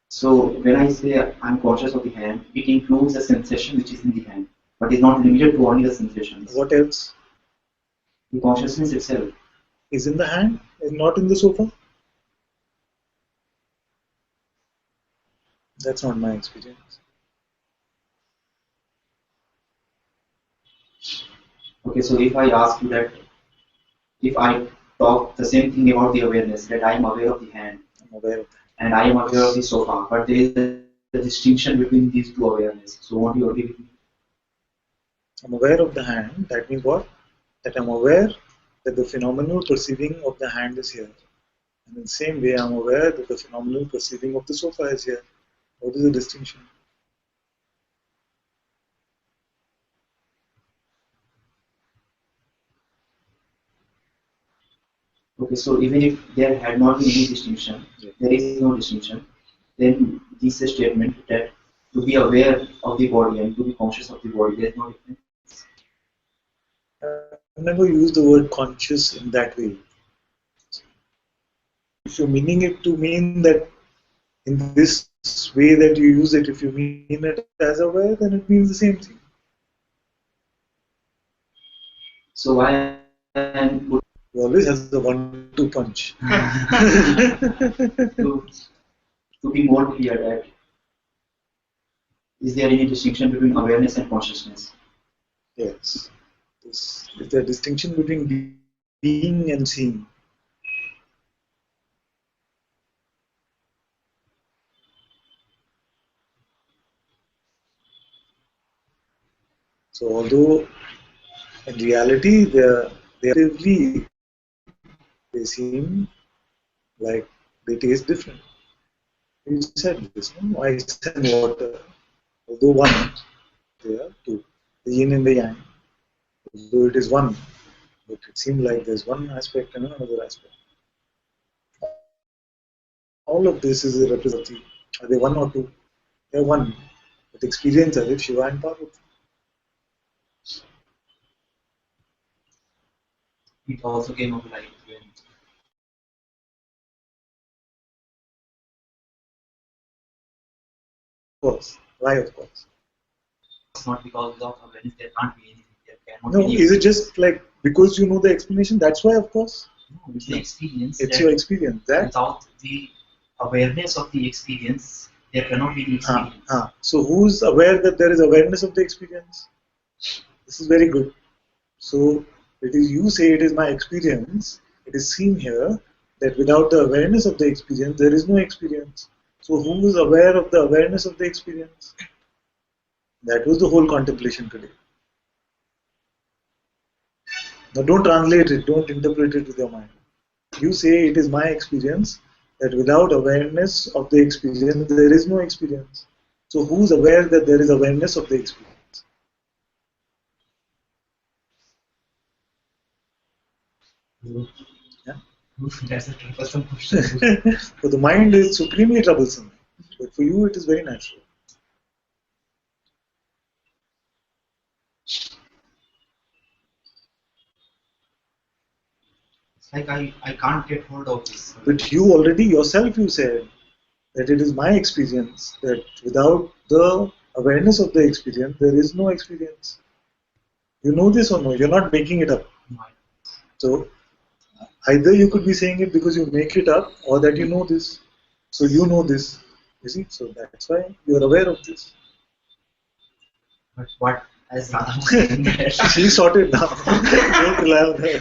So when I say I'm conscious of the hand, it includes the sensation which is in the hand, but is not limited to only the sensations. What else? The consciousness itself is in the hand, is not in the sofa. That's not my experience. Okay, so if I ask you that, if I talk the same thing about the awareness, that I am aware of the hand I'm aware of that. and I am aware of the sofa, but there is a distinction between these two awareness. So won't you agree with me? I'm aware of the hand. That means what? That I'm aware that the phenomenal perceiving of the hand is here. And in the same way, I'm aware that the phenomenal perceiving of the sofa is here. What is the distinction? Okay, so even if there had not been any distinction, there is no distinction, then this is a statement that to be aware of the body and to be conscious of the body, there is no difference. I've never used the word conscious in that way. If you're meaning it to mean that in this way that you use it, if you mean it as aware, then it means the same thing. So why am He always has the 1-2 punch. to be more clear that is there any distinction between awareness and consciousness? Yes. Is there a distinction between being and seeing? So although in reality they seem like they taste different. You said this, no? Ice and water, although one, they are two. The yin and the yang, although it is one, but it seems like there's one aspect and another aspect. All of this is a representative. Are they one or two? They're one. But experience as if Shiva and Parvati. It also came up like when Of course. Why, of course? it's not because of awareness there can't be anything. There cannot No, be is it just like because you know the explanation? That's why, of course. No, it's the experience. It's that your experience. That. without the awareness of the experience, there cannot be the experience. So who's aware that there is awareness of the experience? This is very good. So it is you say it is my experience. It is seen here that without the awareness of the experience, there is no experience. So who is aware of the awareness of the experience? That was the whole contemplation today. Now don't translate it, don't interpret it with your mind. You say it is my experience that without awareness of the experience, there is no experience. So who's aware that there is awareness of the experience? Yeah? That's a troublesome question. For the mind, it's supremely troublesome. But for you, it is very natural. It's like I can't get hold of this. But you already yourself, you said that it is my experience that without the awareness of the experience, there is no experience. You know this or no? You're not making it up. So either you could be saying it because you make it up, or that you know this. So you know this. You see? So that's why you're aware of this. But what, as Radha was saying, She's sorted now. Don't rely on her.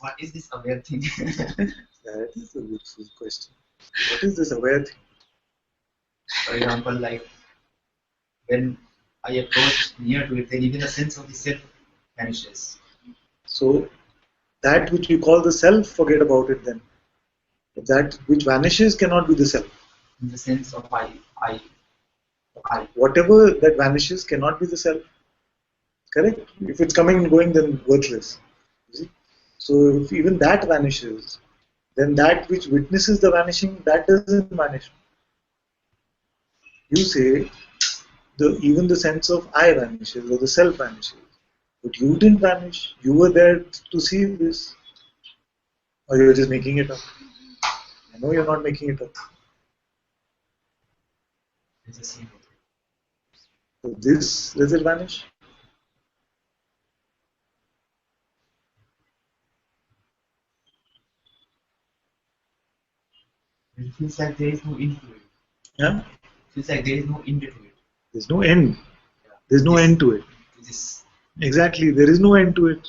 what is this aware thing? That is a beautiful question. What is this aware thing? For example, like when I approach near to it, then even the sense of the self vanishes. So that which we call the self, forget about it then. That which vanishes cannot be the self. In the sense of I. Whatever that vanishes cannot be the self. Correct? If it's coming and going, then worthless. You see? So if even that vanishes, then that which witnesses the vanishing, that doesn't vanish. You say even the sense of I vanishes or the self vanishes. But you didn't vanish. You were there to see this. Or you're just making it up. I know you're not making it up. It's the same. So this, does it vanish? It feels like there is no end to it. Yeah? It feels like there is no end to it. There's no end. Yeah. There's no end to it. This. Exactly. There is no end to it.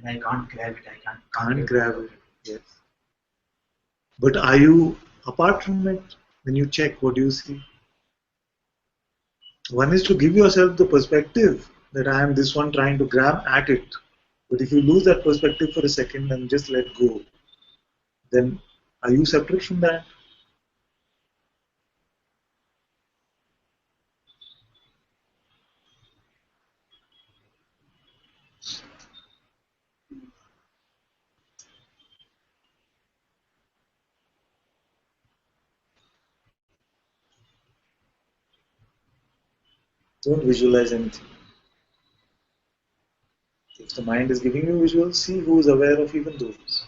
and I can't grab it. I Can't grab it. Yes. But are you, apart from it, when you check, what do you see? One is to give yourself the perspective that I am this one trying to grab at it. But if you lose that perspective for a second and just let go, then are you separate from that? Don't visualize anything. If the mind is giving you visuals, see who is aware of even those.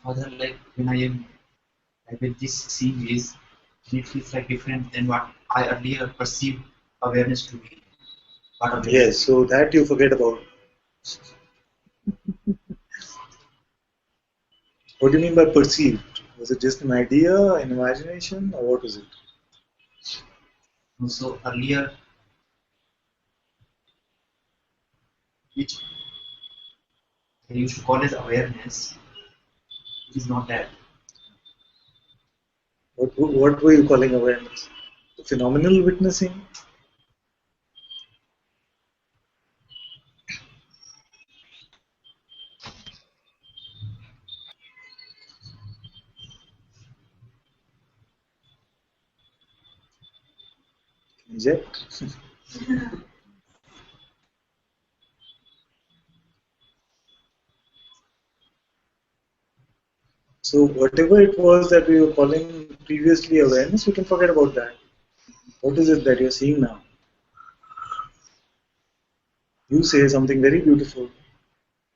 Father, like when I am with this seeing is, it feels like different than what I earlier perceived awareness to be. What awareness Yes, so that you forget about. What do you mean by perceived? Was it just an idea, an imagination, or what was it? so earlier, which I used to call as awareness, it is not that. What were you calling awareness? Phenomenal witnessing? Inject? So whatever it was that we were calling previously awareness, we can forget about that. What is it that you're seeing now? You say something very beautiful,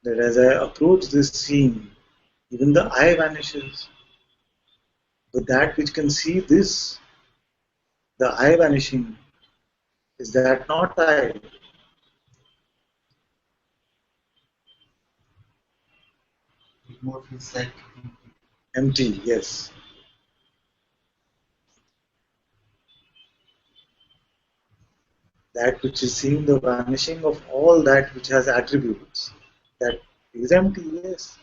that as I approach this scene, even the I vanishes. But that which can see this, the I vanishing, is that not I? It more feels like Empty, yes. That which is seeing the vanishing of all that which has attributes. That is empty, yes.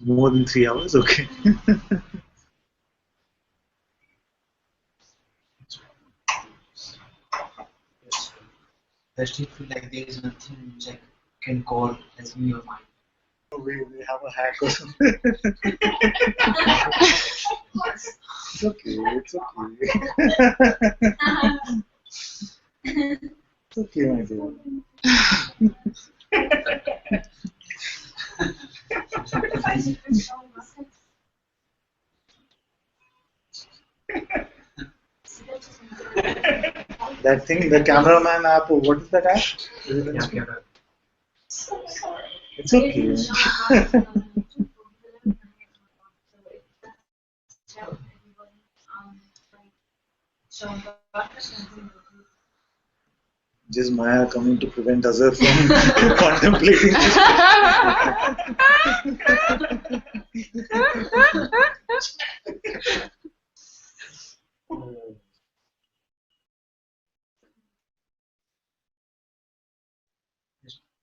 More than 3 hours, okay. I still feel like there is nothing which I can call as me or mine. We have a hack or something. It's okay, it's okay. It's okay, my dear. That thing, the cameraman app, what is that app? Is it Yeah, It's okay. Just Maya coming to prevent Azhar from contemplating this.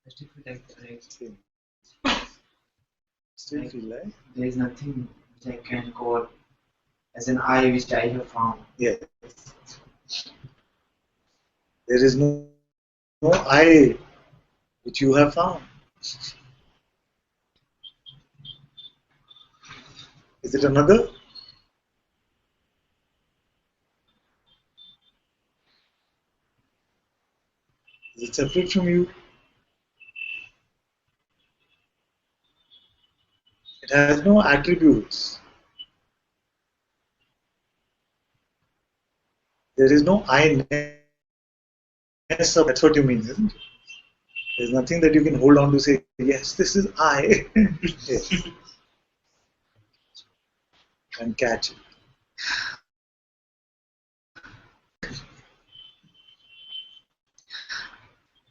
I still feel like Still feel like? there is nothing which I can call as an I which I have found. Yes. There is no I which you have found. Is it another? It's separate from you. It has no attributes. There is no I-ness. That's what you mean, isn't it? There's nothing that you can hold on to say, yes, this is I. Yes. And catch it.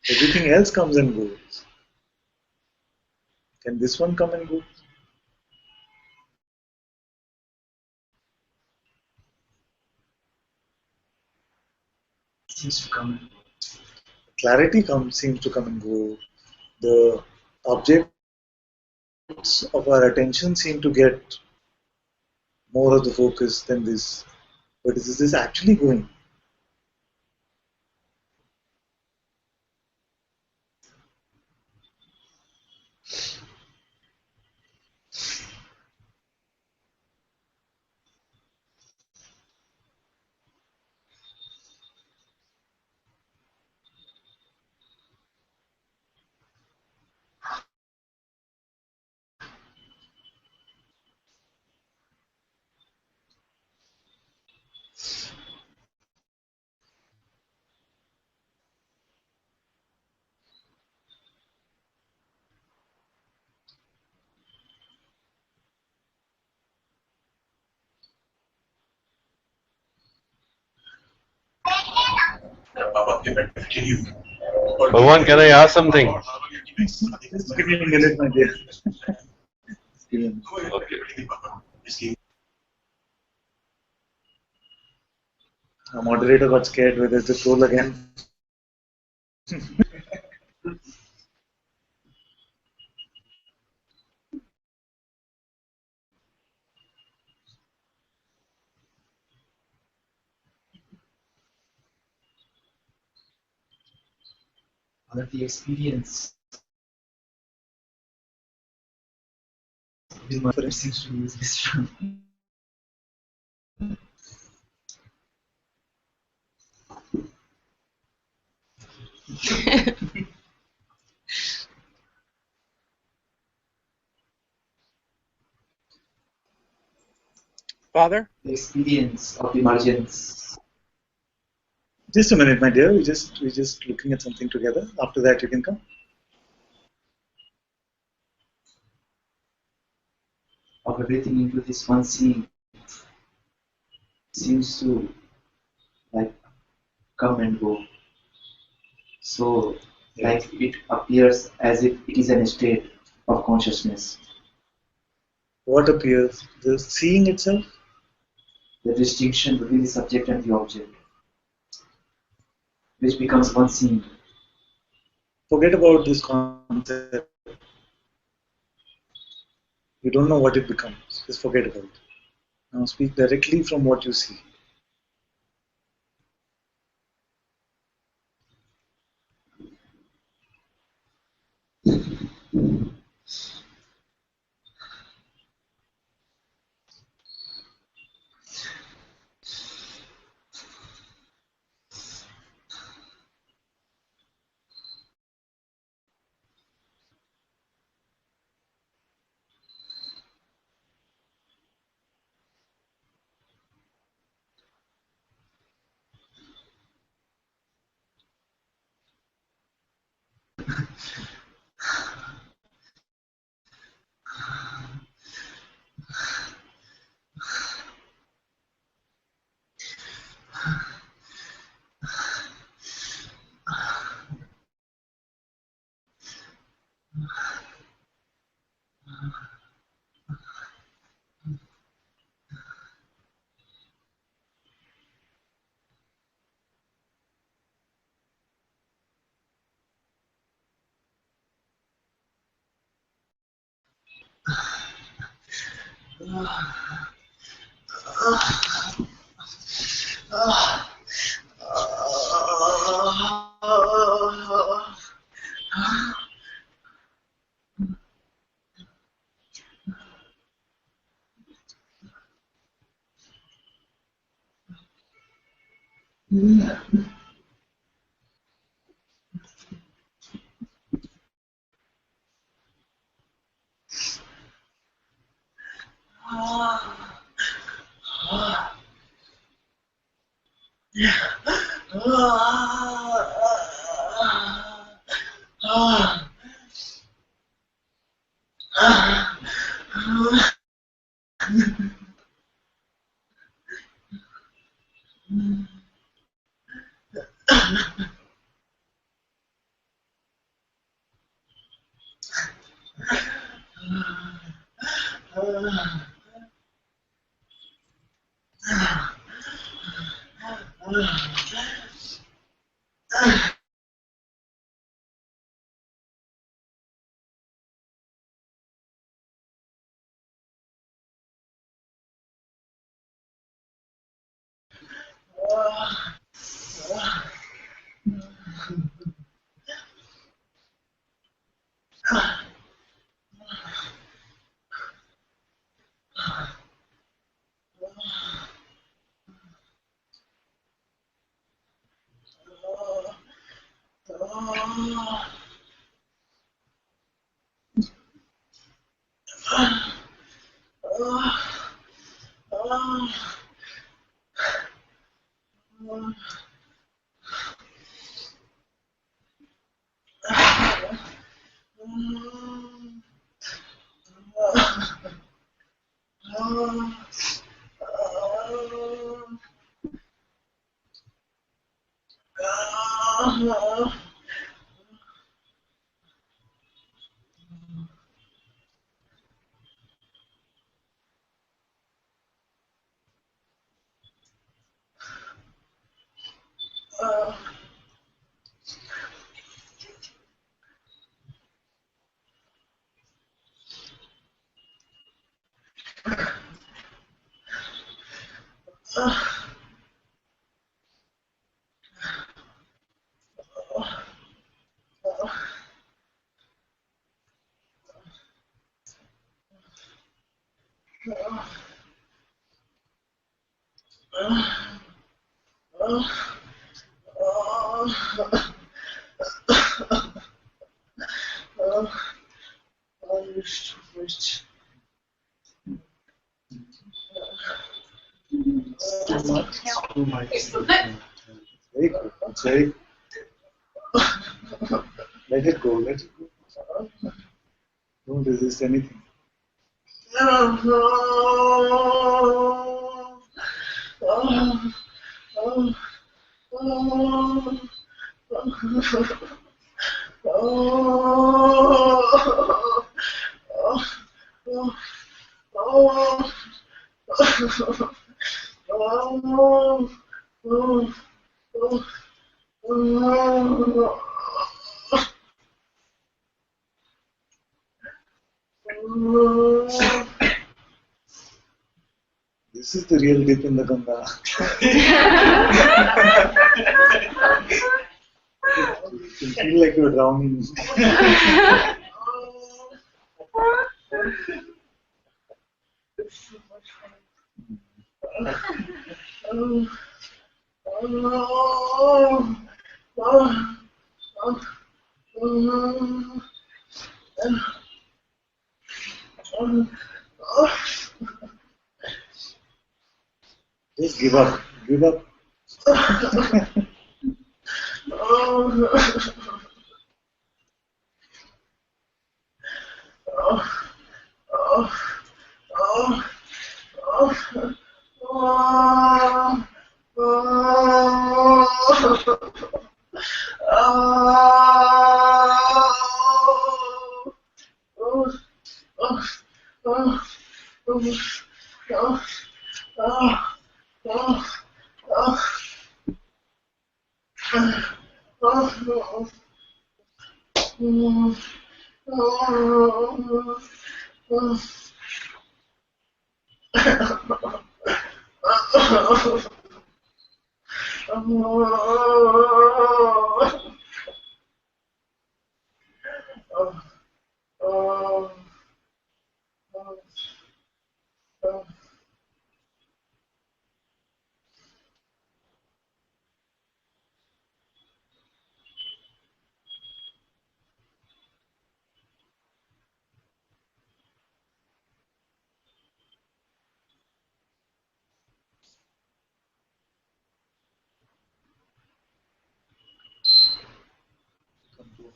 Everything else comes and goes. Can this one come and go? Seems to come and go. Clarity seems to come and go. The objects of our attention seem to get more of the focus than this. But is this actually going? Bhagwan, can I ask something? Just give me a minute, my dear. Just give me a minute. Okay. The moderator got scared whether to troll again. Or the experience. The mother seems to use this term. Father? The experience of emergence. Just a minute, my dear. We're just looking at something together. After that, you can come. Of everything into this one seeing seems to like come and go. So like it appears as if it is an state of consciousness. What appears? The seeing itself? The distinction between the subject and the object, which becomes one seeing. Forget about this concept. You don't know what it becomes. Just forget about it. Now speak directly from what you see. Too much. Very good. It's very. Let it go. Let it go. Don't resist anything. This is the real dip in the Ganga. You feel like you're drowning. Just give up. Give up.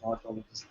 Hot all of this.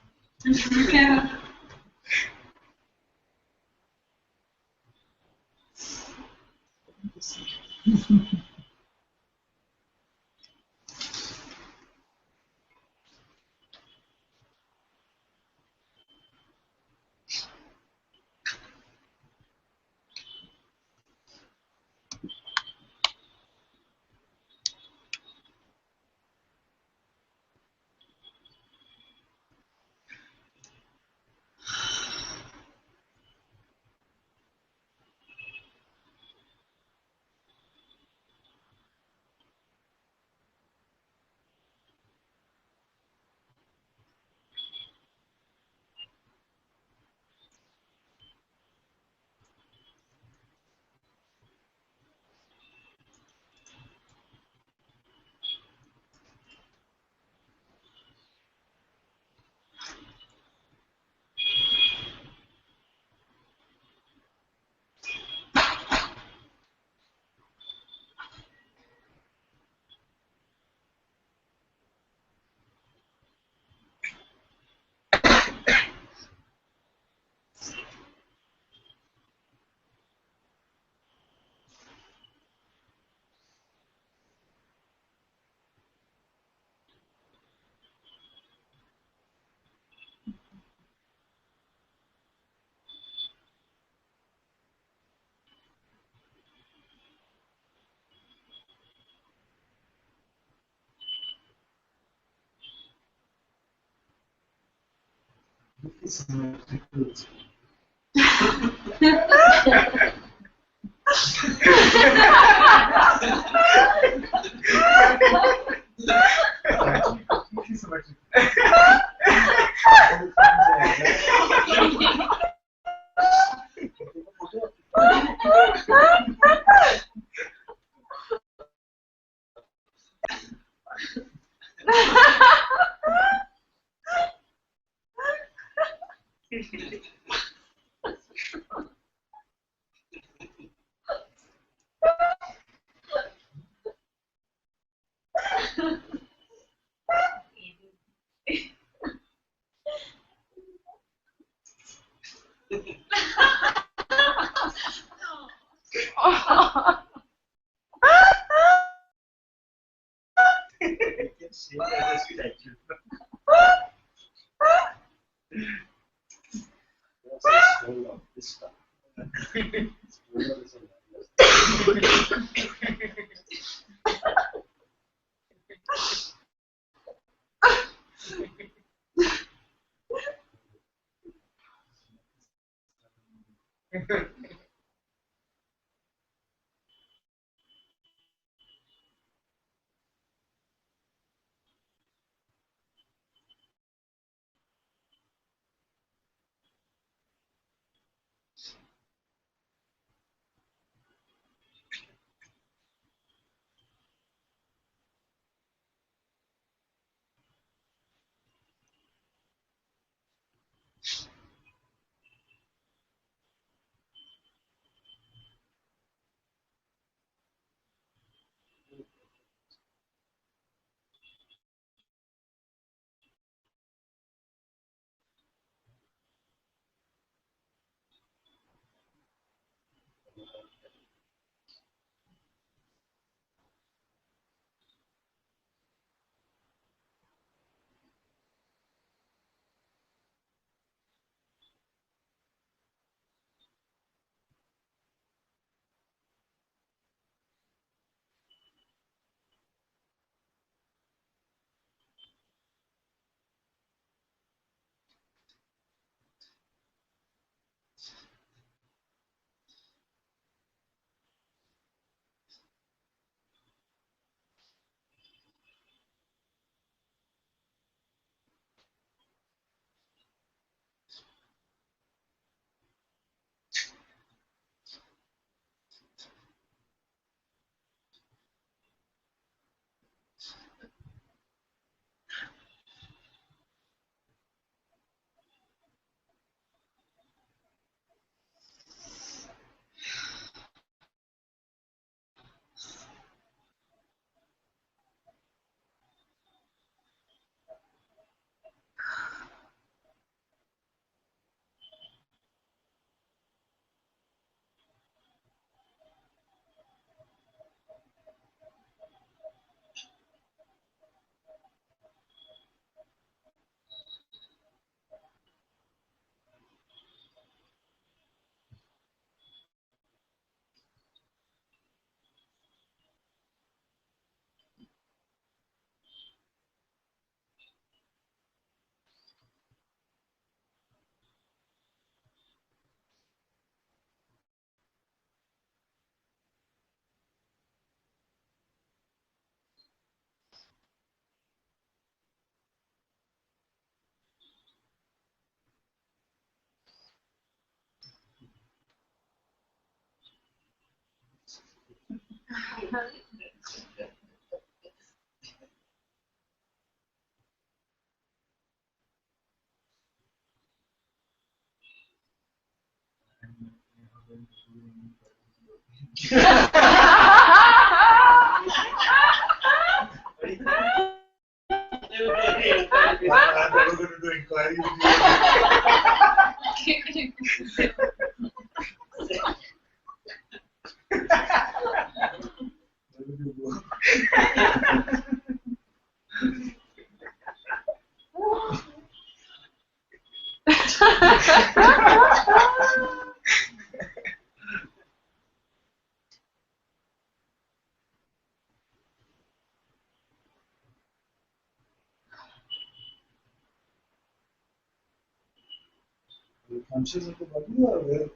You're conscious of the body or aware of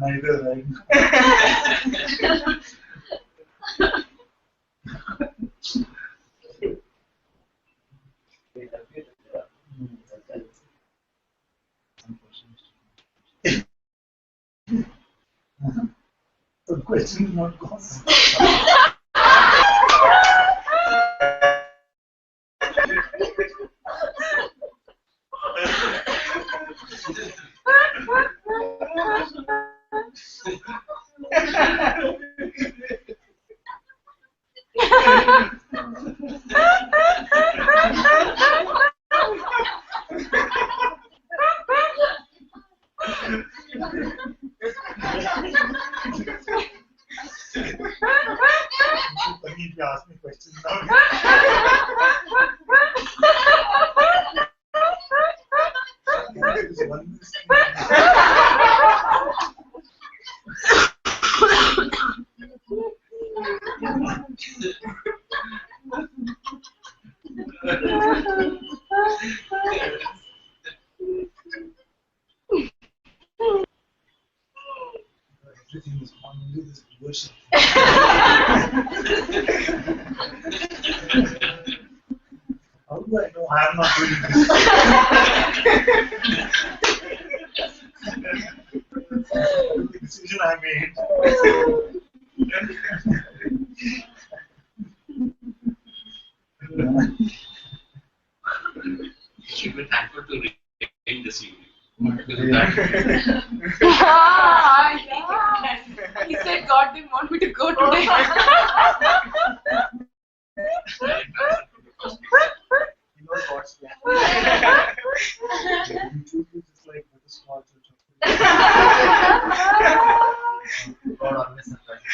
neither, right? The question is not gone. If you ask me questions now. There's one everything is only this worship. How do I know I am not doing this? The decision I made. Should be thankful to rain this evening. He said God didn't want me to go today. He knows what's there. YouTube is just like butterscotch or chocolate. God always surprises.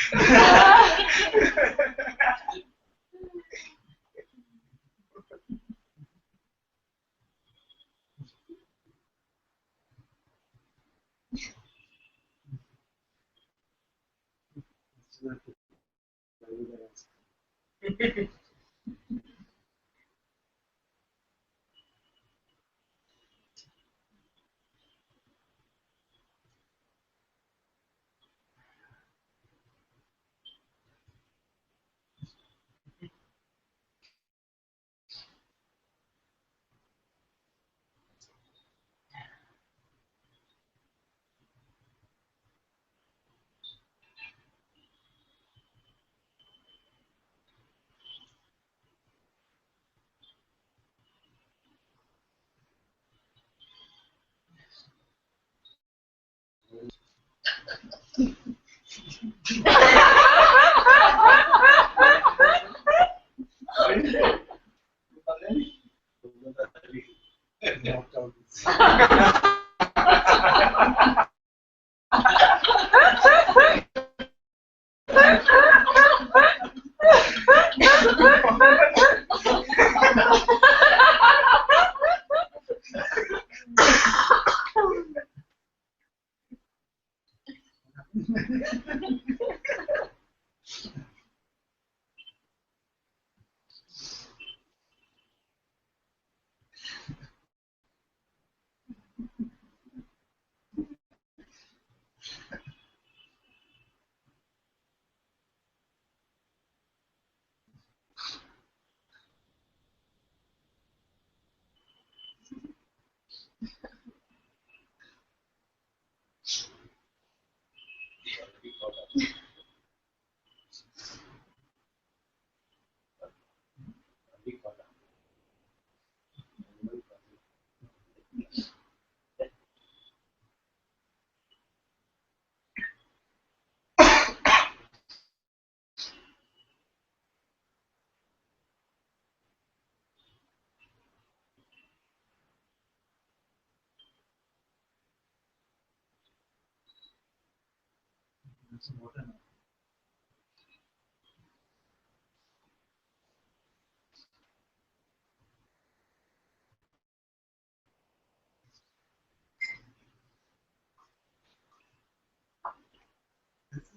Knocked out. That's water now.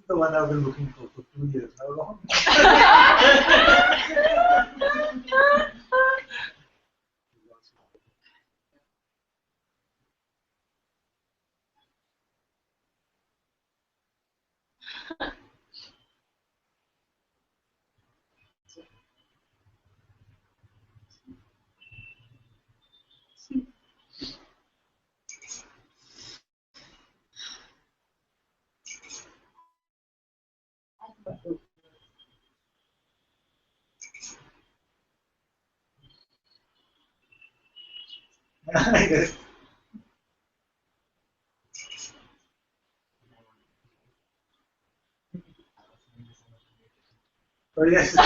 The one I've been looking for 2 years. How long? I guess. Oh, yes.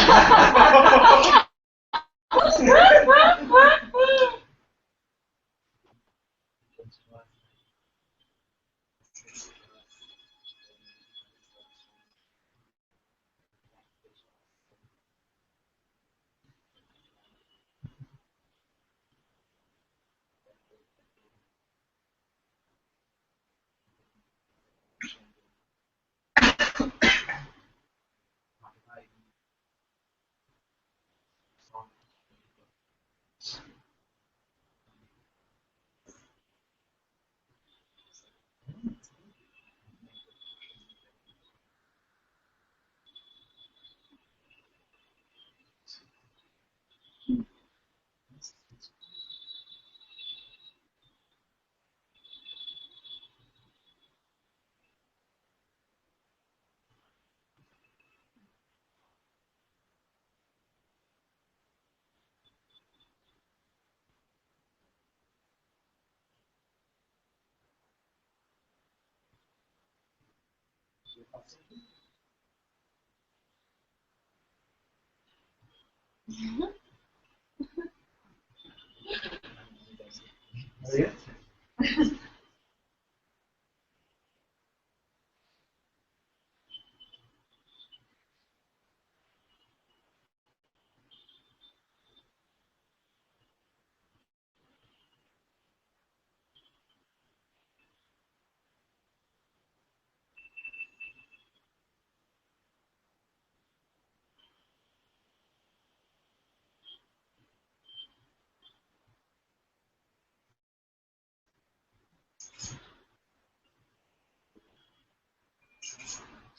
Oh, yeah.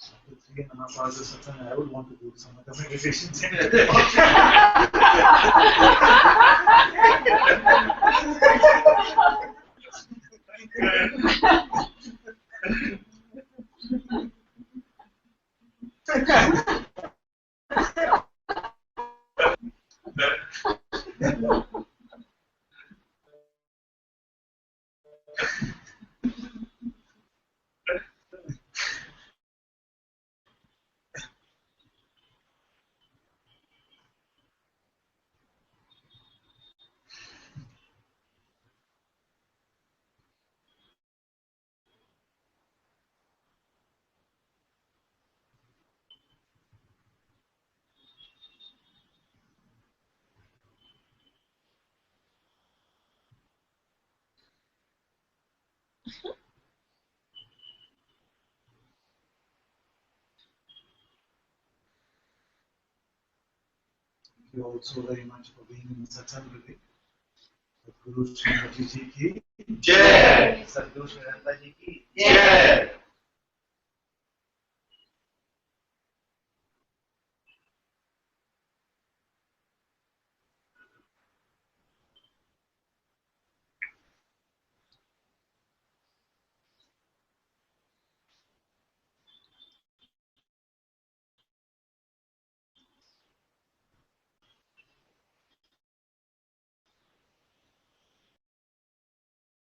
After 3.5 hours of satsang, I would want to do some other meditation center. Thank you also very much for being in satsang today. Guru Srimati Ji ki Jai. Sadguru Sri Ananta Ji ki Jai.